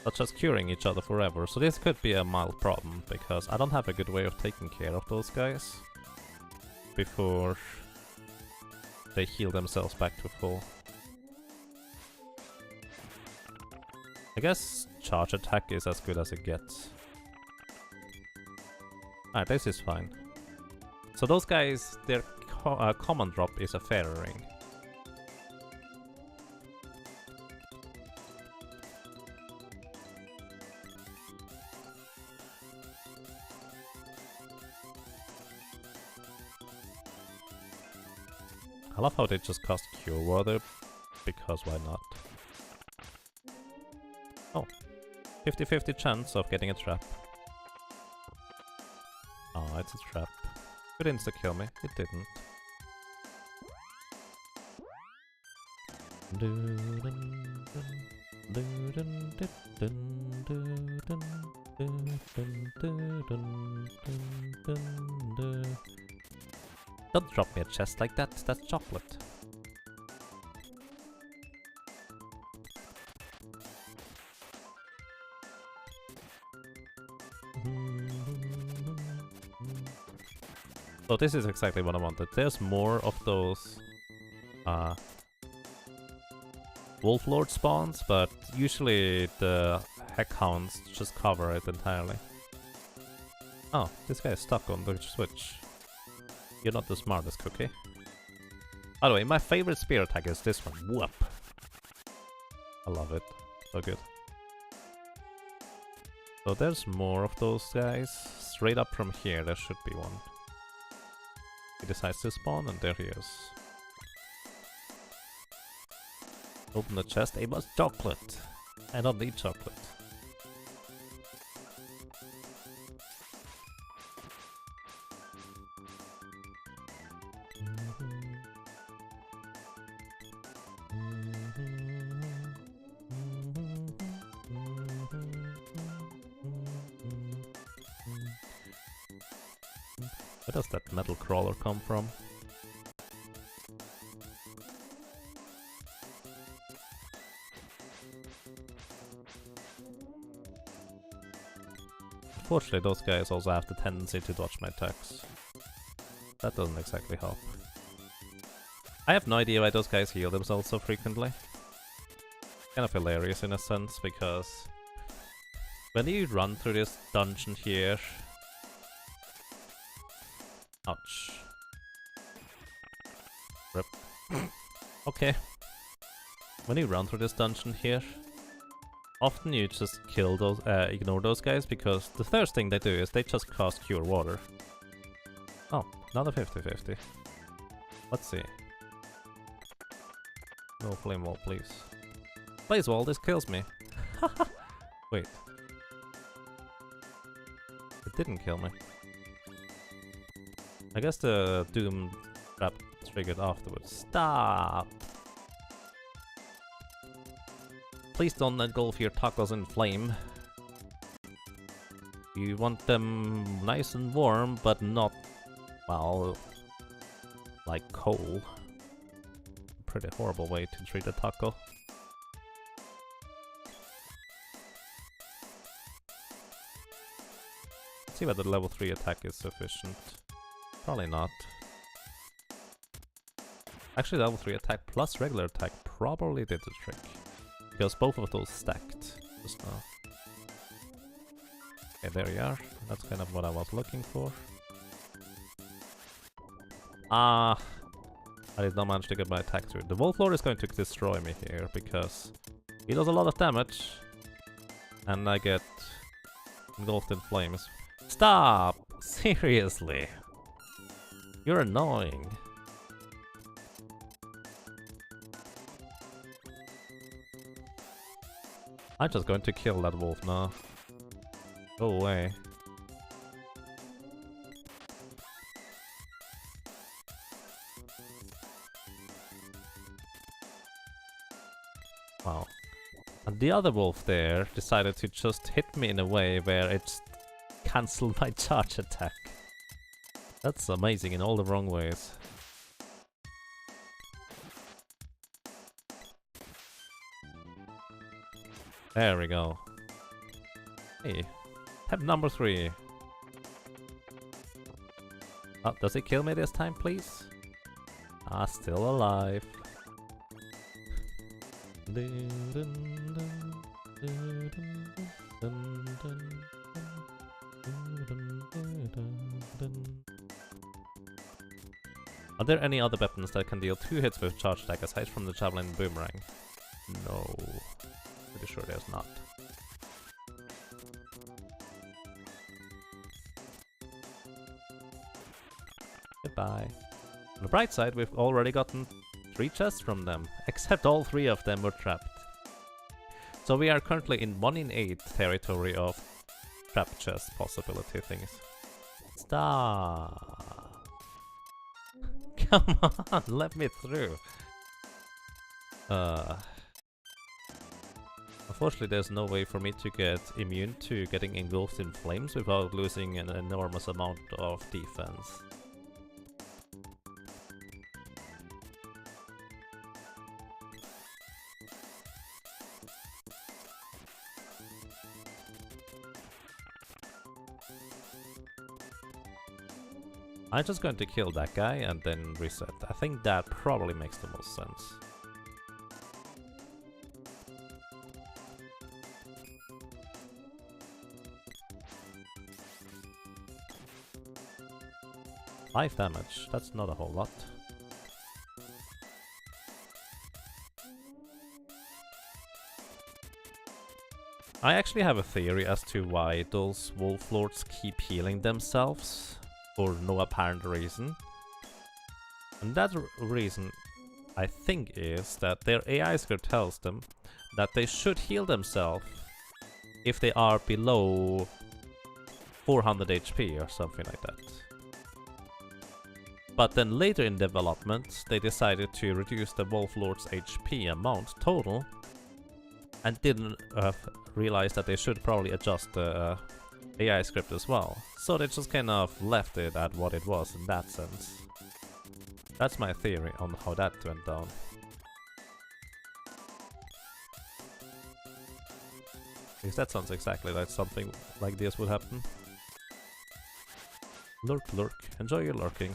Such as curing each other forever, so this could be a mild problem, because I don't have a good way of taking care of those guys before they heal themselves back to full. I guess charge attack is as good as it gets. Alright, this is fine. So those guys, their common drop is a fairy ring. I love how they just cast Cure Water, because why not? Oh, 50-50 chance of getting a trap. Oh, it's a trap. Could insta-kill me, it didn't. Don't drop me a chest like that, that's chocolate. So this is exactly what I wanted. There's more of those Wolf Lord spawns, but usually the Heck Hounds just cover it entirely. Oh, this guy is stuck on the switch. You're not the smartest cookie. By the way, my favorite spear attack is this one. Whoop! I love it. So good. So there's more of those guys. Straight up from here, there should be one. He decides to spawn, and there he is. Open the chest. It was chocolate. I don't need chocolate. Where does that metal crawler come from? Unfortunately, those guys also have the tendency to dodge my attacks. That doesn't exactly help. I have no idea why those guys heal themselves so frequently. Kind of hilarious in a sense, because when you run through this dungeon here... Ouch. Rip. Okay. When you run through this dungeon here, often you just kill those, ignore those guys, because the first thing they do is they just cast Cure Water. Oh, another 50-50. Let's see. No flame wall, please. Blaze wall, this kills me. Wait. It didn't kill me. I guess the Doom trap triggered afterwards. Stop! Please don't engulf your tacos in flame. You want them nice and warm, but not, well, like coal. Pretty horrible way to treat a taco. Let's see whether the level 3 attack is sufficient. Probably not. Actually, level 3 attack plus regular attack probably did the trick. Because both of those stacked just now. Okay, there we are. That's kind of what I was looking for. Ah! I did not manage to get my attack through. The Wolf Lord is going to destroy me here, because he does a lot of damage. And I get engulfed in flames. Stop! Seriously! You're annoying. I'm just going to kill that wolf now. Go away. Wow. And the other wolf there decided to just hit me in a way where it cancelled my charge attack. That's amazing in all the wrong ways. There we go. Hey, tab number 3. Oh, does it kill me this time, please? Ah, still alive. Are there any other weapons that can deal 2 hits with charge attack aside from the javelin and boomerang? No. Pretty sure there's not. Goodbye. On the bright side, we've already gotten 3 chests from them, except all 3 of them were trapped. So we are currently in 1 in 8 territory of trap chest possibility things. Stop! Come on, let me through! Unfortunately, there's no way for me to get immune to getting engulfed in flames without losing an enormous amount of defense. I'm just going to kill that guy and then reset. I think that probably makes the most sense. Five damage, that's not a whole lot. I actually have a theory as to why those Wolf Lords keep healing themselves for no apparent reason. And that reason, I think, is that their AI script tells them that they should heal themselves if they are below 400 HP or something like that. But then later in development, they decided to reduce the Wolf Lord's HP amount total and didn't realize that they should probably adjust the AI script as well. So they just kind of left it at what it was in that sense. That's my theory on how that went down. Because that sounds exactly like something like this would happen. Lurk, lurk. Enjoy your lurking.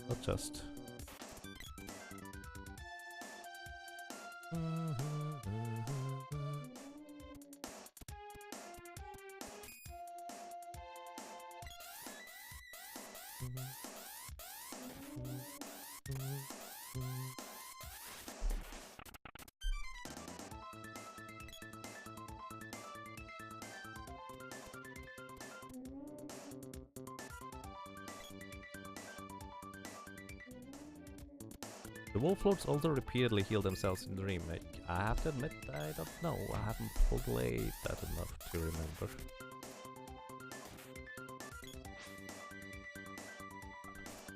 Not just. The Wolf Lords also repeatedly heal themselves in the remake. I have to admit, I don't know. I haven't played that enough to remember.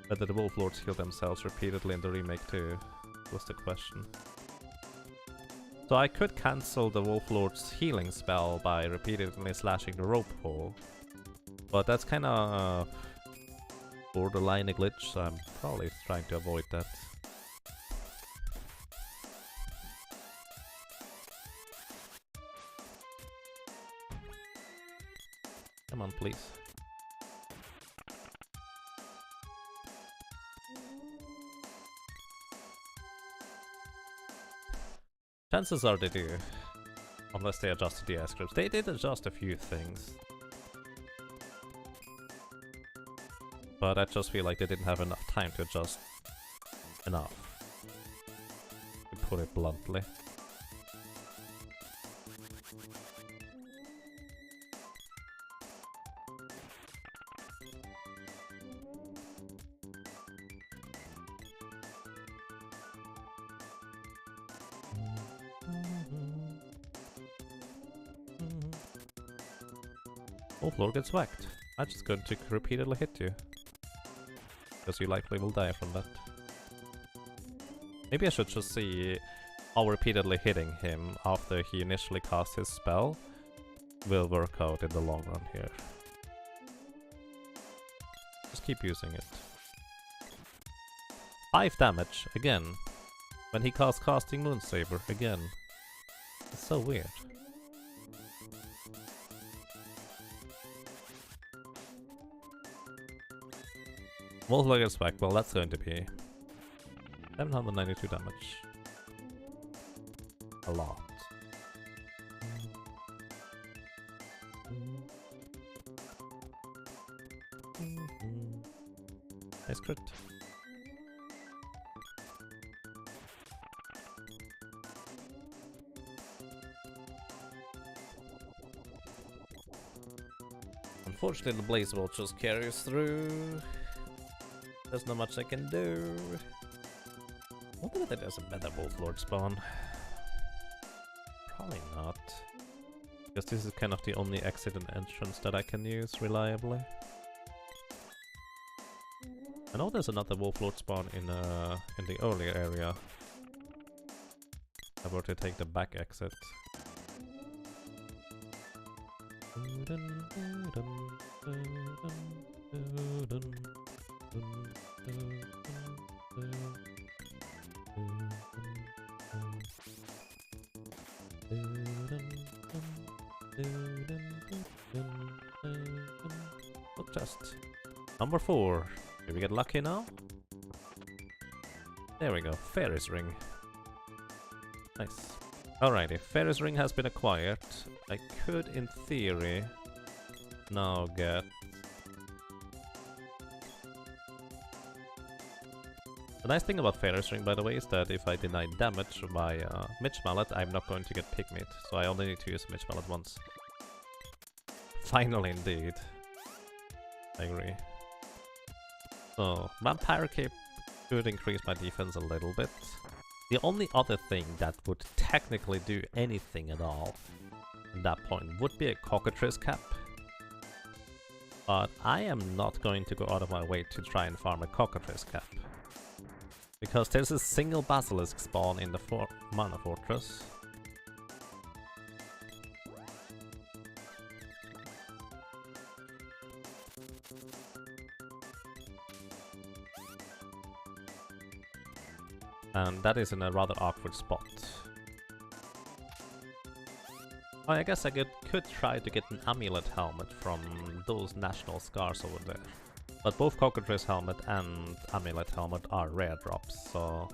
Whether the Wolf Lords heal themselves repeatedly in the remake too was the question. So I could cancel the Wolf Lord's healing spell by repeatedly slashing the rope hole. But that's kinda borderline a glitch, so I'm probably trying to avoid that. Come on, please. Chances are they do. Unless they adjusted the AI scripts. They did adjust a few things. But I just feel like they didn't have enough time to adjust enough. To put it bluntly. Wolf Lord gets whacked. I'm just going to repeatedly hit you. Because you likely will die from that. Maybe I should just see how repeatedly hitting him after he initially cast his spell will work out in the long run here. Just keep using it. 5 damage, again. When he casts Casting Moonsaber, again. It's so weird. Wolf Lord gets back, well that's going to be 792 damage. A lot. Nice crit. Unfortunately the Blaze Bolt just carries through. There's not much I can do. I wonder if there's a better Wolf Lord spawn. Probably not. Because this is kind of the only exit and entrance that I can use reliably. I know there's another Wolf Lord spawn in the earlier area. I were to take the back exit. What chest? Number 4. Did we get lucky now? There we go. Ferris ring. Nice. Alrighty, Ferris ring has been acquired. I could, in theory, now get... The nice thing about Ferris ring, by the way, is that if I deny damage by Mitch Mallet, I'm not going to get pigmeat, so I only need to use Mitch Mallet once. Finally, indeed. I agree. So, Vampire Cape could increase my defense a little bit. The only other thing that would technically do anything at all at that point would be a Cockatrice Cap. But I am not going to go out of my way to try and farm a Cockatrice Cap. Because there's a single Basilisk spawn in the Mana Fortress. And that is in a rather awkward spot. I guess I could try to get an amulet helmet from those national scars over there. But both Cockatrice helmet and amulet helmet are rare drops, so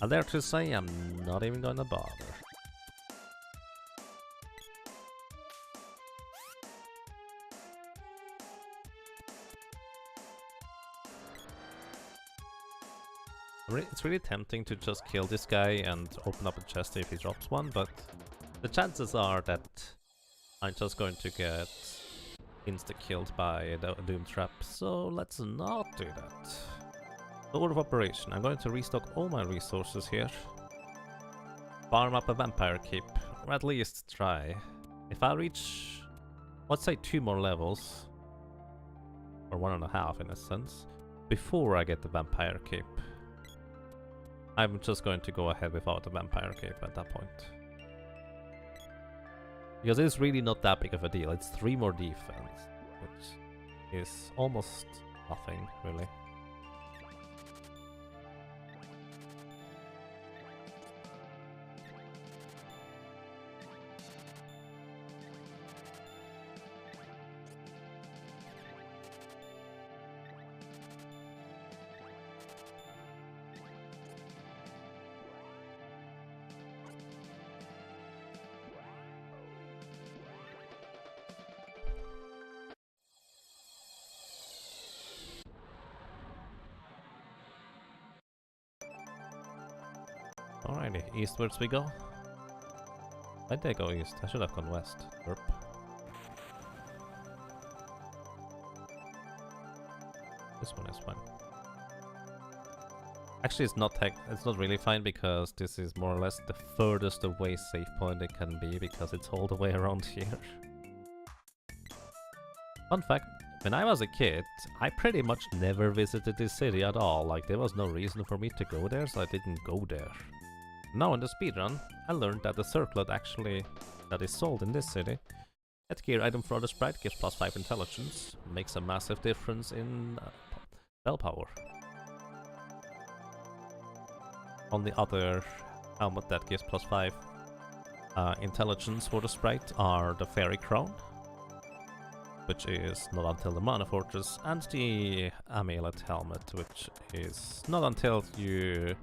I dare to say I'm not even gonna bother. It's really tempting to just kill this guy and open up a chest if he drops one, but the chances are that I'm just going to get insta-killed by the Doom Trap, so let's not do that. Order of operation. I'm going to restock all my resources here. Farm up a Vampire Cape, or at least try. If I reach, let's say 2 more levels, or 1.5 in a sense, before I get the Vampire Cape, I'm just going to go ahead without the Vampire Cape at that point. Because it's really not that big of a deal. It's 3 more defense, which is almost nothing, really. Alrighty, eastwards we go. Why did I go east? I should have gone west. Burp. This one is fine. Actually, it's not really fine because this is more or less the furthest away save point it can be because it's all the way around here. Fun fact, when I was a kid, I pretty much never visited this city at all. Like, there was no reason for me to go there, so I didn't go there. Now in the speedrun, I learned that the circlet actually that is sold in this city, that gear item for the Sprite gives +5 intelligence, makes a massive difference in spell power. On the other helmet that gives +5 intelligence for the Sprite are the Fairy Crown, which is not until the Mana Fortress, and the Amulet Helmet, which is not until you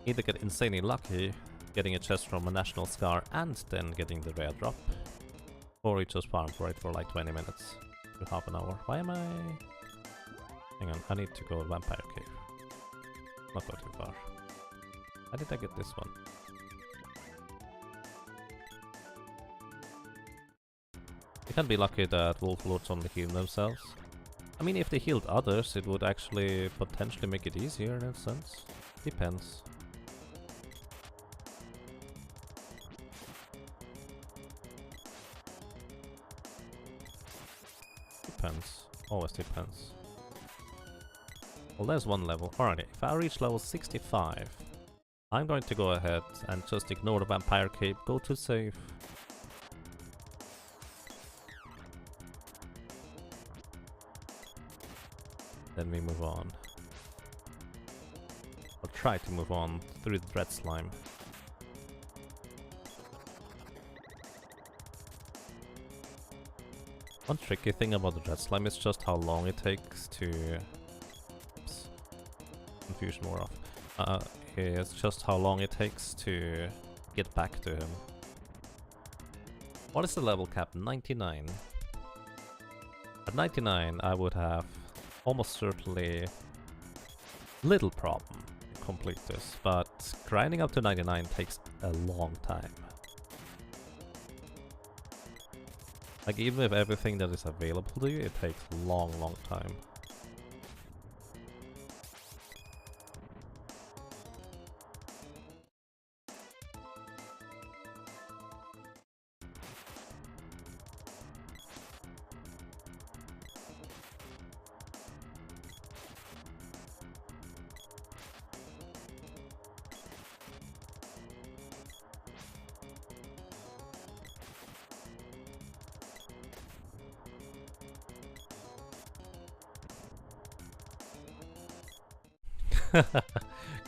either get insanely lucky, getting a chest from a National Scar and then getting the rare drop, or you just farm for it for like 20 minutes to half an hour. Why am I... Hang on, I need to go to Vampire Cave. Not go too far. How did I get this one? You can be lucky that Wolf Lords only heal themselves. I mean, if they healed others, it would actually potentially make it easier in a sense. Depends. Depends. Always depends. Well, there's one level. Alrighty, if I reach level 65, I'm going to go ahead and just ignore the Vampire Cape, go to save. Then we move on. Or try to move on through the Dread Slime. One tricky thing about the red slime is just how long it takes to... Oops. Confusion wore off. It's just how long it takes to get back to him. What is the level cap? 99. At 99 I would have almost certainly little problem to complete this, but grinding up to 99 takes a long time. Like, even with everything that is available to you, it takes a long time.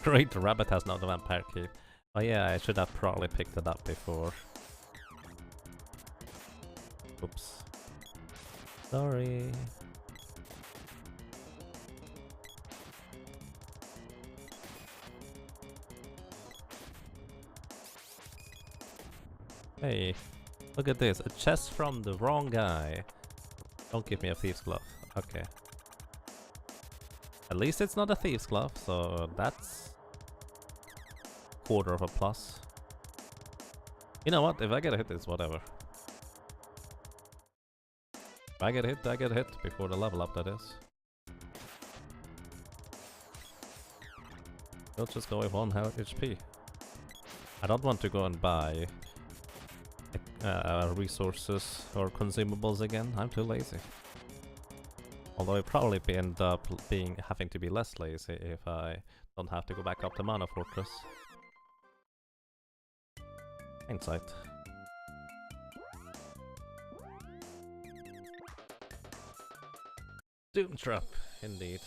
Great, the rabbit has now the vampire key. Oh yeah, I should have probably picked it up before. Oops. Sorry. Hey, look at this, a chest from the wrong guy. Don't give me a thief's glove. Okay. At least it's not a thief's glove, so that's quarter of a plus. You know what? If I get a hit, it's whatever. If I get hit before the level up, that is. I'll just go with 1 HP. I don't want to go and buy resources or consumables again. I'm too lazy. Although I probably end up having to be less lazy if I don't have to go back up to Mana Fortress. Hindsight. Doom trap, indeed.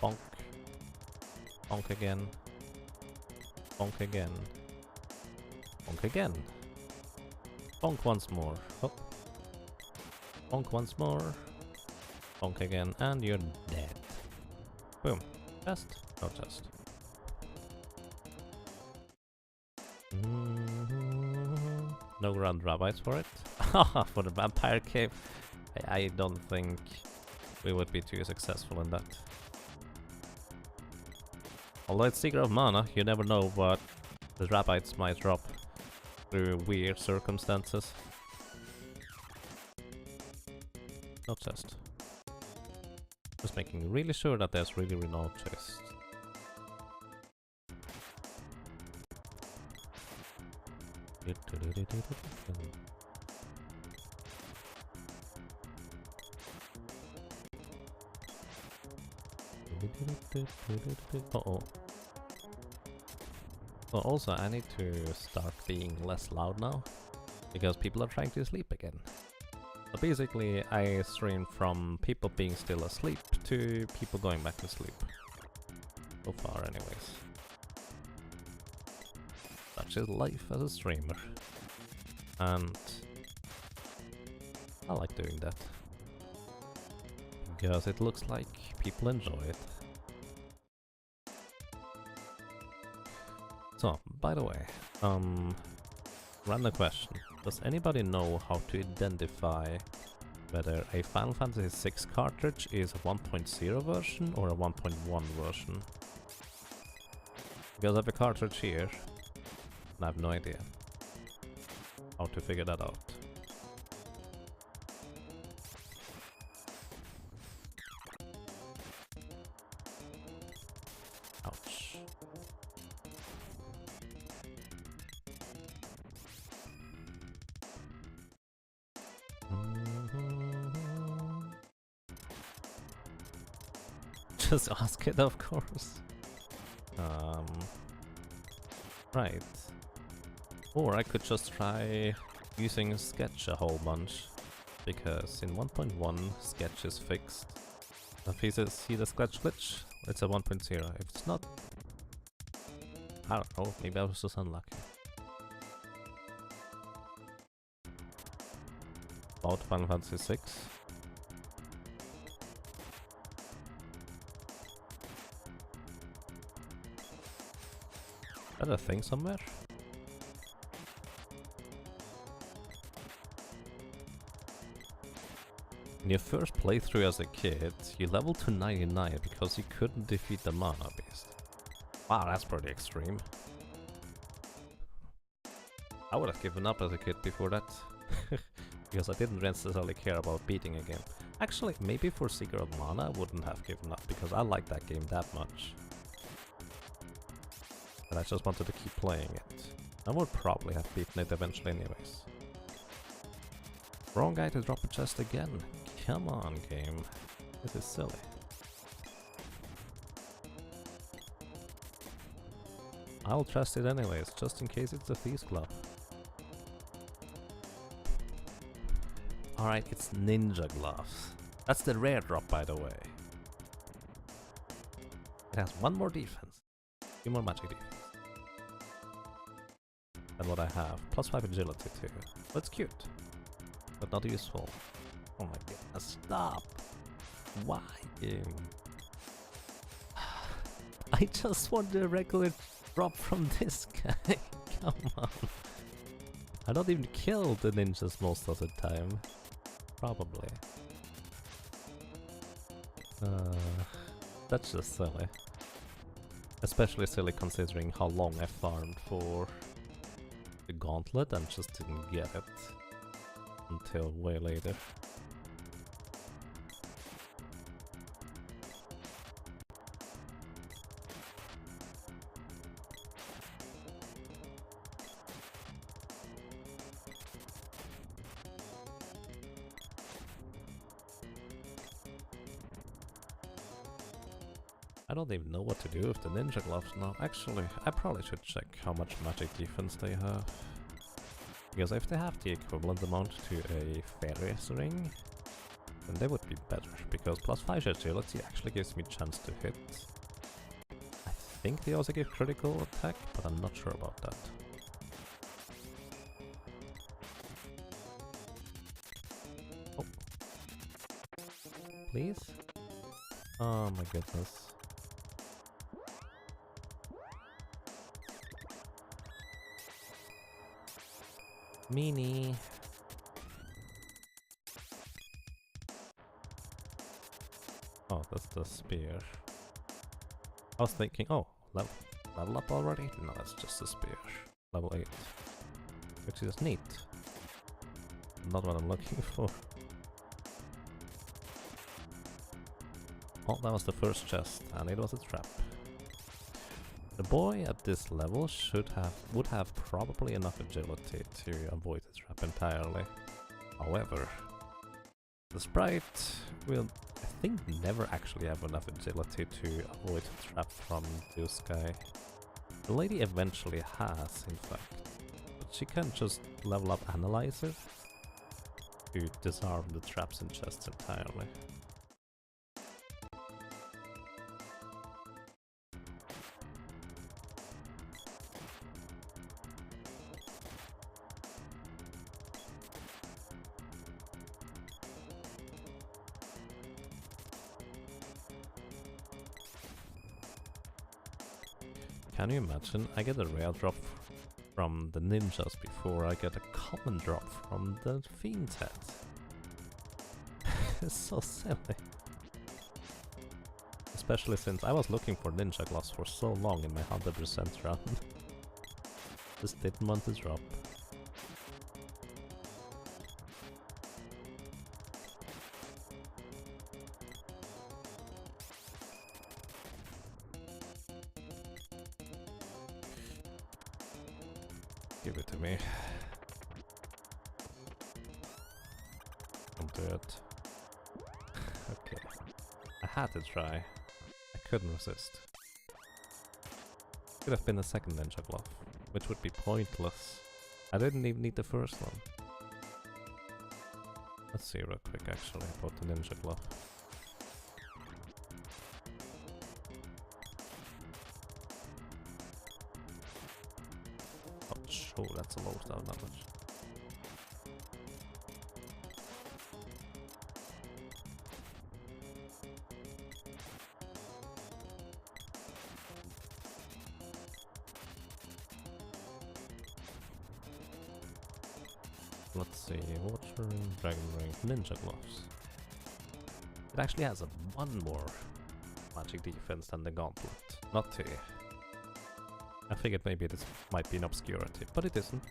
Bonk. Bonk again. Bonk again. Bonk again. Bonk once more. Oh. Bonk once more. Bonk again, and you're dead. Boom. Chest? No chest. No ground rabbits for it. Haha, for the vampire cave. I don't think we would be too successful in that. Although it's Secret of Mana, you never know what the rabbits might drop through weird circumstances. No chest. Just making really sure that there's really no chest. Uh-oh. So also I need to start being less loud now, because people are trying to sleep again. So basically I stream from people being still asleep to people going back to sleep. So far anyways. Such is life as a streamer. And I like doing that. Because it looks like people enjoy it. So, by the way, random question. Does anybody know how to identify whether a Final Fantasy VI cartridge is a 1.0 version or a 1.1 version? Because I have a cartridge here, and I have no idea how to figure that out. Ouch. just ask it, of course. Right. Or I could just try using Sketch a whole bunch, because in 1.1 Sketch is fixed. If you see the Sketch glitch, it's a 1.0. If it's not, I don't know, maybe I was just unlucky. About Final Fantasy 6. Is that a thing somewhere? In your first playthrough as a kid, you leveled to 99 because you couldn't defeat the Mana Beast. Wow, that's pretty extreme. I would have given up as a kid before that. Because I didn't necessarily care about beating a game. Actually, maybe for Seeker of Mana I wouldn't have given up, because I like that game that much. But I just wanted to keep playing it. I would probably have beaten it eventually anyways. Wrong guy to drop a chest again. Come on, game. This is silly. I'll trust it anyways, just in case it's a Thief's Glove. Alright, it's Ninja Gloves. That's the rare drop, by the way. It has one more defense. 2 more magic defense. Than what I have. Plus 5 agility too. That's cute. But not useful. Oh my goodness, stop! Why, game? I just want a regular drop from this guy. Come on. I don't even kill the ninjas most of the time. Probably. That's just silly. Especially silly considering how long I farmed for the gauntlet and just didn't get it until way later. I don't even know what to do with the ninja gloves now. Actually, I probably should check how much magic defense they have. Because if they have the equivalent amount to a fairy's ring, then they would be better. Because plus 5 agility actually gives me chance to hit. I think they also give critical attack, but I'm not sure about that. Oh. Please? Oh my goodness. Meanie. Oh, that's the spear. I was thinking, oh, level up already? No, that's just a spear. Level 8. Which is neat. Not what I'm looking for. Oh, that was the first chest, and it was a trap. The boy at this level would have probably enough agility to avoid the trap entirely. However, the Sprite will, I think, never actually have enough agility to avoid the trap from this guy. The lady eventually has, in fact, but she can't just level up Analyzer to disarm the traps and chests entirely. Can you imagine? I get a rare drop from the ninjas before I get a common drop from the fiend's head. It's so silly. Especially since I was looking for ninja gloves for so long in my 100% run. Just didn't want to drop. Give it to me. Don't do it. Okay. I had to try. couldn't resist. Could have been a second ninja glove, which would be pointless. I didn't even need the first one. Let's see real quick actually about the ninja glove. Ouch, oh that's a lot of damage. Let's see, Water Ring, Dragon Ring, Ninja Gloves. It actually has a one more magic defense than the Gauntlet. Not two. I figured maybe this might be an obscurity, but it isn't.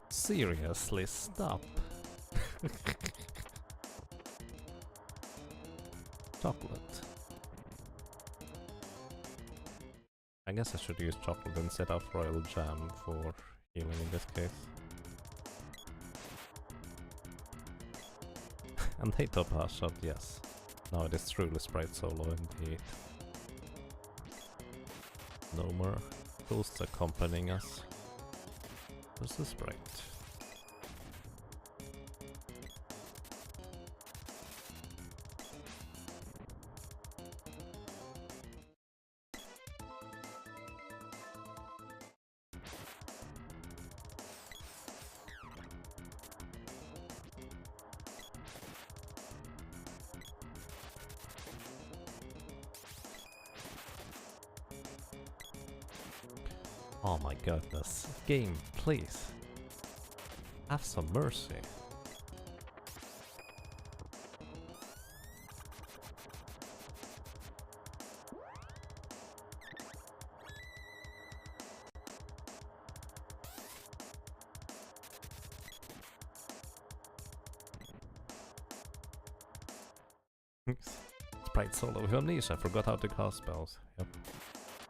Seriously, stop. Chocolate. I guess I should use chocolate instead of royal jam for healing in this case. And they top half shot, yes. Now it is truly Sprite solo indeed. No more ghosts accompanying us. Where's the Sprite? Oh my goodness. Game, please. Have some mercy. Sprite solo with amnesia, I forgot how to cast spells. Yep.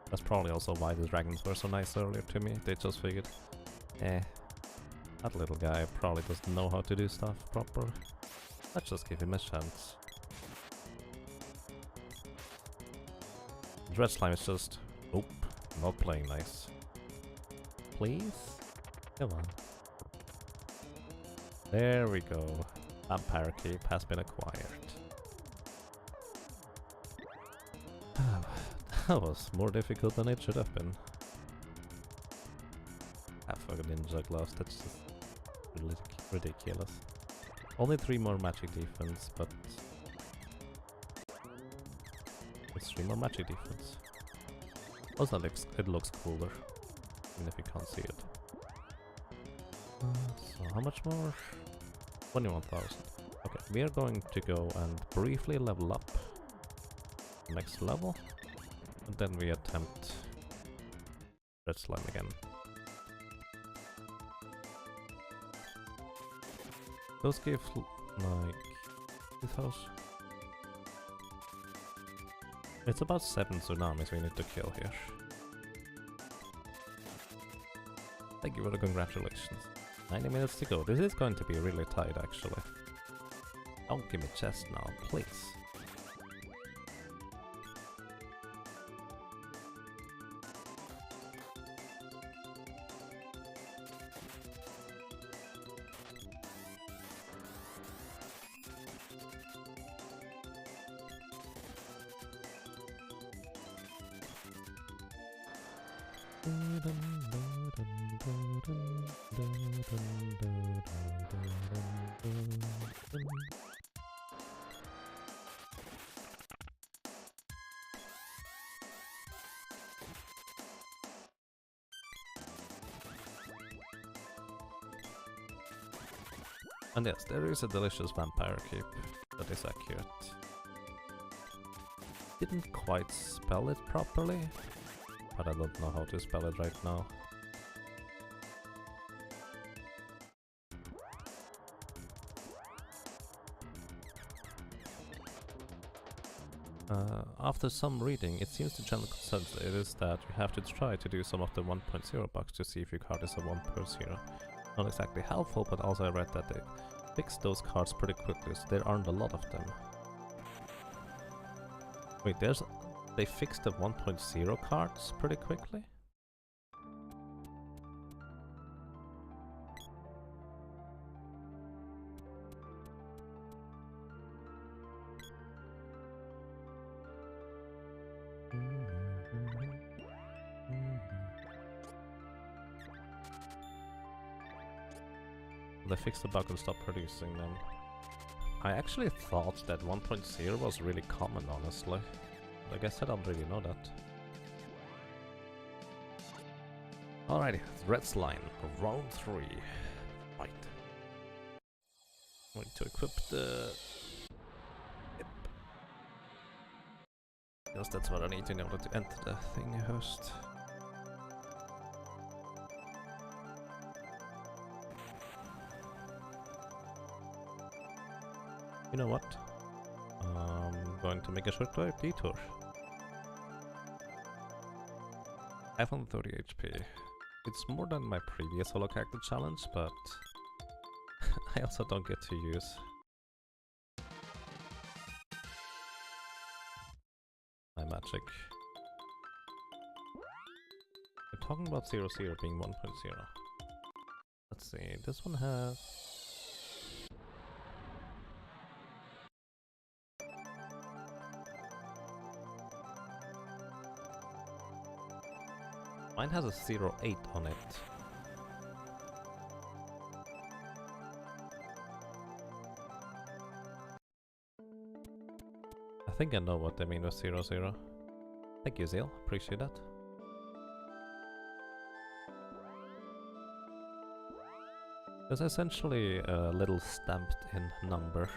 That's probably also why the dragons were so nice earlier to me. They just figured, that little guy probably doesn't know how to do stuff properly. Let's just give him a chance. Dread Slime is just, nope, not playing nice. Please? Come on. There we go. Vampire Cape has been acquired. That was more difficult than it should have been. Half a ninja gloves, that's just ridiculous. Only 3 more magic defense, but it's 3 more magic defense. Also, it looks cooler, even if you can't see it. So how much more? 21,000. Okay, we are going to go and briefly level up next level. And then we attempt Red Slime again. Those give like 2,000. It's about 7 tsunamis we need to kill here. Thank you for the congratulations. 90 minutes to go. This is going to be really tight actually. Don't give me chest now, please. And yes, there is a delicious vampire cape that is accurate. Didn't quite spell it properly, but I don't know how to spell it right now. After some reading, it seems the general consensus is that you have to try to do some of the 1.0 bugs to see if your card is a 1/0. Not exactly helpful, but also I read that they fixed those cards pretty quickly, so there aren't a lot of them. Wait, they fixed the 1.0 cards pretty quickly? They fixed the bug and stopped producing them. I actually thought that 1.0 was really common, honestly. But I guess I don't really know that. Alrighty, red slime, round 3. Right. I'm going to equip the... Yep. Because that's what I need in order to enter the thing first. You know what? I'm going to make a short detour. 530 HP. It's more than my previous solo character challenge, but I also don't get to use my magic. We're talking about 0, 0 being 1.0. Let's see, this one has... Mine has a 0.8 on it. I think I know what they mean with 0, 0. Thank you, Zeal. Appreciate that. It's essentially a little stamped in number.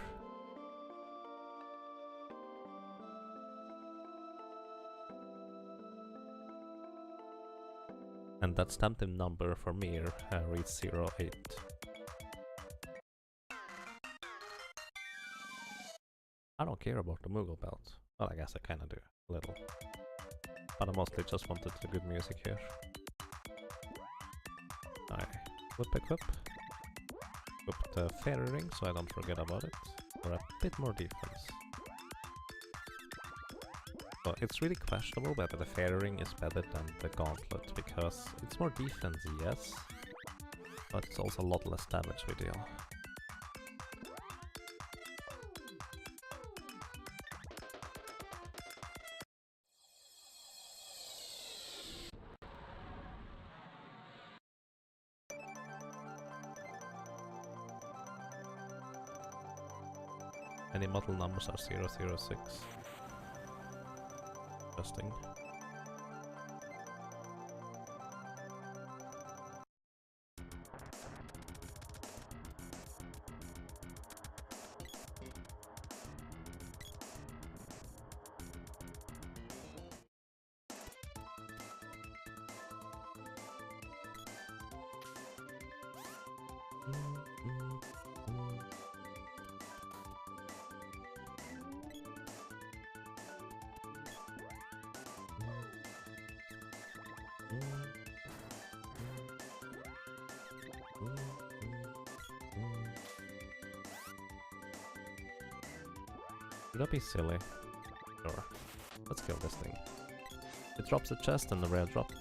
And that stamped in number for me reads 0.8. I don't care about the Moogle belt. Well, I guess I kinda do, a little. But I mostly just wanted the good music here. Alright, equip. Equip the fairy ring so I don't forget about it. For a bit more defense. So it's really questionable whether the fairy ring is better than the gauntlet, because it's more defense, yes, but it's also a lot less damage we deal. Any model numbers are 006. Interesting. Should I be silly? Sure. Let's kill this thing. It drops a chest and a rare drop.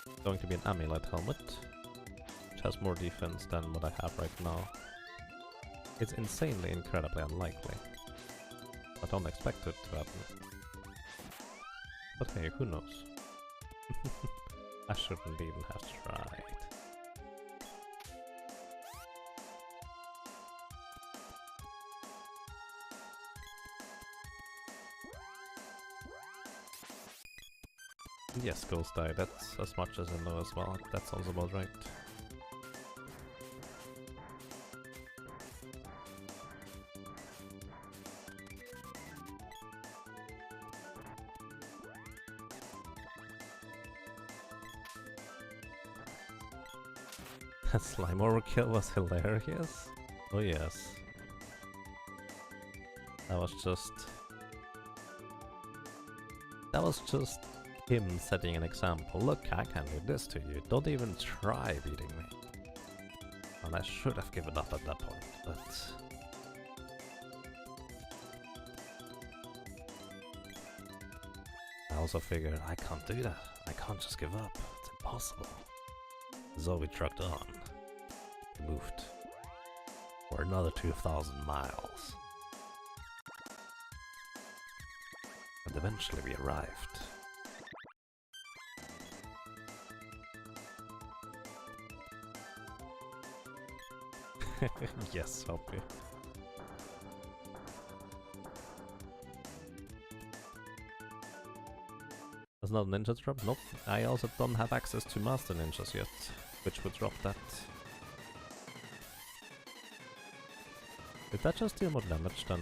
It's going to be an amulet helmet, which has more defense than what I have right now. It's insanely, incredibly unlikely. I don't expect it to happen. But hey, who knows? I shouldn't even have tried. Yes, Ghost Die, that's as much as I know as well. That sounds about right. That slime overkill was hilarious. Oh yes. That was just him setting an example. Look, I can do this to you. Don't even try beating me. And I should have given up at that point, but... I also figured I can't do that. I can't just give up. It's impossible. So we trucked on. We moved for another 2,000 miles. And eventually we arrived. Yes, Hoppy. That's not a ninja drop? Nope. I also don't have access to master ninjas yet, which would drop that. Did that just deal more damage than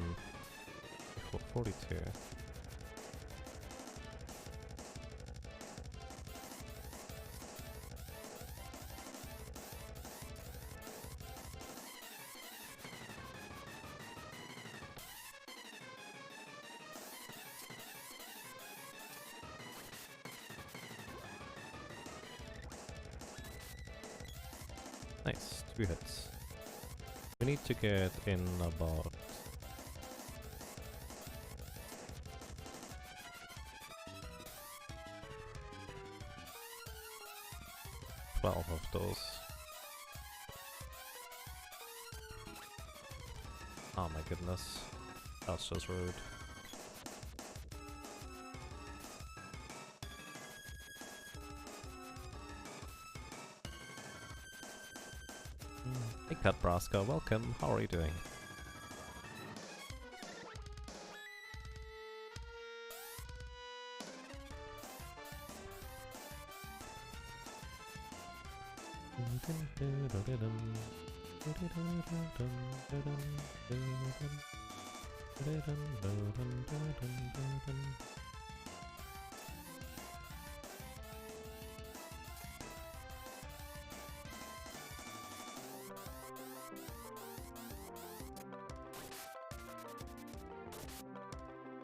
42? Nice, 2 hits. We need to get in about... ...12 of those. Oh my goodness. That's just rude. Hey Cat Braska, welcome. How are you doing?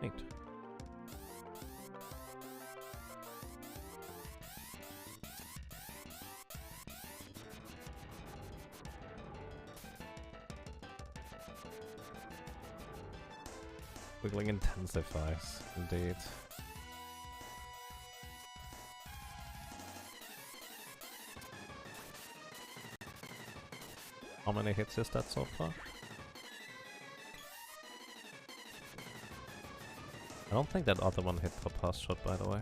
Neat. Wiggling intensifies, indeed. How many hits is that so far? I don't think that other one hit for pass shot, by the way.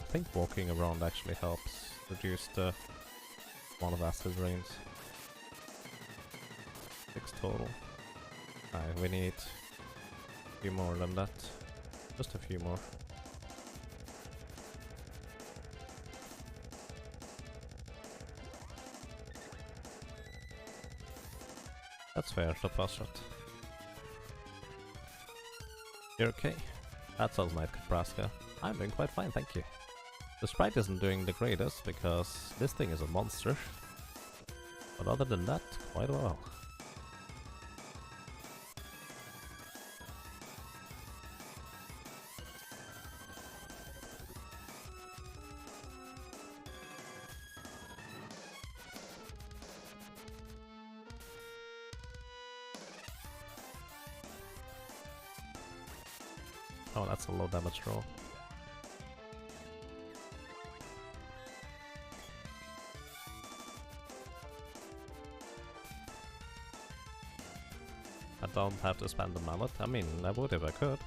I think walking around actually helps reduce the amount of acid rains. 6 total. Alright, we need a few more than that. Just a few more. That's fair, the pass shot. You're okay? That sounds like Nebraska. I'm doing quite fine, thank you. The Sprite isn't doing the greatest because this thing is a monster. But other than that, quite well. Oh, that's a low damage roll. I don't have to spend the mallet. I mean, I would if I could.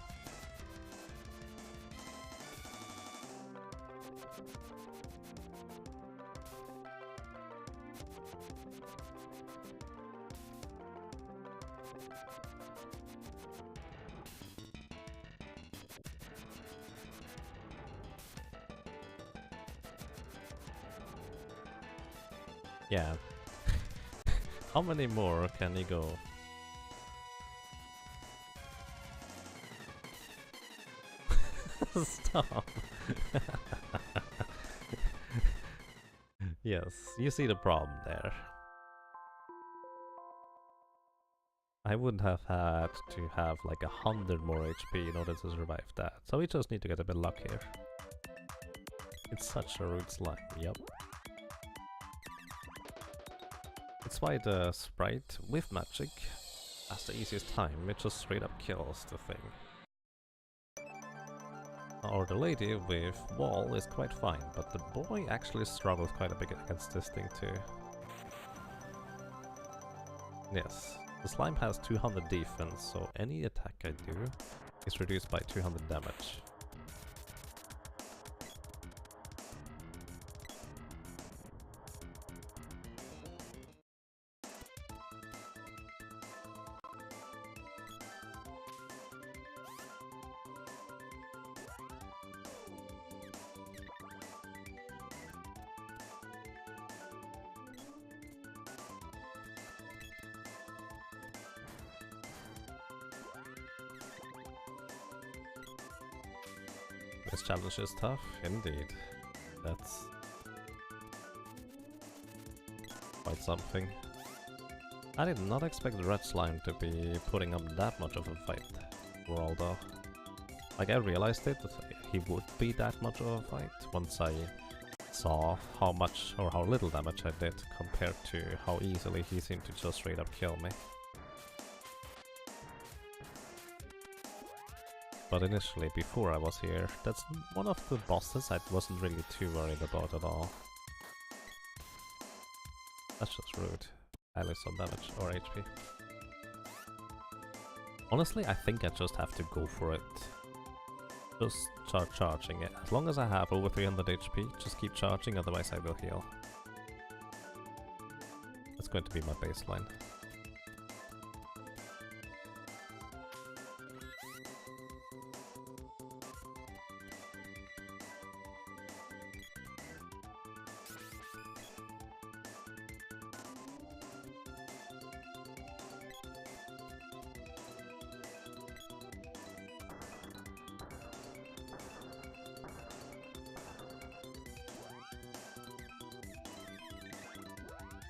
Yeah. How many more can you go? Stop. Yes, you see the problem there. I would have had to have like 100 more HP in order to survive that. So we just need to get a bit luckier. It's such a rude slime, yep. That's why the Sprite with magic has the easiest time, it just straight up kills the thing. Or the lady with wall is quite fine, but the boy actually struggles quite a bit against this thing too. Yes, the slime has 200 defense, so any attack I do is reduced by 200 damage. This challenge is tough, indeed. That's quite something. I did not expect the red slime to be putting up that much of a fight overall though. Like, I realized it, that he would be that much of a fight once I saw how much or how little damage I did compared to how easily he seemed to just straight up kill me. But initially, before I was here, that's one of the bosses I wasn't really too worried about at all. That's just rude. I lose some damage or HP. Honestly, I think I just have to go for it. Just start charging it. As long as I have over 300 HP, just keep charging, otherwise I will heal. That's going to be my baseline.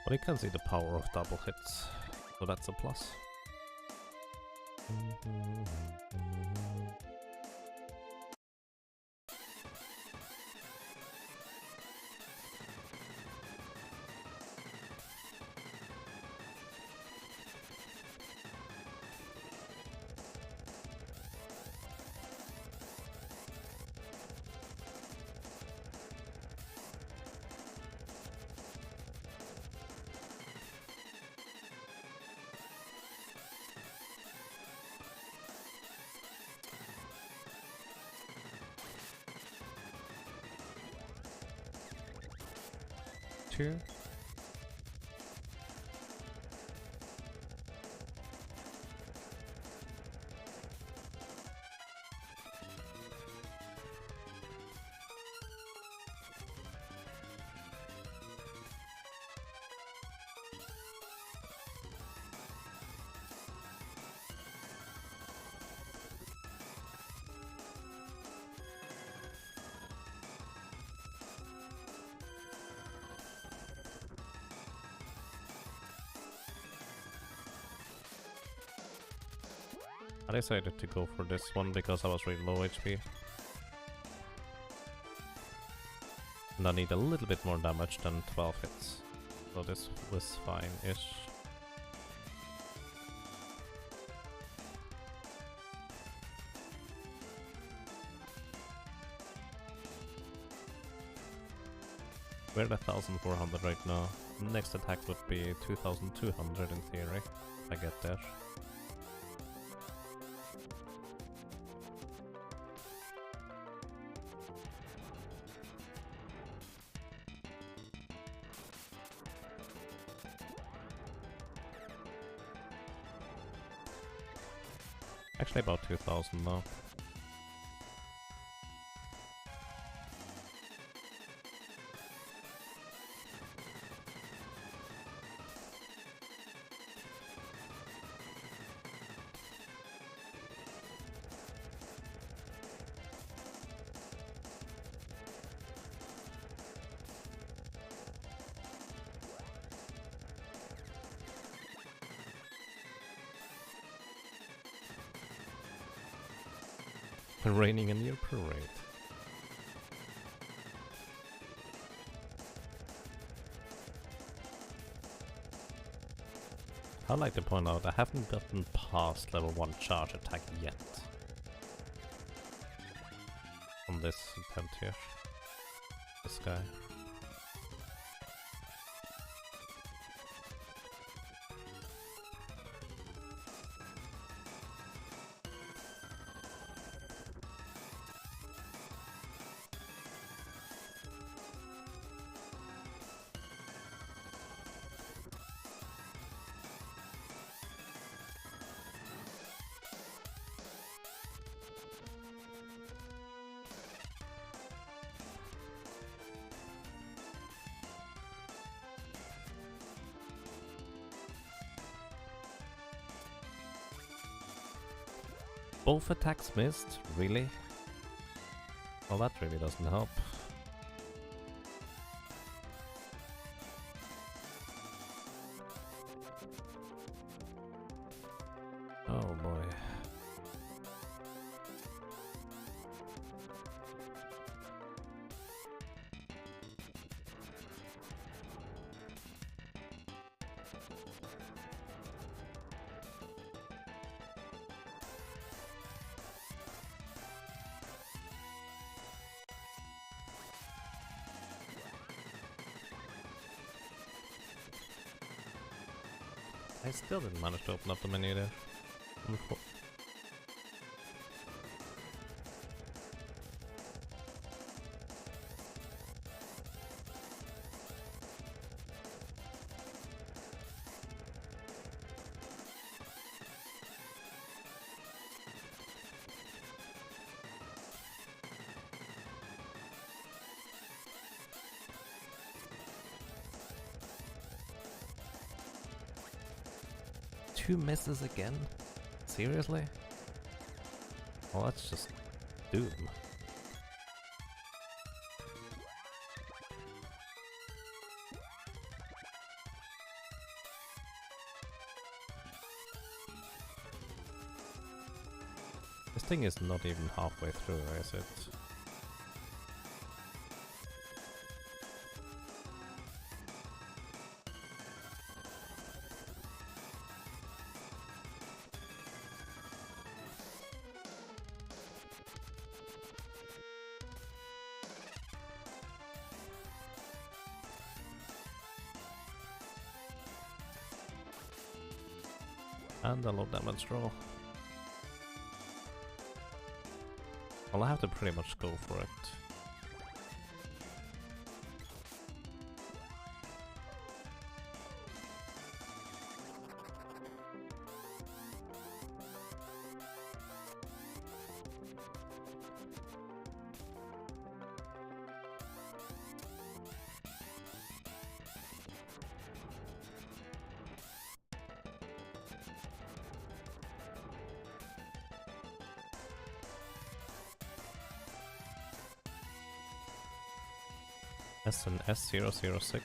But you can see the power of double hits, so that's a plus. Two. I decided to go for this one because I was really low HP. And I need a little bit more damage than 12 hits. So this was fine-ish. We're at 1400 right now. Next attack would be 2200 in theory, if I get there. Actually about 2000 now. Raining in your parade. I'd like to point out I haven't gotten past level 1 charge attack yet. On this attempt here. This guy. Both attacks missed? Really? Well, that really doesn't help. Oh boy. I still didn't manage to open up the menu there. Two misses again? Seriously? Well, that's just doom. This thing is not even halfway through, is it? And a low damage roll. Well, I have to pretty much go for it. S&S006.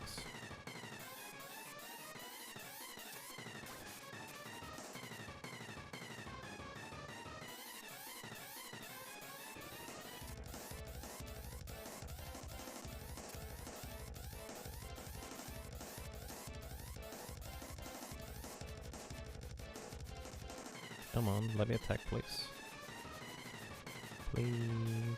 Come on, let me attack, please. Please.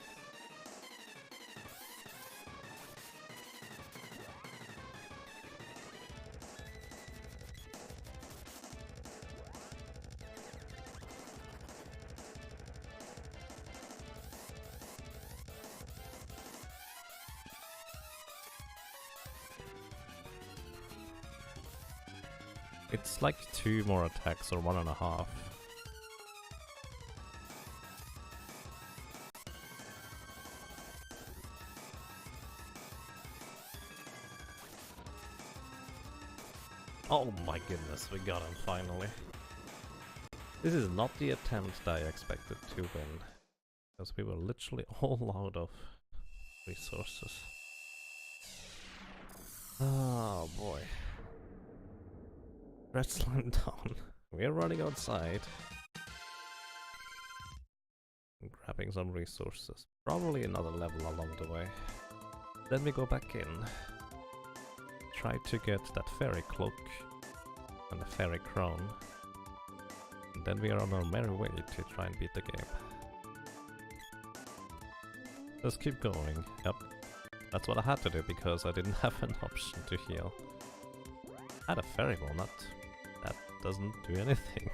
It's like 2 more attacks or 1.5. Oh my goodness, we got him finally. This is not the attempt I expected to win, because we were literally all out of resources. Oh boy. Red slime down. We're running outside. And grabbing some resources. Probably another level along the way. Then we go back in. Try to get that fairy cloak and the fairy crown. And then we are on our merry way to try and beat the game. Let's keep going. Yep. That's what I had to do because I didn't have an option to heal. I had a fairy walnut. That doesn't do anything.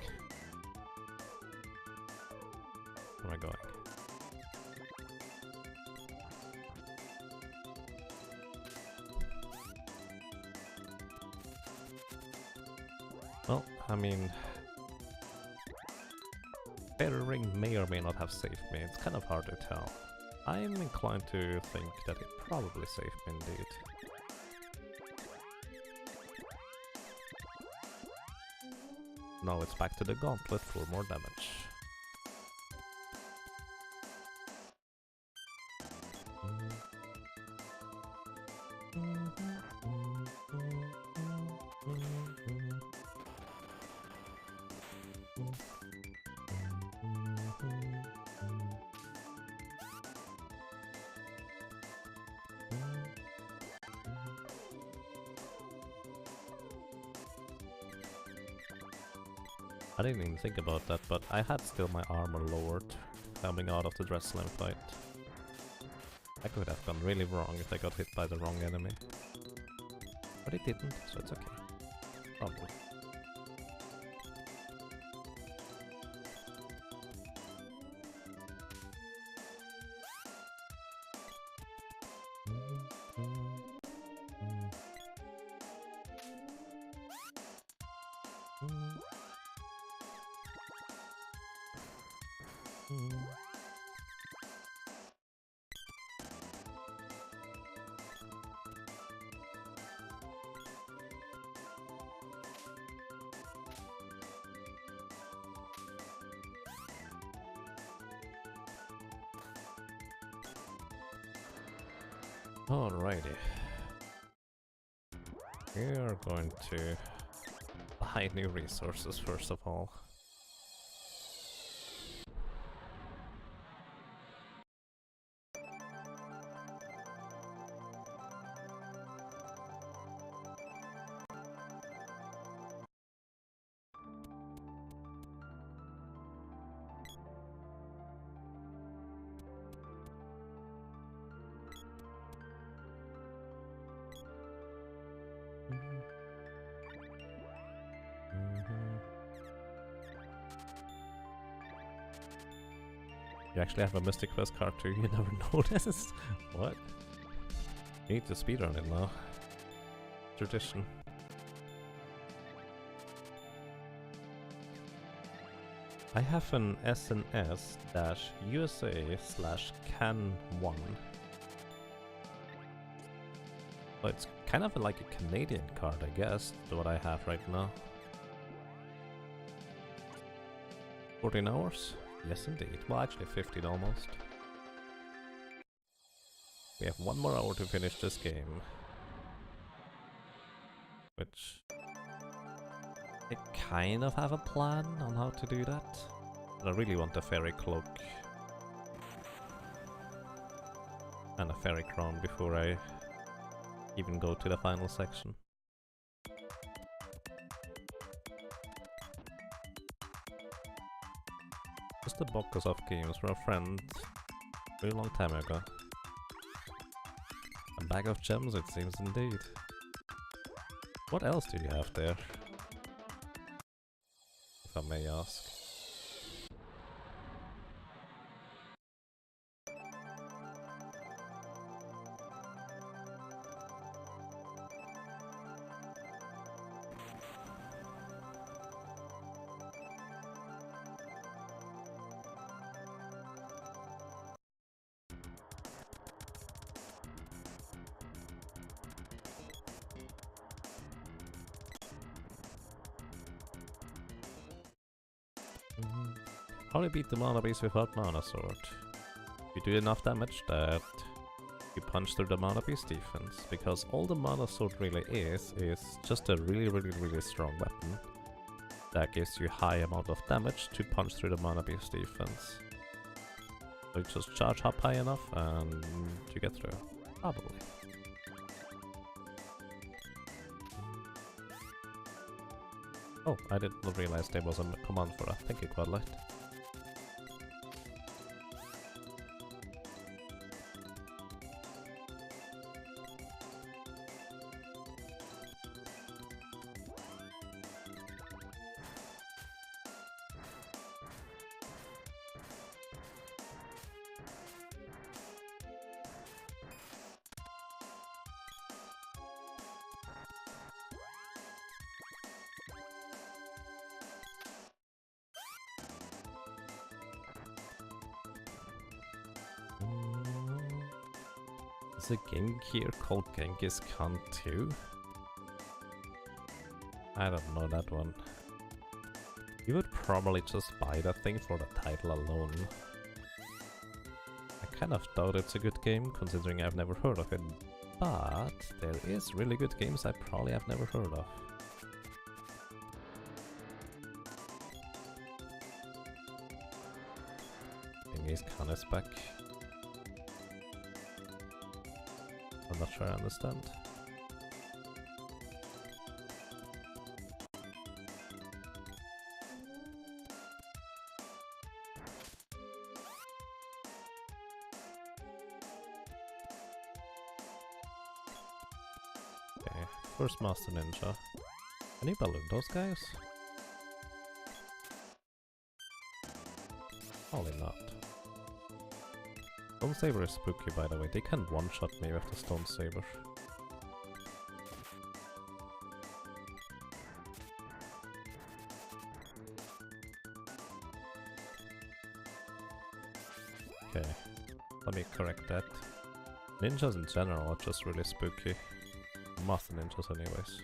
Where am I going? Well, I mean... Fairy ring may or may not have saved me. It's kind of hard to tell. I'm inclined to think that it probably saved me indeed. Now it's back to the gauntlet for more damage. I didn't even think about that, but I had still my armor lowered coming out of the dress slime fight. I could have gone really wrong if I got hit by the wrong enemy. But it didn't, so it's okay. Probably. Alrighty. We are going to buy new resources first of all. You actually have a Mystic Quest card too, you never noticed? What? You need to speedrun it now. Tradition. I have an SNS-USA/CAN1. So it's kind of like a Canadian card, I guess, what I have right now. 14 hours? Yes, indeed. Well, actually 15 almost. We have one more hour to finish this game. Which... I kind of have a plan on how to do that. But I really want a fairy cloak. And a fairy crown before I even go to the final section. The box of games from a friend a very long time ago. A bag of gems, it seems indeed. What else do you have there? If I may ask. How do you beat the mana beast without mana sword? You do enough damage that you punch through the mana beast defense, because all the mana sword really is just a really strong weapon that gives you high amount of damage to punch through the mana beast defense. So you just charge up high enough and you get through. Probably. Oh, I didn't realize there was a command for that. Thank you, Quadlight. Is a game here called Genghis Khan 2? I don't know that one. You would probably just buy that thing for the title alone. I kind of doubt it's a good game, considering I've never heard of it. But there is really good games I probably have never heard of. Genghis Khan is back. I'm not sure I understand. Okay, first Master Ninja. Can you balloon those guys? Probably not. Stone Saber is spooky, by the way. They can one-shot me with the Stone Saber. Okay, let me correct that. Ninjas in general are just really spooky. Master ninjas anyways.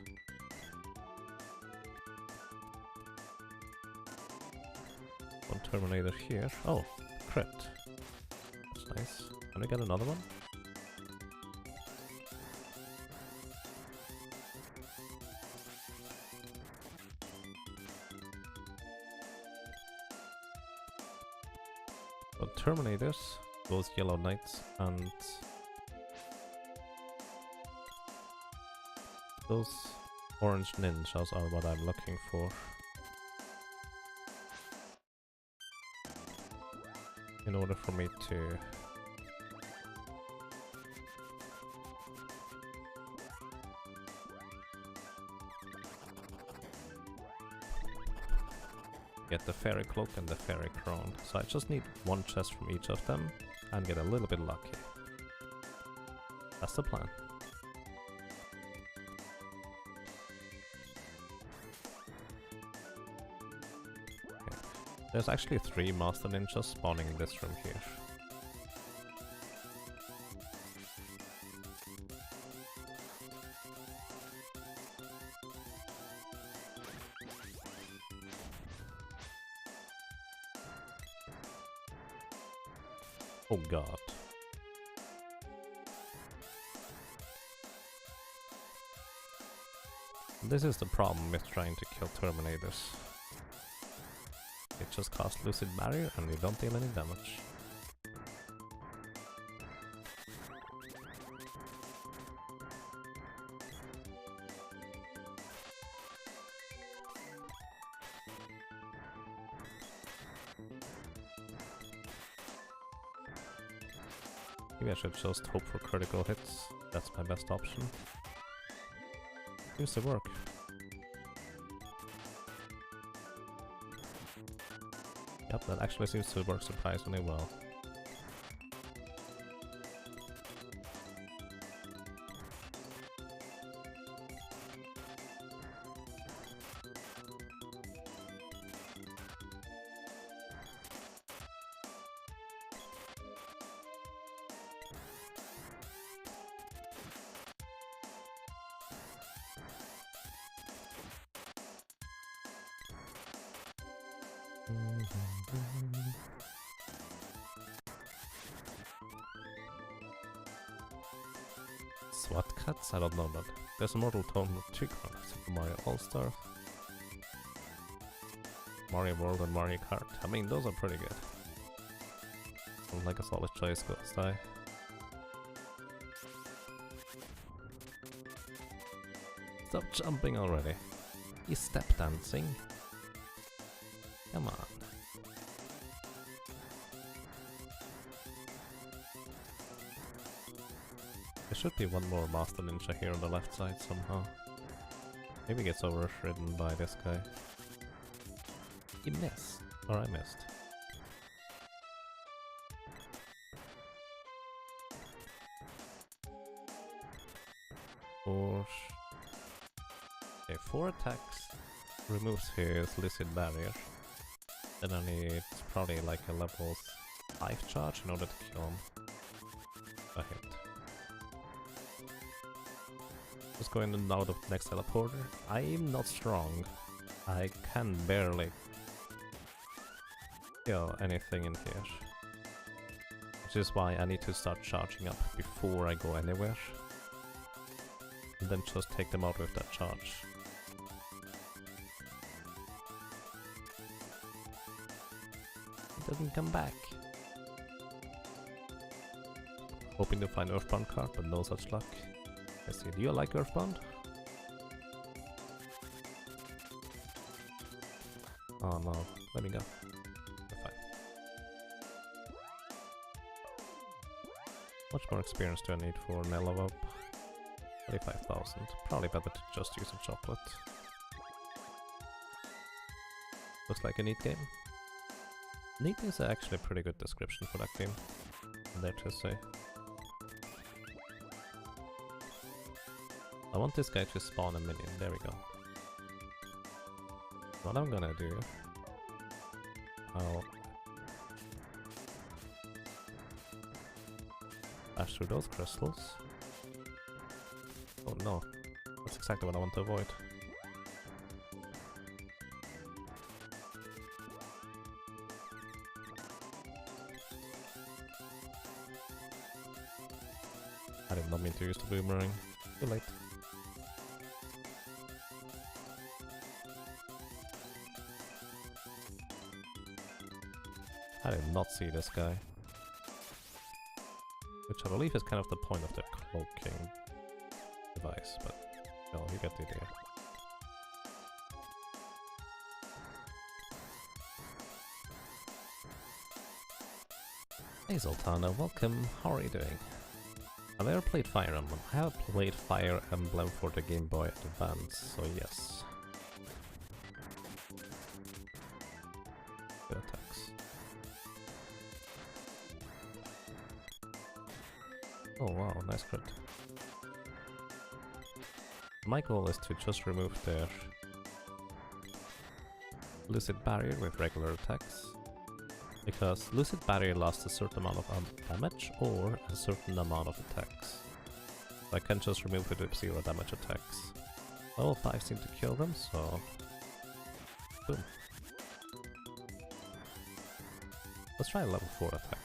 One Terminator here. Oh, crit. Nice. Can we get another one? So Terminators, those Yellow Knights, and those Orange Ninjas are what I'm looking for. In order for me to get the Fairy Cloak and the Fairy Crown. So I just need one chest from each of them and get a little bit lucky. That's the plan. Okay. There's actually 3 Master Ninjas spawning in this room here. Oh god. This is the problem with trying to kill Terminators. It just casts Lucid Barrier and you don't deal any damage. Maybe I should just hope for critical hits. That's my best option. Seems to work. Yep, that actually seems to work surprisingly well. SWAT cuts? I don't know, but there's a Mortal Kombat 2 one, Super Mario All-Star, Mario World and Mario Kart. I mean, those are pretty good. Sounds like a solid choice, Ghost Eye. Stop jumping already. He's step dancing. Come on. There should be one more Master Ninja here on the left side somehow. Maybe he gets overridden by this guy. He missed. Or I missed. Okay, 4 attacks. Removes his Lizard Barrier. Then I need probably like a level 5 charge in order to kill him. A hit. Just go in and out of the next teleporter. I'm not strong. I can barely kill anything in here. Which is why I need to start charging up before I go anywhere. And then just take them out with that charge. It doesn't come back. Hoping to find Earthbound card, but no such luck. Let's see, do you like Earthbound? Oh no, let me go. You're fine. Much more experience do I need for an level up? 35,000. Probably better to just use a chocolate. Looks like a neat game. Neat is actually a pretty good description for that game. I'm there to say. I want this guy to spawn a minion. There we go. What I'm gonna do... I'll... bash through those crystals. Oh no. That's exactly what I want to avoid. I did not mean to use the boomerang. Too late. I did not see this guy. Which I believe is kind of the point of the cloaking device, but no, you get the idea. Hey Zoltana, welcome. How are you doing? Have I ever played Fire Emblem? I have played Fire Emblem for the Game Boy Advance, so yes. Good attacks. Oh wow, nice crit. My goal is to just remove their Lucid Barrier with regular attacks. Because Lucid Barrier lasts a certain amount of damage or a certain amount of attacks. So I can just remove it with 0 damage attacks. Level 5 seem to kill them, so... boom. Let's try a level 4 attack.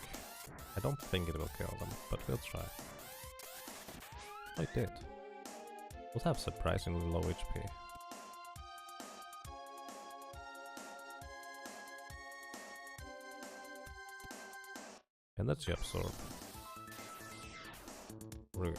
I don't think it will kill them, but we'll try. Oh, it did. We'll have surprisingly low HP. Energy absorb. Rude.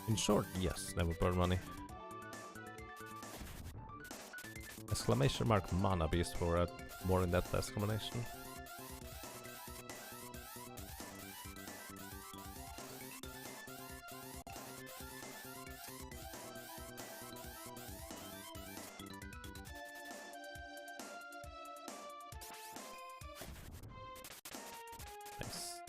In short, yes, never burn money. Exclamation mark mana beast for a more in-depth explanation. Nice.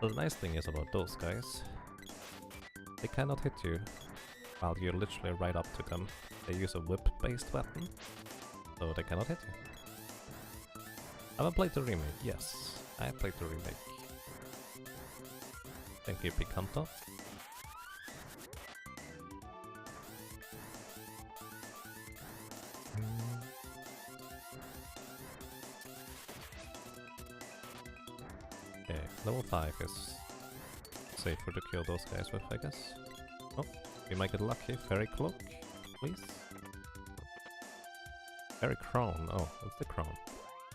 The nice thing is about those guys, they cannot hit you while you're literally right up to them. They use a whip-based weapon, so they cannot hit you. Have I played the remake? Yes, I played the remake. Thank you, Picanto. Okay, level 5 is safer to kill those guys with, I guess. Oh, we might get lucky. Fairy Cloak, please. Fairy Crown. Oh, that's the crown.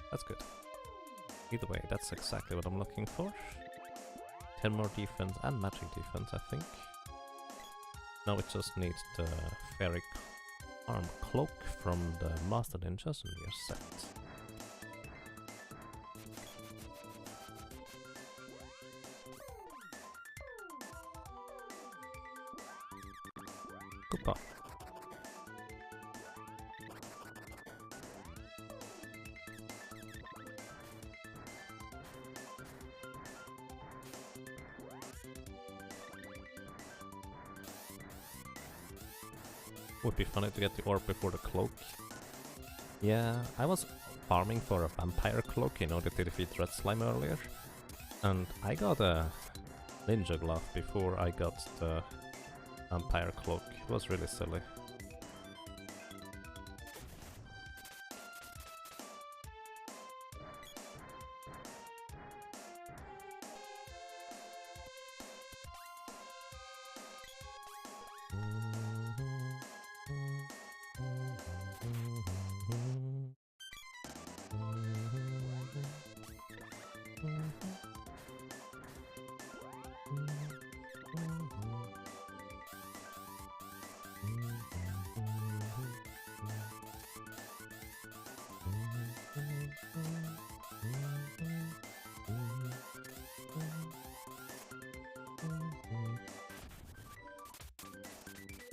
That's good. Either way, that's exactly what I'm looking for. 10 more defense and magic defense, I think. Now it just needs the Fairy Arm Cloak from the Master Ninjas and we're set. Koopa. Would be funny to get the orb before the cloak. Yeah, I was farming for a vampire cloak in order to defeat Red Slime earlier. And I got a ninja glove before I got the vampire cloak. It was really silly.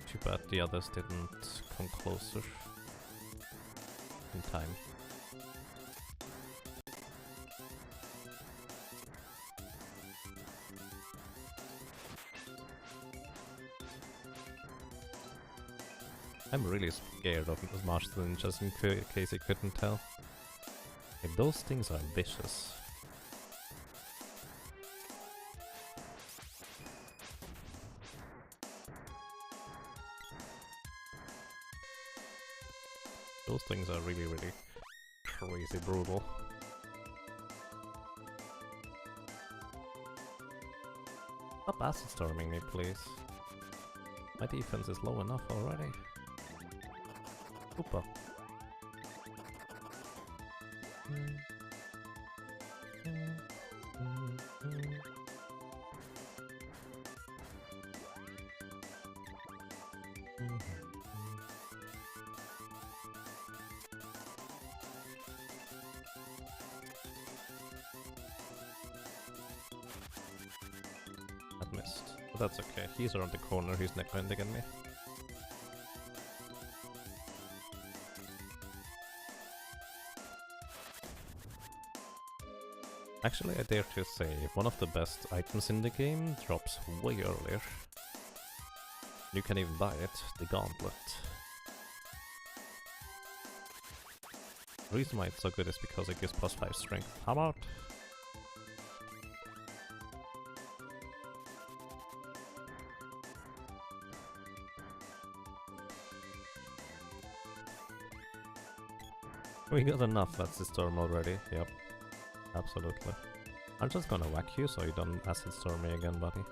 Too bad the others didn't come closer in time. I'm really scared of Master Ninjas in case you couldn't tell. Like, those things are vicious. Those things are really, really crazy brutal. Stop acid storming me, please. My defense is low enough already. Koopa. That missed. But that's okay. He's around the corner, he's not going to get me. Actually, I dare to say, one of the best items in the game drops way earlier. You can even buy it, the Gauntlet. The reason why it's so good is because it gives +5 strength. How about? We got enough acid storm already, yep. Absolutely. I'm just gonna whack you so you don't acid storm me again, buddy.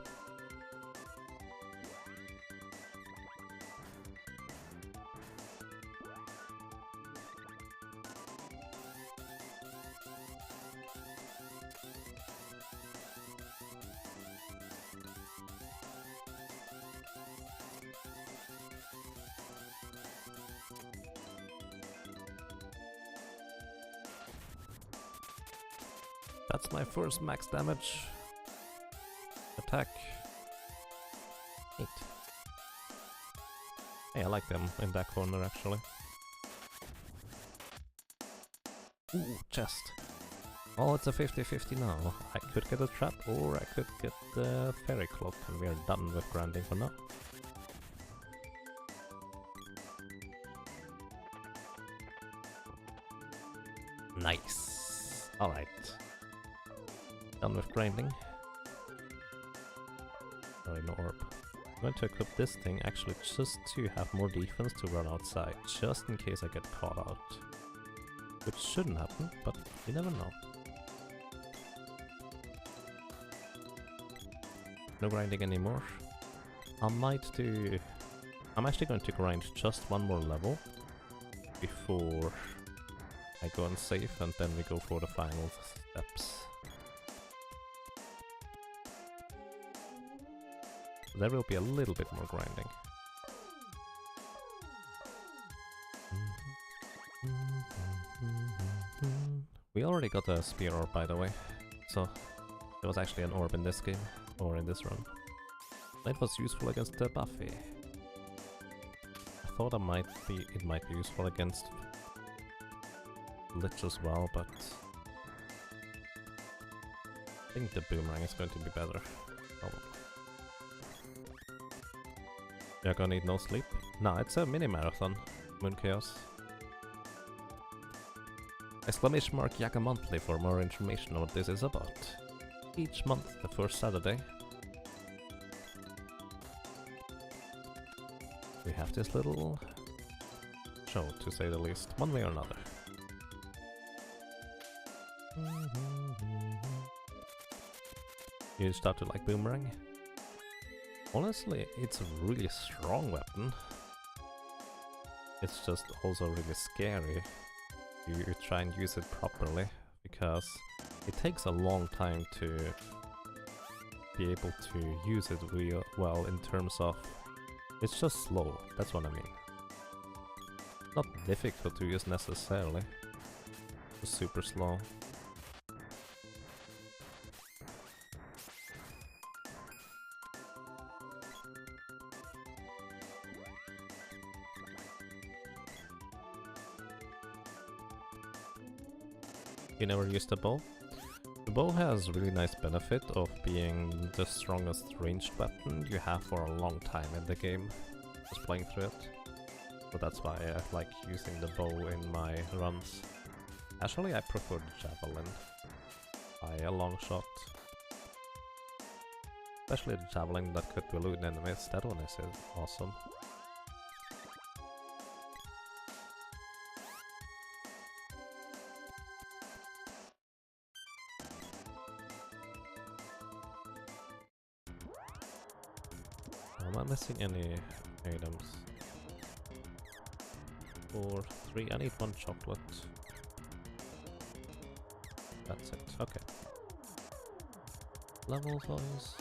That's my first max damage attack. 8. Hey, I like them in that corner actually. Ooh, chest. Oh, it's a 50-50 now. I could get a trap or I could get the fairy cloak and we are done with grinding for now. Nice. Alright. Done with grinding. Sorry, no orb. I'm going to equip this thing actually just to have more defense to run outside, just in case I get caught out. Which shouldn't happen, but you never know. No grinding anymore. I'm actually going to grind just one more level before I go and save, and then we go for the final steps. There will be a little bit more grinding. We already got a spear orb, by the way, so there was actually an orb in this game, or in this run. It was useful against Buffy. I thought it might be useful against Lich as well, but I think the boomerang is going to be better. Probably. You're gonna need no sleep? Nah, it's a mini marathon. Moon Chaos. Exclamation mark Yaka Monthly for more information on what this is about. Each month, the first Saturday, we have this little show, to say the least, one way or another. You start to like boomerang? Honestly, it's a really strong weapon. It's just also really scary. You try and use it properly, because it takes a long time to be able to use it real well in terms of... It's just slow, that's what I mean. Not difficult to use necessarily, just super slow. You never used the bow? The bow has really nice benefit of being the strongest ranged weapon you have for a long time in the game, just playing through it. So that's why I like using the bow in my runs. Actually, I prefer the javelin by a long shot. Especially the javelin that could elude enemies, that one is awesome. Am I missing any items? 4, 3, I need 1 chocolate. That's it, okay. Level wise,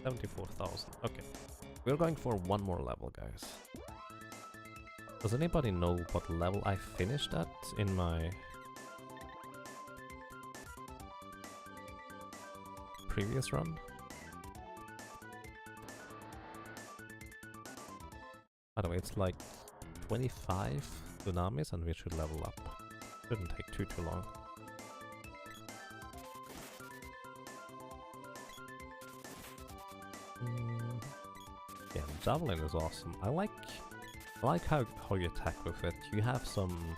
74,000, okay. We're going for 1 more level, guys. Does anybody know what level I finished at in my previous run? By the way, it's like 25 dunamis and we should level up. Shouldn't take too long. Yeah, the javelin is awesome. I like how you attack with it. You have some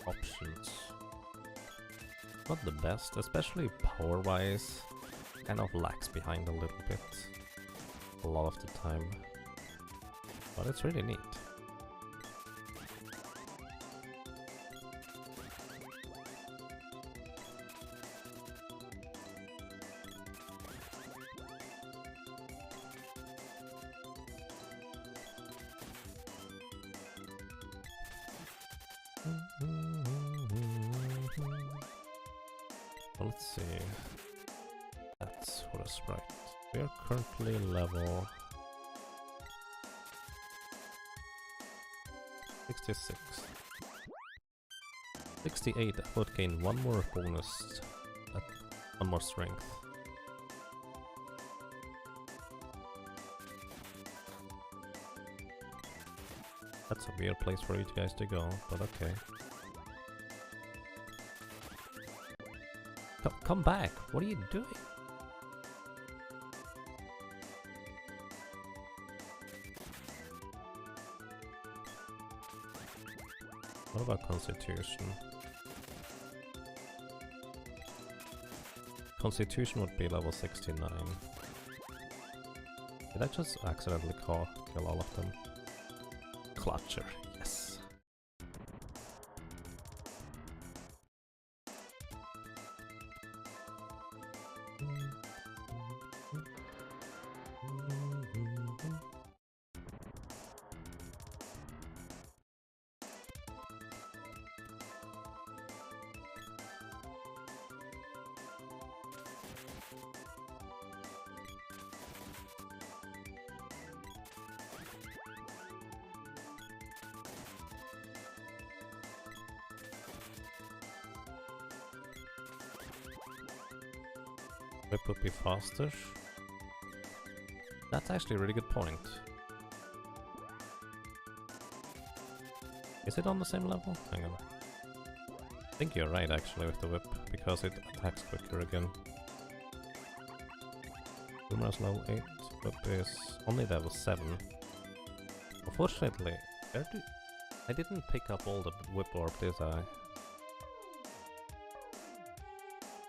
options. Not the best, especially power-wise. Kind of lags behind a little bit. A lot of the time. But it's really neat. Let's see. That's for a sprite. We are currently level 66. 68, I would gain 1 more bonus, 1 more strength. That's a weird place for you guys to go, but okay. come back! What are you doing? What about Constitution? Constitution would be level 69. Did I just accidentally kill all of them? Clutcher, yes. Whip would be faster. That's actually a really good point. Is it on the same level? Hang on. I think you're right actually with the whip, because it attacks quicker again. Boomerang's level 8, whip is only level 7. Unfortunately, I didn't pick up all the whip orb, did I?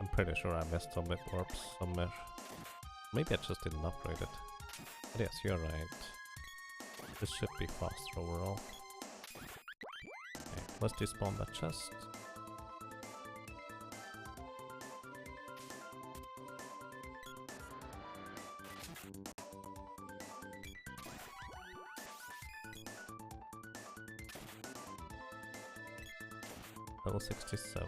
I'm pretty sure I missed some whip orbs somewhere. Maybe I just didn't upgrade it. But yes, you're right. This should be faster overall. Okay, let's despawn that chest. Level 67.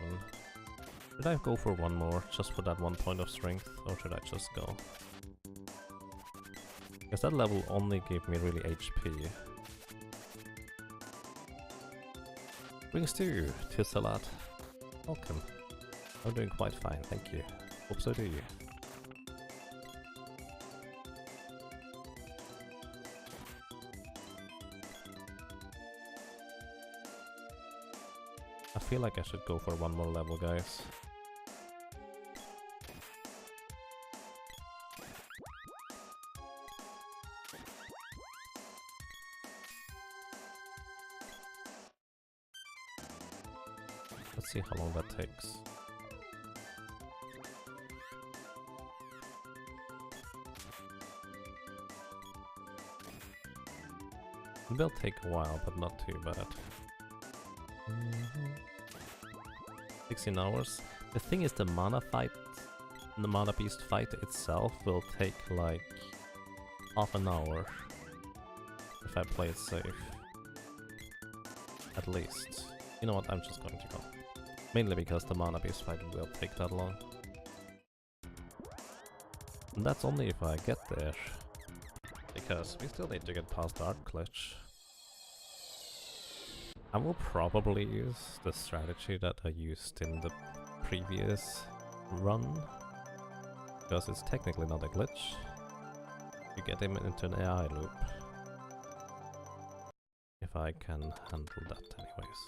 Should I go for one more, just for that 1 point of strength, or should I just go? Because that level only gave me really HP. Brings to you, Tissalat. Welcome. I'm doing quite fine, thank you. Hope so do you. I feel like I should go for one more level, guys. Let's see how long that takes. It will take a while, but not too bad. 16 hours. The thing is, the mana beast fight itself will take like half an hour if I play it safe. At least. You know what, I'm just going to go. Mainly because the mana beast fight will take that long. And that's only if I get there. Because we still need to get past the art glitch. I will probably use the strategy that I used in the previous run. Because it's technically not a glitch. You get him into an AI loop. If I can handle that anyways.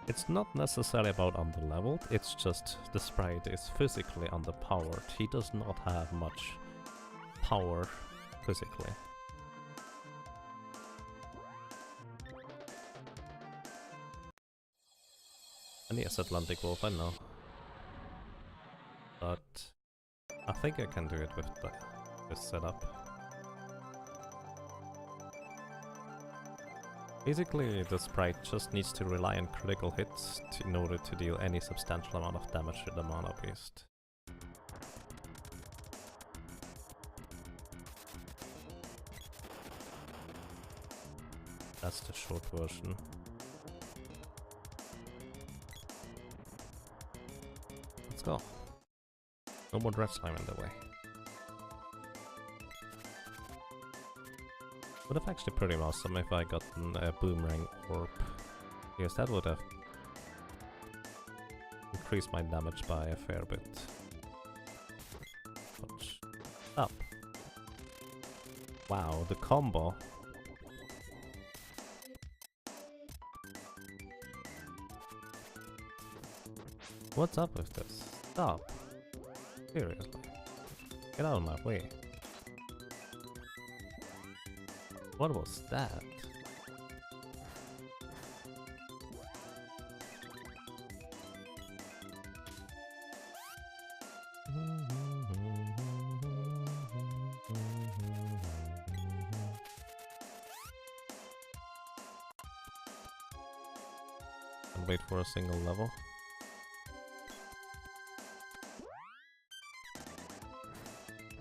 It's not necessarily about underleveled, it's just the sprite is physically underpowered. He does not have much power physically. And yes, Atlantic Wolf, I know. But I think I can do it with this setup. Basically, the sprite just needs to rely on critical hits in order to deal any substantial amount of damage to the mana beast. That's the short version. Let's go. No more dread slime in the way. Would have actually pretty awesome if I gotten a boomerang orb, because that would have increase my damage by a fair bit. Watch. Up. Wow, the combo. What's up with this? Stop. Seriously. Get out of my way. What was that? And wait for a single level.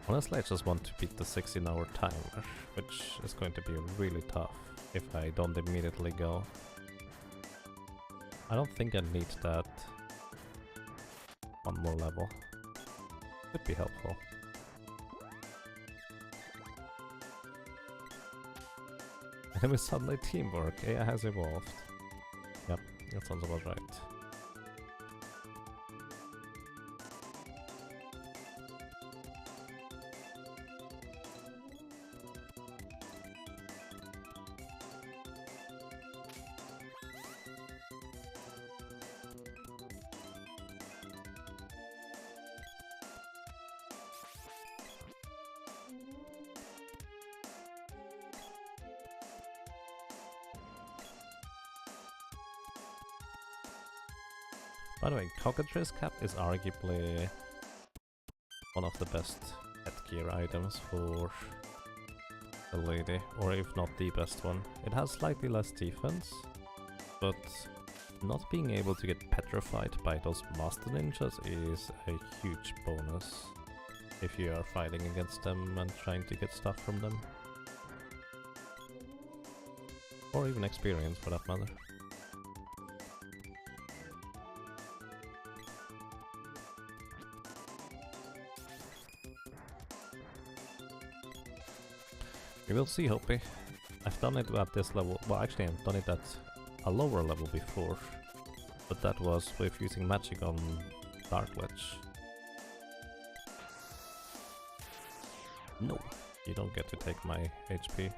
Honestly, I just want to beat the 16-hour timer, which is going to be really tough if I don't immediately go. I don't think I need that one more level. Could be helpful. Enemy sunlight teamwork. AI has evolved. Yep, that sounds about right. By the way, Cockatrice Cap is arguably one of the best headgear items for the lady, or if not the best one. It has slightly less defense, but not being able to get petrified by those master ninjas is a huge bonus if you are fighting against them and trying to get stuff from them. Or even experience for that matter. We will see, Hoppy. I've done it at this level. Well, actually, I've done it at a lower level before, but that was with using magic on Dark Lich. No, you don't get to take my HP.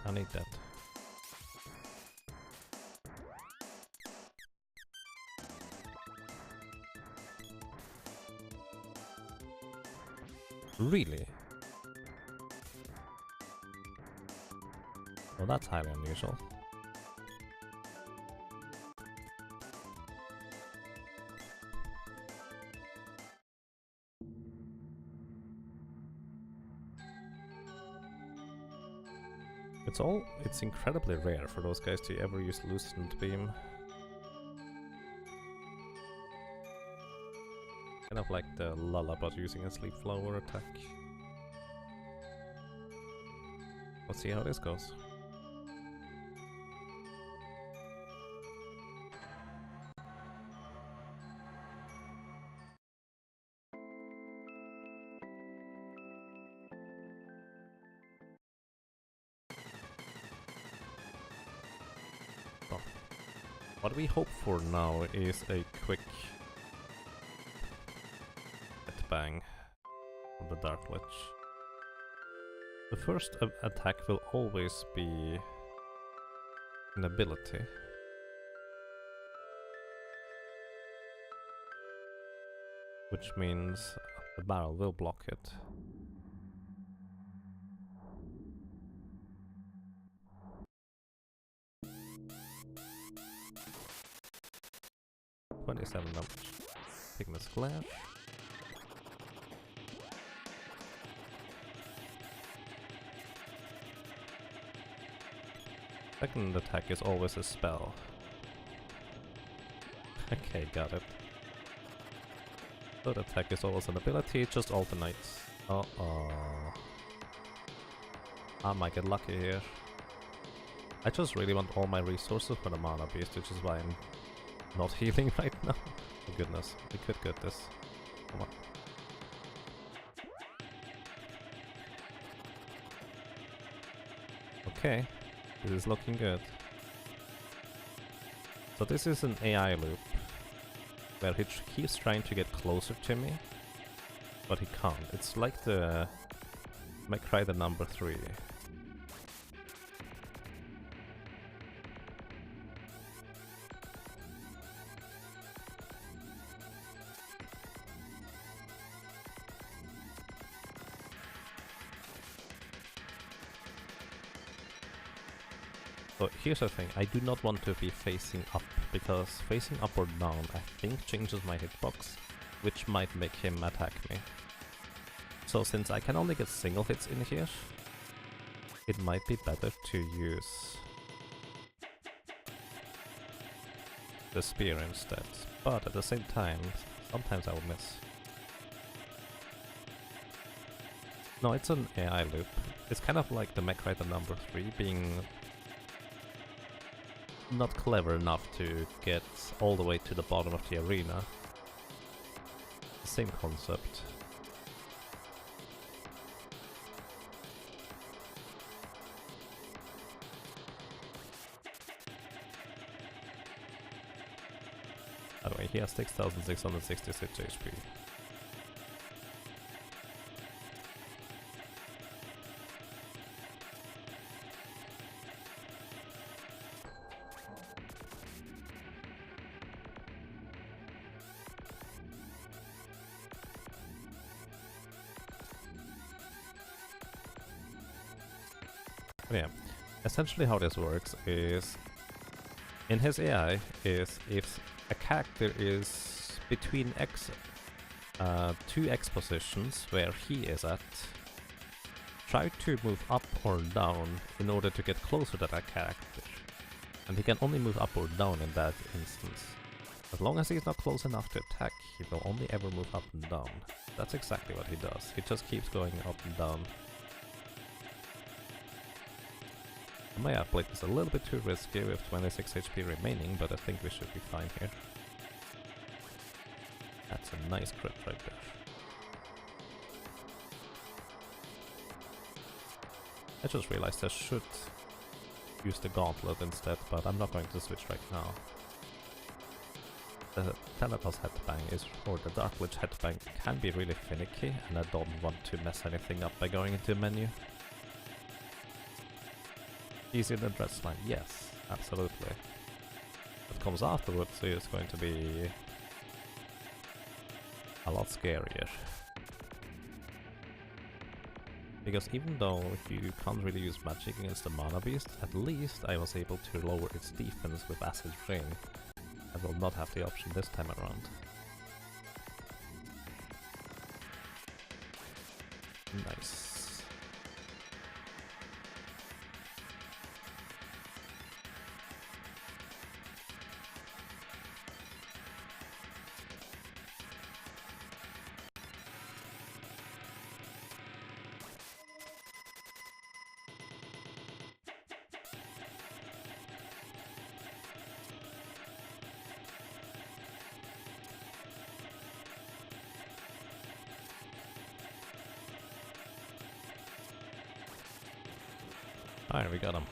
I need that. Really? Well, that's highly unusual. It's incredibly rare for those guys to ever use Lucent Beam. Kind of like the Lullabot using a Sleep Flower attack. Let's see how this goes. Oh. What we hope for now is a quick bang on the Dark Lich. The first attack will always be an ability. Which means the barrel will block it. $27 damage. Pigment's Flash. Second attack is always a spell. Okay, got it. Third attack is always an ability, it just alternates. Uh-oh. I might get lucky here. I just really want all my resources for the mana beast, which is why I'm not healing right now. Oh goodness, we could get this. Come on. Okay. This is looking good. So this is an AI loop, where he keeps trying to get closer to me, but he can't. It's like the Cry the number 3. So here's the thing, I do not want to be facing up, because facing up or down I think changes my hitbox, which might make him attack me. So since I can only get single hits in here, it might be better to use the spear instead. But at the same time, sometimes I will miss. No, it's an AI loop. It's kind of like the Mech Rider number 3 being not clever enough to get all the way to the bottom of the arena. The same concept. By the way, he has 6,666 HP. Yeah, essentially how this works is, in his AI, is if a character is between two X positions where he is at, try to move up or down in order to get closer to that character. And he can only move up or down in that instance. As long as he's not close enough to attack, he will only ever move up and down. That's exactly what he does. He just keeps going up and down. My uplink is a little bit too risky with 26 HP remaining, but I think we should be fine here. That's a nice crit right there. I just realized I should use the gauntlet instead, but I'm not going to switch right now. The Thanatos headbang is, or the Dark Witch headbang can be really finicky, and I don't want to mess anything up by going into a menu. Easier than Dread Slime, yes, absolutely. What comes afterwards is going to be a lot scarier. Because even though you can't really use magic against the Mana Beast, at least I was able to lower its defense with Acid Rain. I will not have the option this time around. Nice. Alright, we got him.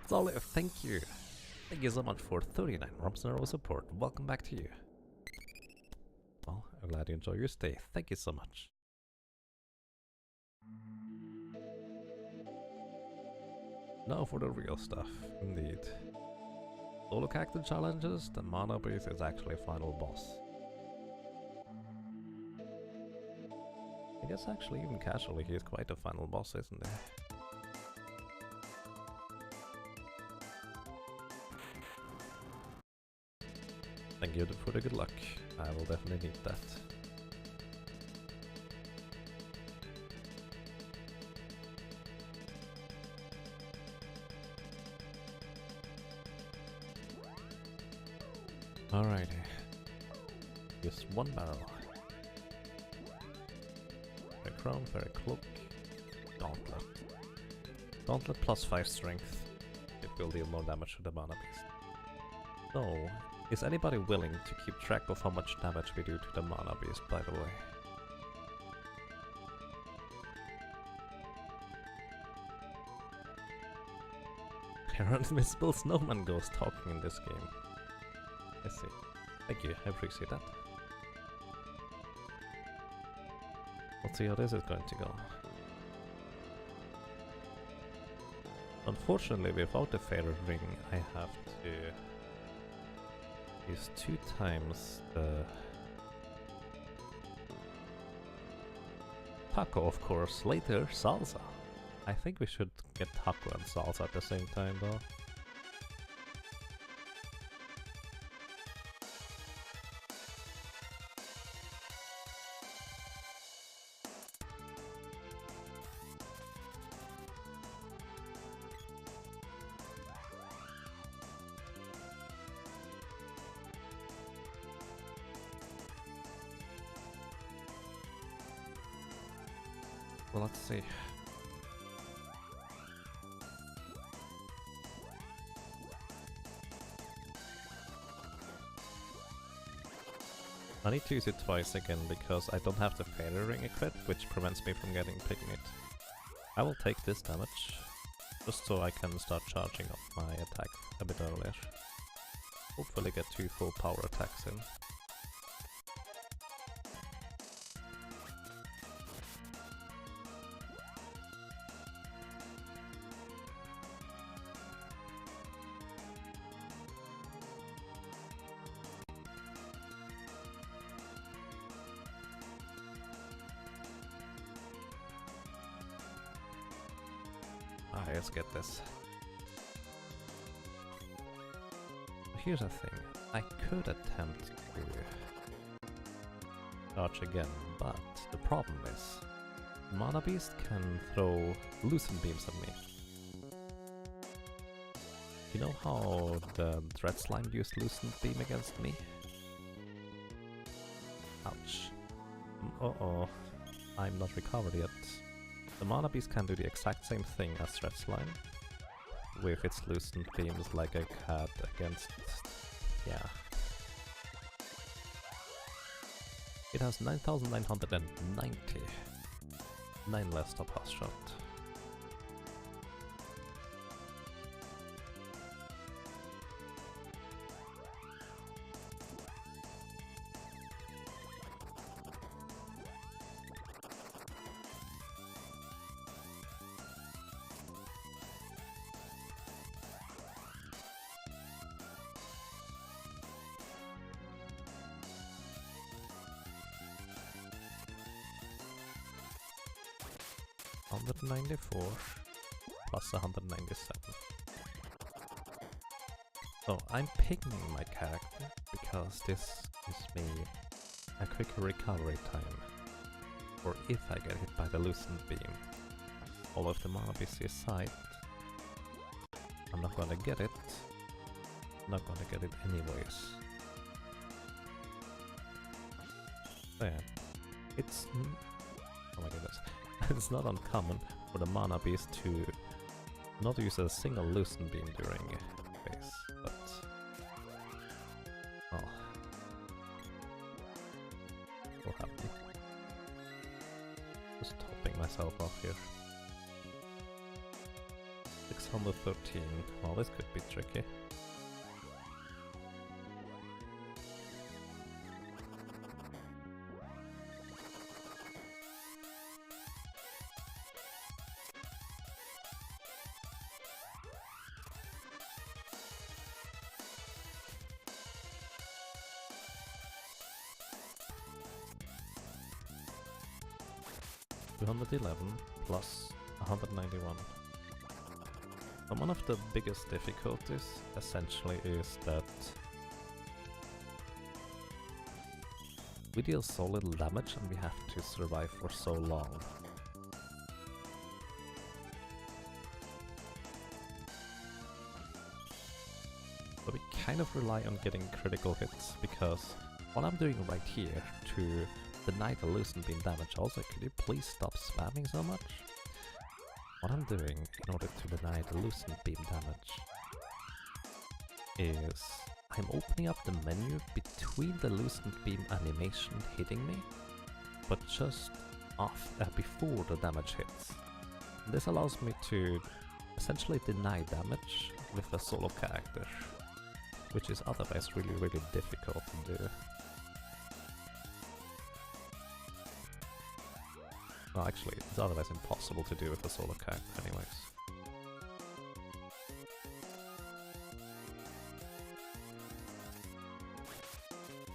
Solid, thank you. Thank you so much for 39 Rumps in a row support. Welcome back to you. Well, I'm glad you enjoy your stay. Thank you so much. Now for the real stuff, indeed. Solo character challenges, the Mana Beast is actually final boss. I guess actually even casually he is quite a final boss, isn't he? Thank you for the good luck. I will definitely need that. Alrighty. Just one barrel. Very crown, very cloak. Gauntlet. Gauntlet plus 5 strength. It will deal more damage to the Mana Beast. So, Is anybody willing to keep track of how much damage we do to the mana beast, by the way? There are invisible snowman ghosts talking in this game. I see. Thank you, I appreciate that. Let's see how this is going to go. Unfortunately, without the fairy ring, I have to use 2 times the taco, of course. Later, salsa. I think we should get taco and salsa at the same time, though. Well, let's see. I need to use it twice again because I don't have the fairy ring equipped, which prevents me from getting picnic. I will take this damage, just so I can start charging up my attack a bit earlier. Hopefully get 2 full power attacks in. Let's get this. Here's the thing, I could attempt to charge again, but the problem is Mana Beast can throw Loosen Beams at me. You know how the Dread Slime used Loosen Beam against me? Ouch. Uh-oh, I'm not recovered yet. The Mana Beast can do the exact same thing as Dread Slime, with its loosened beams like I had against... yeah. It has 9,990. 9 less top house shot. $194 plus 197. So I'm picking my character because this gives me a quicker recovery time, or if I get hit by the loosened beam. All of the mana beast aside, I'm not gonna get it. Not gonna get it anyways. There. It's... oh my goodness. It's not uncommon for the Mana Beast to not use a single Loosen Beam during phase, but... well... will happen. Just topping myself off here. 613, well this could be tricky. $211 plus 191. And one of the biggest difficulties essentially is that we deal so little damage and we have to survive for so long. But we kind of rely on getting critical hits, because what I'm doing right here to deny the Loosen Beam damage, also could you please stop spamming so much? What I'm doing in order to deny the Loosen Beam damage is I'm opening up the menu between the Lucent Beam animation hitting me, but just before the damage hits. This allows me to essentially deny damage with a solo character, which is otherwise really difficult to do. Well, actually, it's otherwise impossible to do with a solo character anyways.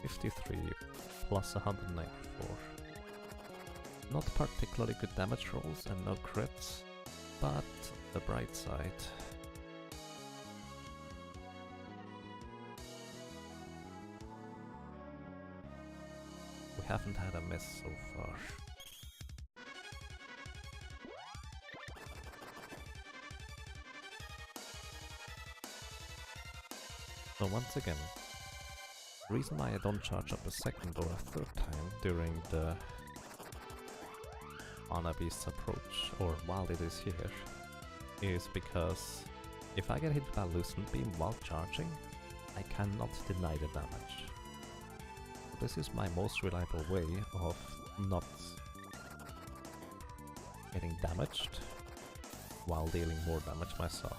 +53 plus 194. Not particularly good damage rolls and no crits, but the bright side. We haven't had a miss so far. So once again, the reason why I don't charge up a second or a third time during the Mana Beast's approach, or while it is here, is because if I get hit by Lucent Beam while charging, I cannot deny the damage. This is my most reliable way of not getting damaged while dealing more damage myself.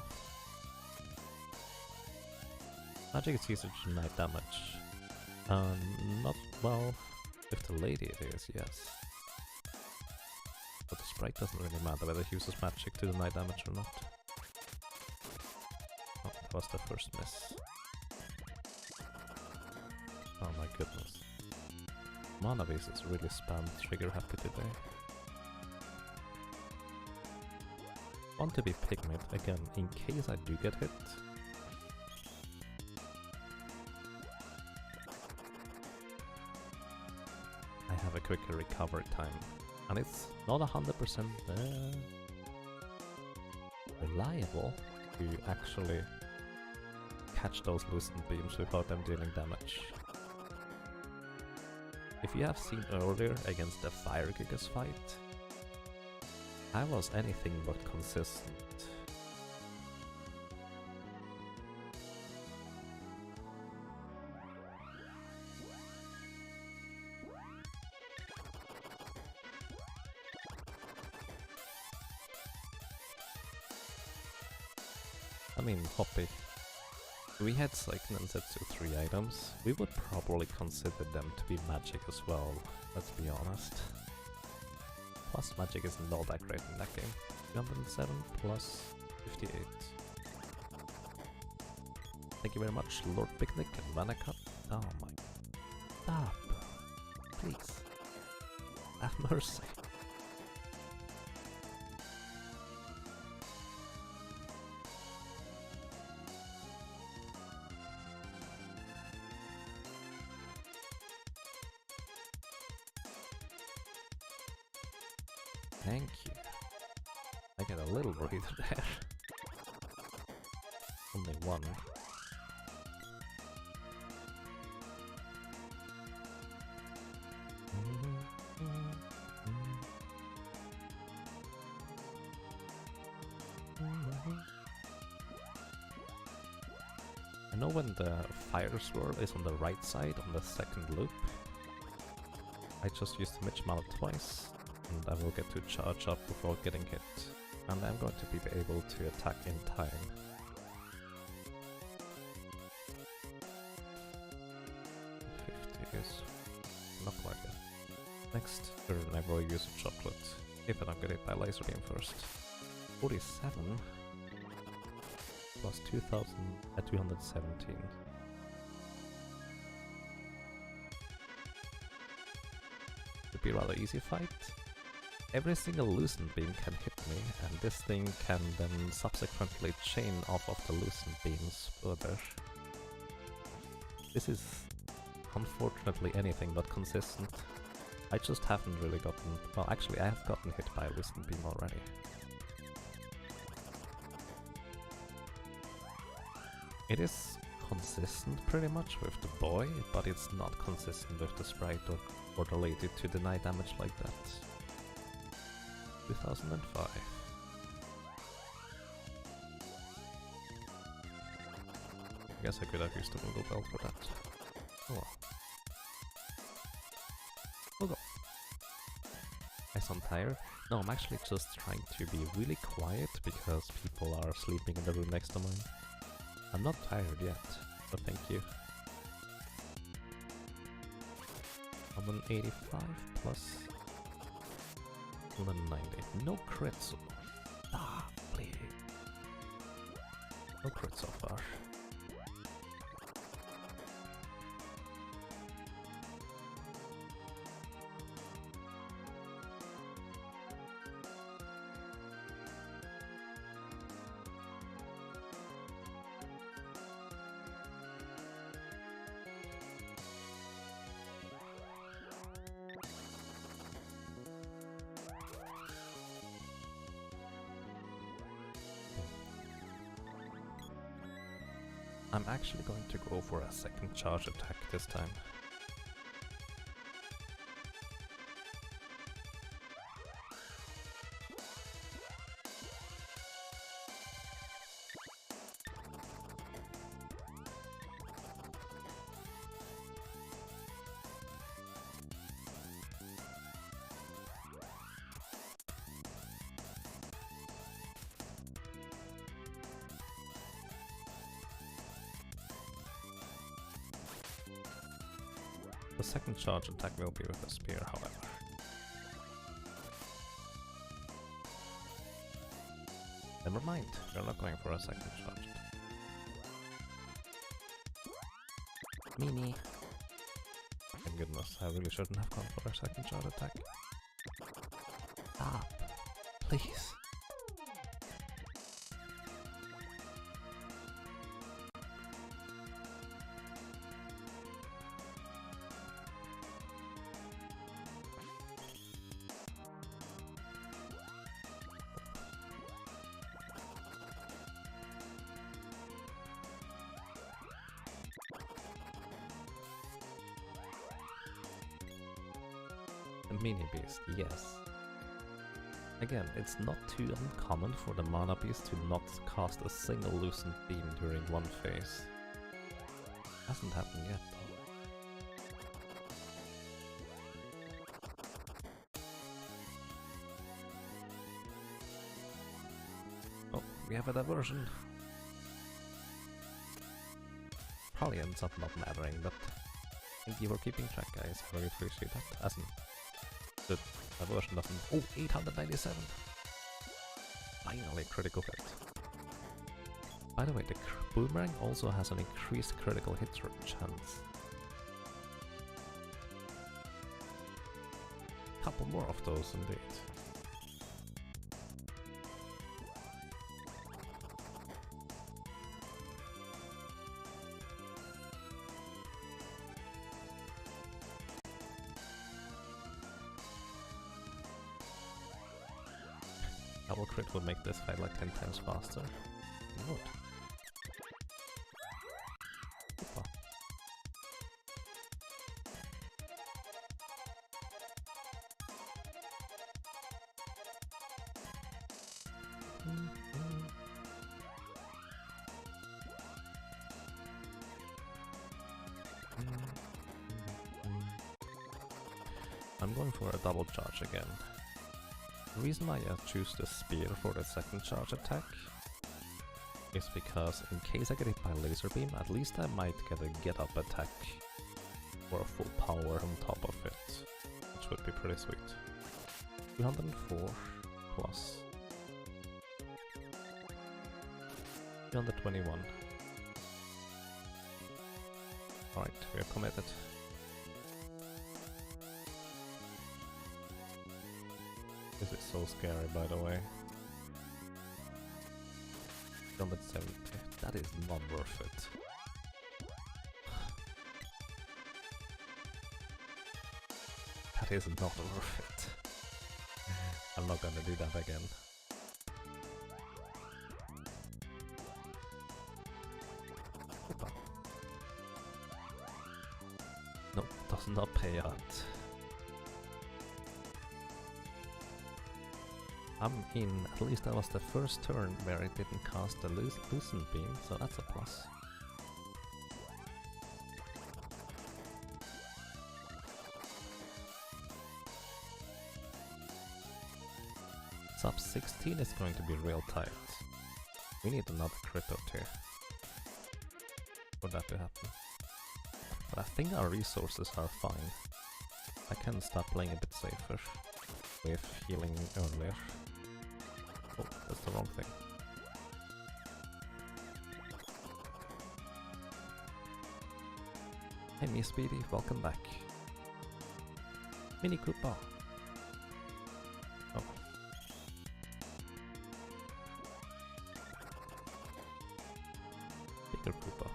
Magic is easier to deny damage. Not well, with the lady it is, yes. But the Sprite doesn't really matter whether he uses magic to deny damage or not. Oh, that was the first miss. Oh my goodness. Mana Beast is really spam trigger happy today. Want to be Pigment again in case I do get hit. I have a quicker recovery time, and it's not 100% reliable to actually catch those Lucent Beams without them dealing damage. If you have seen earlier against the Fire Gigas fight, I was anything but consistent. I mean, Hoppy. If we had Seiken and Zetsu 3 items, we would probably consider them to be magic as well, let's be honest. Plus magic is not that great in that game. 207 plus 58. Thank you very much, Lord Picnic and Vanacut. Oh my... Stop! Please. Have mercy. Thank you. I get a little breather there. Only one. I know when the fire swirl is on the right side on the second loop. I just used Mitch Mallet twice. And I will get to charge up before getting hit, and I'm going to be able to attack in time. $50 is not quite yet. Next turn I will use a chocolate, if I don't get hit by laser beam first. 47 plus 2000 at 217. Would be a rather easy fight. Every single Lucent Beam can hit me, and this thing can then subsequently chain off of the Lucent Beams further. This is unfortunately anything but consistent. I just haven't really gotten... well, actually I have gotten hit by a Lucent Beam already. It is consistent pretty much with the boy, but it's not consistent with the Sprite or the lady to deny damage like that. 2005. I guess I could have used the Moogle belt for that. Oh well. Moogle. Guess I'm tired? No, I'm actually just trying to be really quiet because people are sleeping in the room next to mine. I'm not tired yet, but thank you. 185 plus 190. No crits. Ah, please. No crits so far. I'm actually going to go for a second charge attack this time. The second charge attack will be with a spear, however. Never mind, we're not going for a second charge. Meanie. Thank goodness, I really shouldn't have gone for a second charge attack. Ah, please. A mini beast, yes. Again, it's not too uncommon for the mana beast to not cast a single lucent beam during one phase. Hasn't happened yet though. Oh, we have a diversion. Probably ends up not mattering, but thank you for keeping track, guys. I really appreciate that. As in, the version doesn't. Oh, 897! Finally, critical hit. By the way, the boomerang also has an increased critical hit chance. Couple more of those, indeed. Double crit would make this fight like 10 times faster. It would. Opa. I'm going for a double charge again. The reason why I choose the spear for the second charge attack is because in case I get hit by laser beam, at least I might get a get up attack for a full power on top of it, which would be pretty sweet. 204 plus 321. Alright, we are committed. This is so scary, by the way. 270. That is not worth it. That is not worth it. I'm not gonna do that again. Opa. Nope, does not pay out. At least that was the first turn where it didn't cast the Lucent Beam, so that's a plus. Sub 16 is going to be real tight. We need another crit or two for that to happen. But I think our resources are fine. I can start playing a bit safer with healing earlier. Oh, that's the wrong thing. Hey me Speedy, welcome back. Mini Koopa. Oh. Bigger Koopa.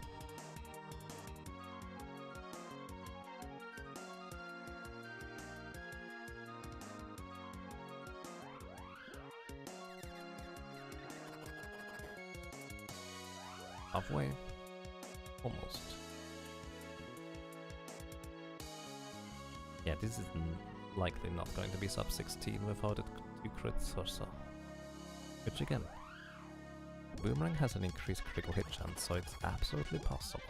Halfway. Almost. Yeah, this is likely not going to be sub 16 without it 2 crits or so. Which again, Boomerang has an increased critical hit chance, so it's absolutely possible.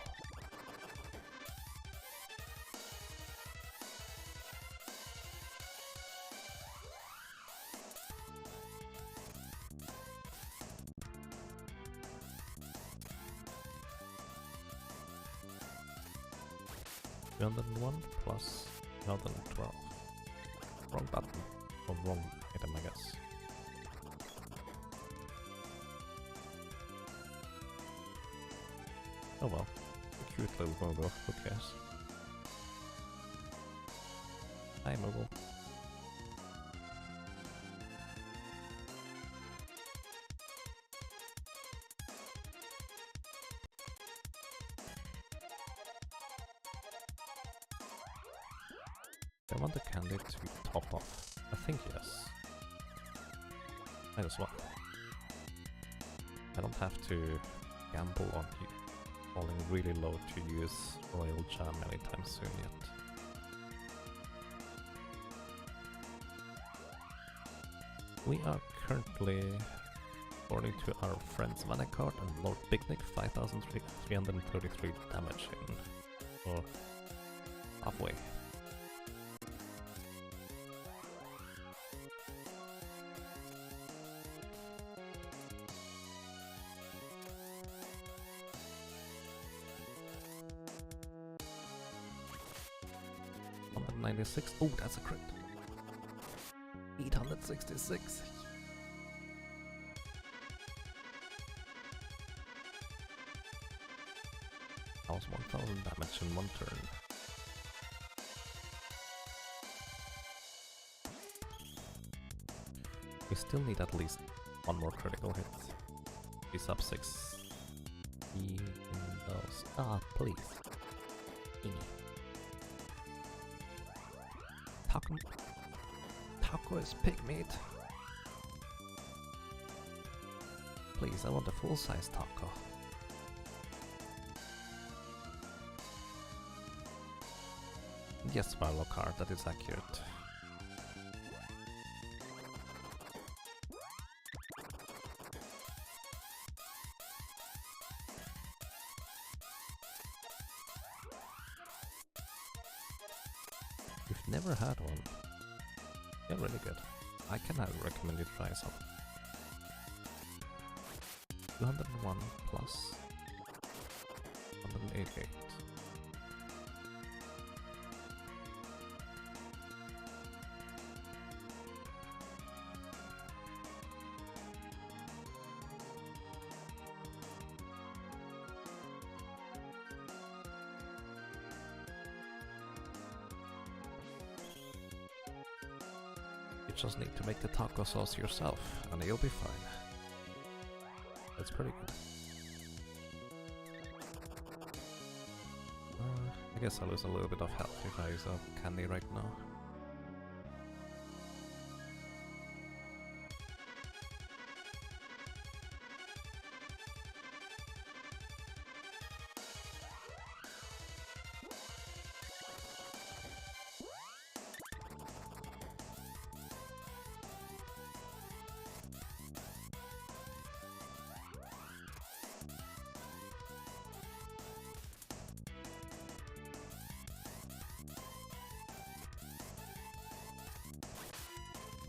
$201 plus 112. Wrong button. Or wrong item, I guess. Oh well. A cute little Moogle, who cares? Hi Moogle. I want the candy to top off. I think yes. Might as well. I don't have to gamble on falling really low to use Royal Jam anytime soon yet. We are currently, according to our friend's mana card and Lord Picnic, 5,333 damage in. Or halfway. Oh, that's a crit. 866. That was 1000 damage in one turn. We still need at least one more critical hit. Be sub 6. In those. Ah, please. Taco is pig meat. Please, I want a full-size taco. Yes, Marlo card, that is accurate. You've never had one. They're really good. I can recommend you try some. 201 plus 188. You just need to make the taco sauce yourself, and you'll be fine. That's pretty good. I guess I'll lose a little bit of health if I use a candy right now.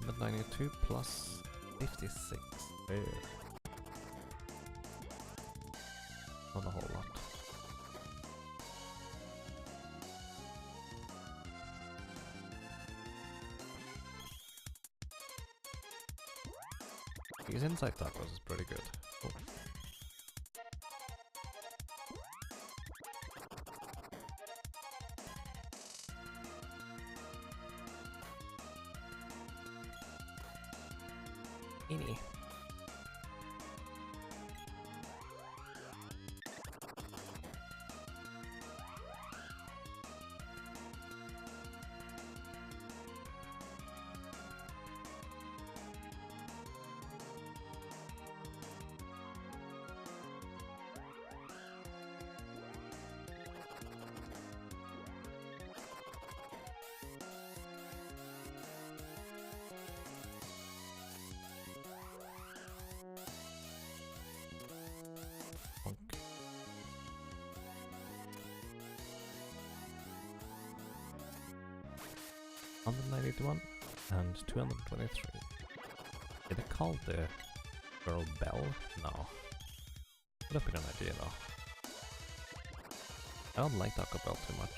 But 92 plus 56. Not a whole lot. His inside tacos is pretty good. Oh. Eenie. Bonk. $191 and 223. Did I call the girl Belle? No. Would have been an idea though. I don't like Taco Bell too much.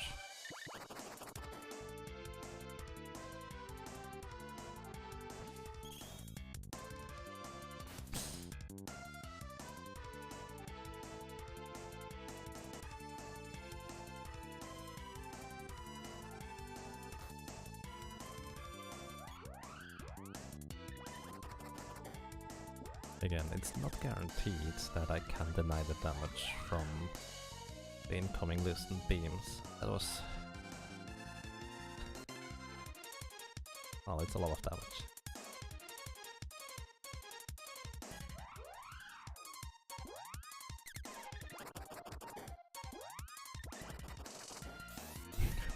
Again, it's not guaranteed that I can deny the damage from the incoming loosened beams. That was... well, it's a lot of damage.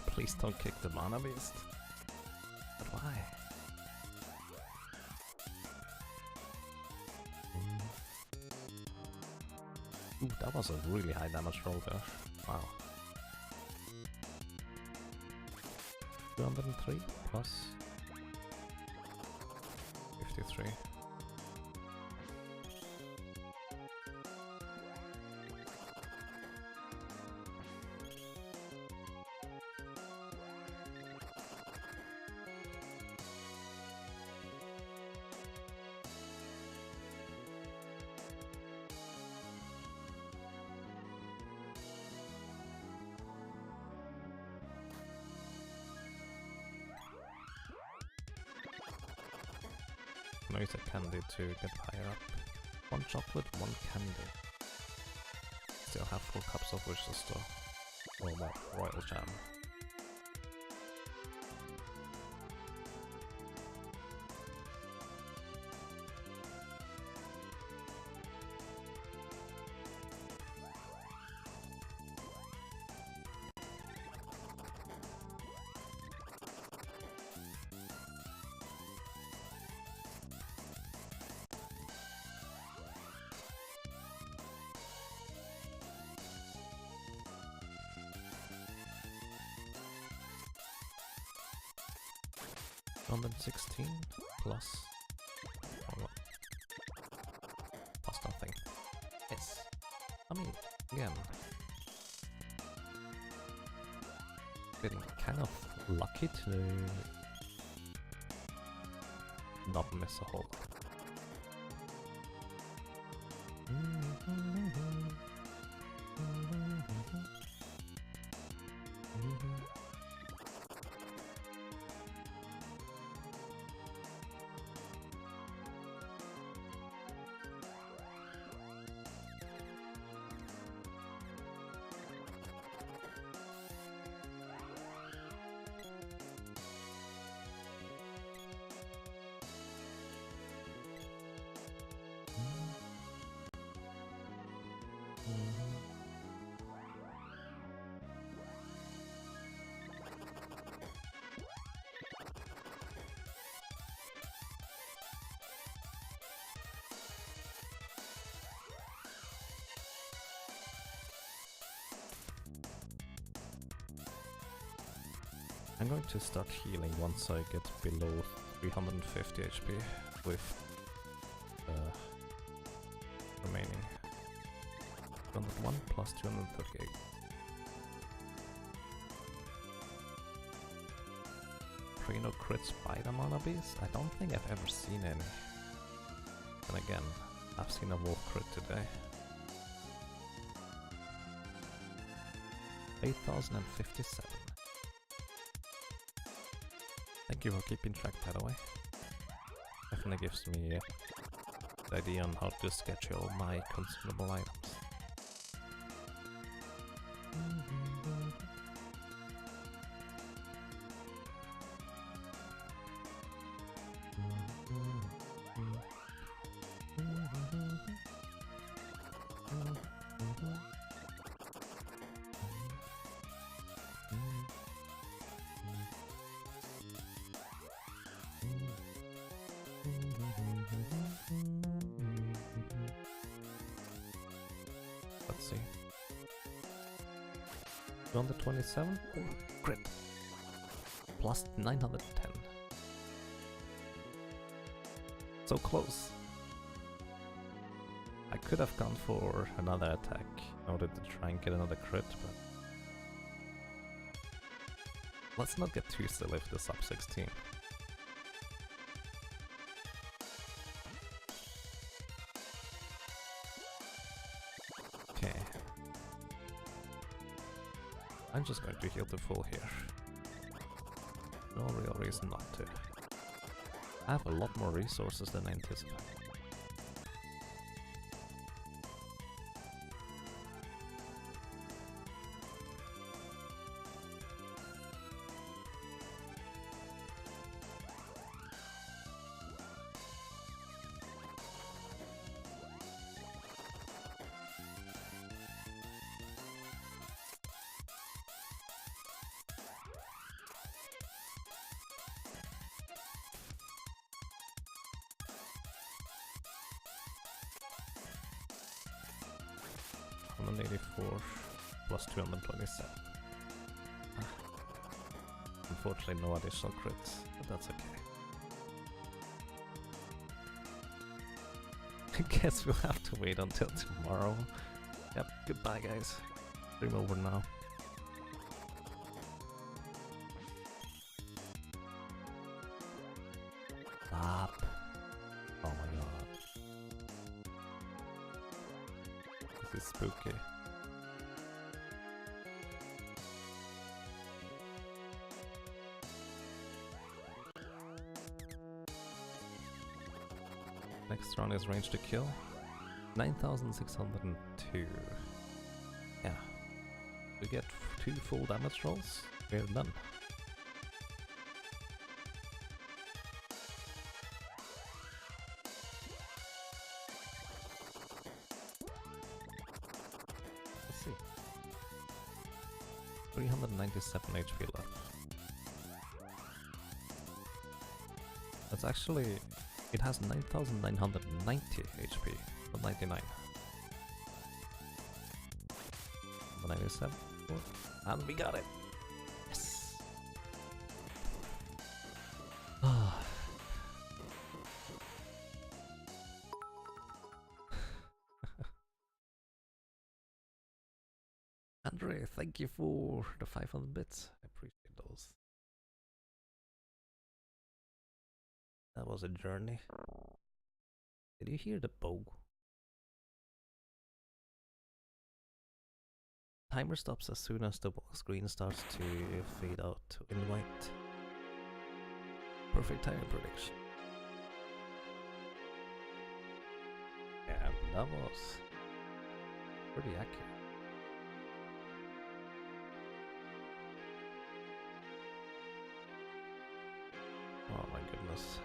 Please don't kick the mana beast. But why? Ooh, that was a really high damage roll there. Wow. 203 plus 53. No, use a candy to get higher up. 1 chocolate, 1 candy. Still have 4 cups of wishes though. Or more royal jam. $116 plus... oh, well. Plus nothing. Yes. I mean, again... getting kind of lucky to... not miss a whole lot. I'm going to start healing once I get below 350 HP with 201 plus 238. Trino crit spider mana beast? I don't think I've ever seen any. And again, I've seen a wolf crit today. 8057. Thank you for keeping track, by the way. Definitely gives me the idea on how to schedule my consumable items. Let's see. 227? Ooh, crit. Plus 910. So close. I could have gone for another attack in order to try and get another crit, but let's not get too silly with the sub 16. Okay. I'm just going to heal to full here. No real reason not to. I have a lot more resources than I anticipated. Plus 227. Unfortunately no additional crits, but that's okay. I guess we'll have to wait until tomorrow. Yep, goodbye guys. Stream over now. Stop. Oh my god. This is spooky. Next round is range to kill. 9602. Yeah. We get 2 full damage rolls. We're done. Let's see. 397 HP left. That's actually... It has 9,990 HP, not 99. 97, and we got it! Yes! Andre, thank you for the 500 bits. I appreciate those. That was a journey. Did you hear the bow? Timer stops as soon as the screen starts to fade out in white. Perfect timing prediction. Yeah, that was pretty accurate. Oh my goodness.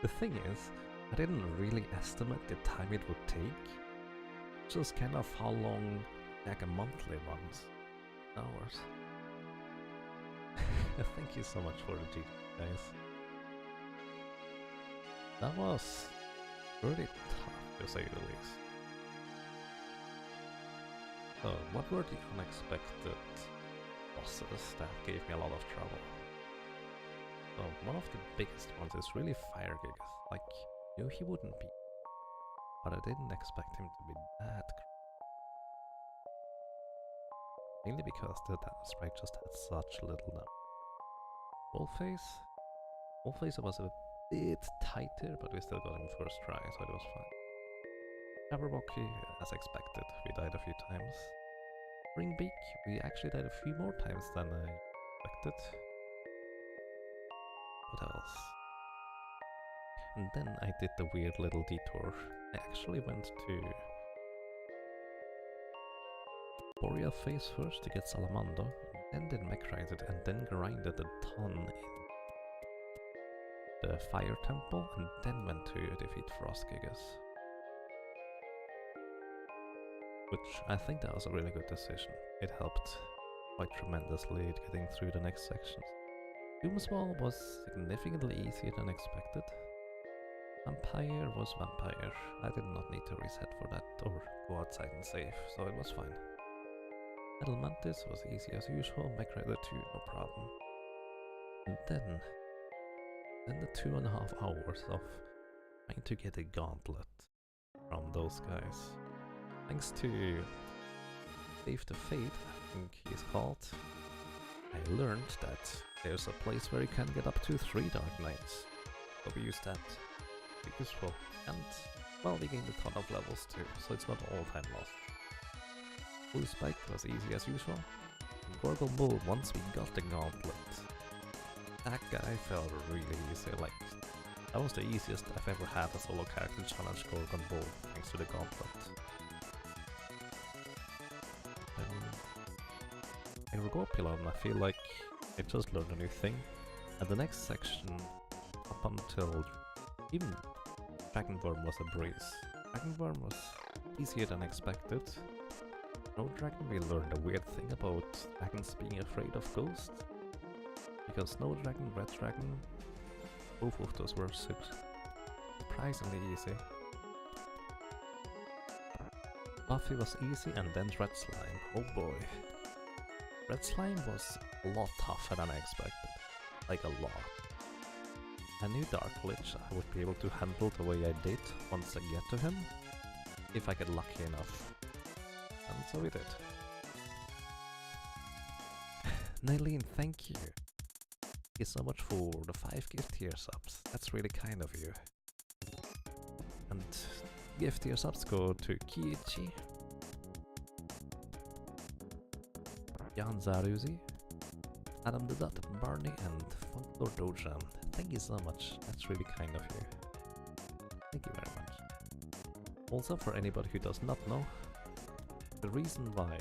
The thing is, I didn't really estimate the time it would take. Just kind of how long like a monthly runs. Hours. Thank you so much for the GG, guys. That was pretty tough, to say the least. So, what were the unexpected bosses that gave me a lot of trouble? So one of the biggest ones is really Fire Gigas. Like, knew he wouldn't be, but I didn't expect him to be that mainly because the Sprite just had such little now. Wallface was a bit tighter, but we still got him first try, so it was fine. Jabberwocky, as expected, we died a few times. Ringbeak, we actually died a few more times than I expected. What else? And then I did the weird little detour. I actually went to Boreal Phase first to get Salamando, then did Mechrited, and then grinded a ton in the Fire Temple, and then went to defeat Frostgigas. Which I think that was a really good decision. It helped quite tremendously getting through the next sections. Doomswall was significantly easier than expected. Vampire was Vampire. I did not need to reset for that or go outside and save, so it was fine. Metal Mantis was easy as usual, Mechrider 2, no problem. And then the 2.5 hours of trying to get a gauntlet from those guys. Thanks to Save the Fate, I think he's called, I learned that there's a place where you can get up to 3 Dark Knights. So we used that to be useful. And, well, we gained a ton of levels too, so it's not all time lost. Blue Spike was easy as usual. And Gorgon Bull, once we got the gauntlet, that guy felt really easy. Like, that was the easiest I've ever had a solo character challenge Gorgon Bull, thanks to the gauntlet. Ergopilon, I feel like I just learned a new thing. And the next section, up until even Dragonworm was a breeze. Dragonworm was easier than expected. Snow Dragon, we learned a weird thing about dragons being afraid of ghosts. Because Snow Dragon, Red Dragon, both of those were surprisingly easy. Buffy was easy, and then Red Slime, oh boy. Red Slime was a lot tougher than I expected, like a lot. I knew Dark Lich I would be able to handle the way I did once I get to him, if I get lucky enough. And so we did. Nylene, thank you. Thank you so much for the 5 gift tier subs, that's really kind of you. And gift tier subs go to Kiichi, Jan Zaruzi, Adam the Dot, Barney, and Funklor Dojan. Thank you so much, that's really kind of you. Thank you very much. Also, for anybody who does not know, the reason why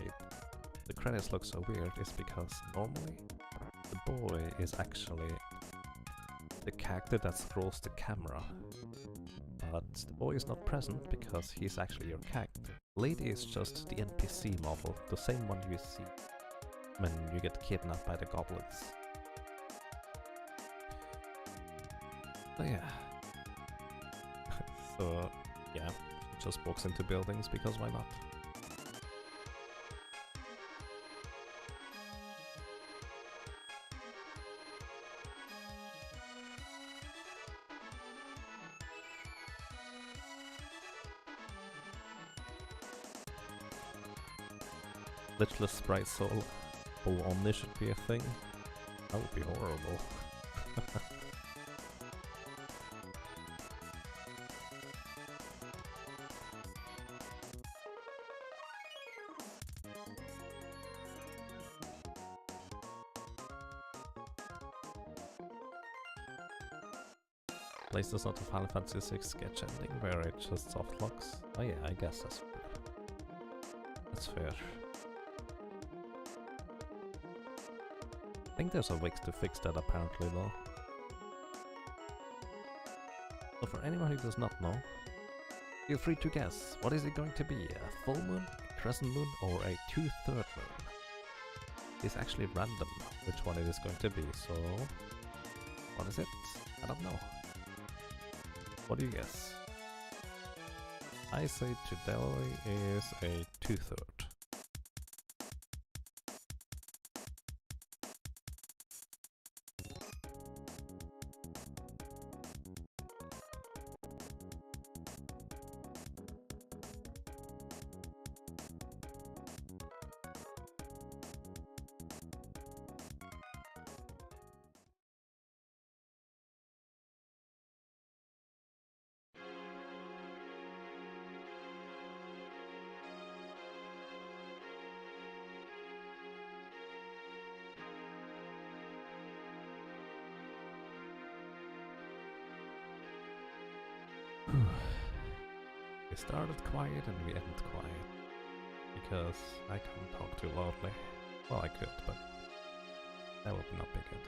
the credits look so weird is because normally the boy is actually the character that scrolls the camera. But the boy is not present because he's actually your character. Lady is just the NPC model, the same one you see when you get kidnapped by the goblins. So yeah. So yeah, he just walks into buildings because why not? Lichless Sprite Soul full Omni should be a thing. That would be horrible. Place does not a Final Fantasy 6 sketch ending where it just soft locks. Oh yeah, I guess that's fair. That's fair. I think there's a way to fix that apparently though. So for anyone who does not know, feel free to guess, what is it going to be? A full moon, a crescent moon, or a 2/3 moon? It's actually random which one it is going to be, so what is it? I don't know. What do you guess? I say today is a 2/3. We started quiet and we end quiet. Because I can't talk too loudly. Well, I could, but that would not be good.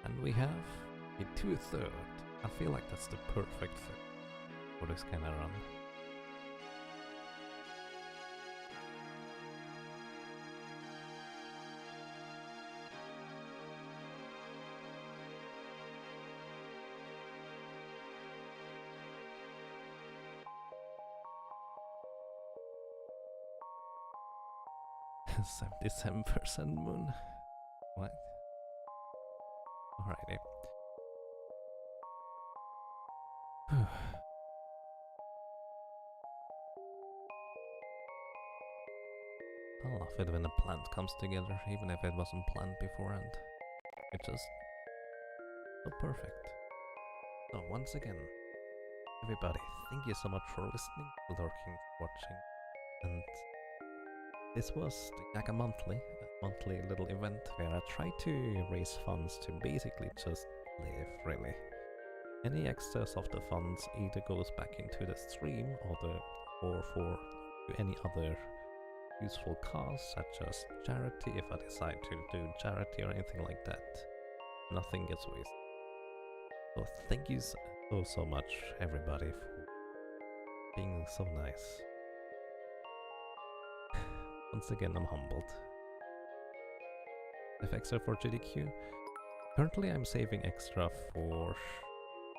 And we have a 2/3. I feel like that's the perfect fit for this kind of run. $77% moon. What? Alrighty. I love it when a plant comes together, even if it wasn't planned beforehand. It's just so perfect. So once again, everybody, thank you so much for listening, lurking, watching, and this was the Yaga Monthly, a monthly little event where I try to raise funds to basically just live, really. Any excess of the funds either goes back into the stream or for any other useful cause, such as charity, if I decide to do charity or anything like that. Nothing gets wasted. So thank you so much, everybody, for being so nice. Once again, I'm humbled. FXR for GDQ. Currently I'm saving extra for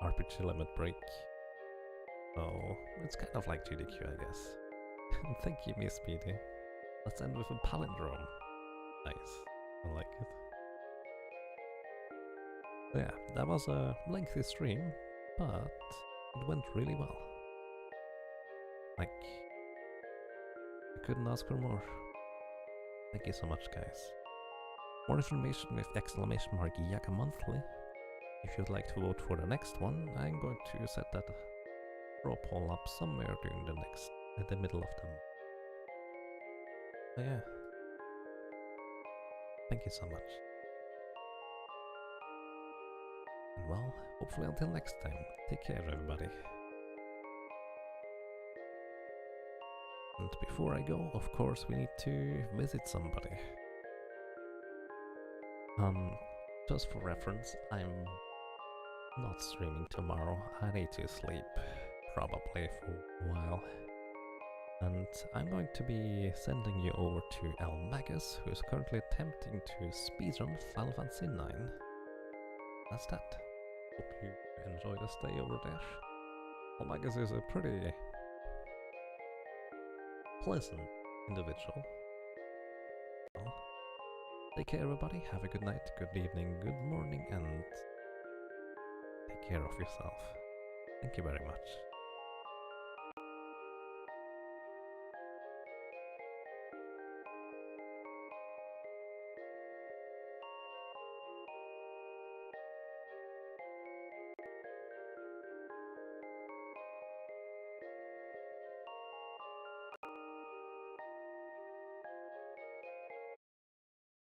RPG limit break. So it's kind of like GDQ, I guess. Thank you, Miss Speedy. Let's end with a palindrome. Nice. I like it. So yeah, that was a lengthy stream, but it went really well. Like, I couldn't ask for more. Thank you so much, guys. More information with !Yaga Monthly. If you'd like to vote for the next one, I'm going to set that draw poll up somewhere during the middle of the month. So yeah. Thank you so much. And well, hopefully until next time, take care everybody. And before I go, of course, we need to visit somebody. Just for reference, I'm not streaming tomorrow. I need to sleep, probably for a while. And I'm going to be sending you over to Magus, who is currently attempting to speedrun Final Fantasy 9. That's that. Hope you enjoy the stay over there. Magus is a pretty pleasant individual. Well, take care everybody, have a good night, good evening, good morning, and take care of yourself. Thank you very much.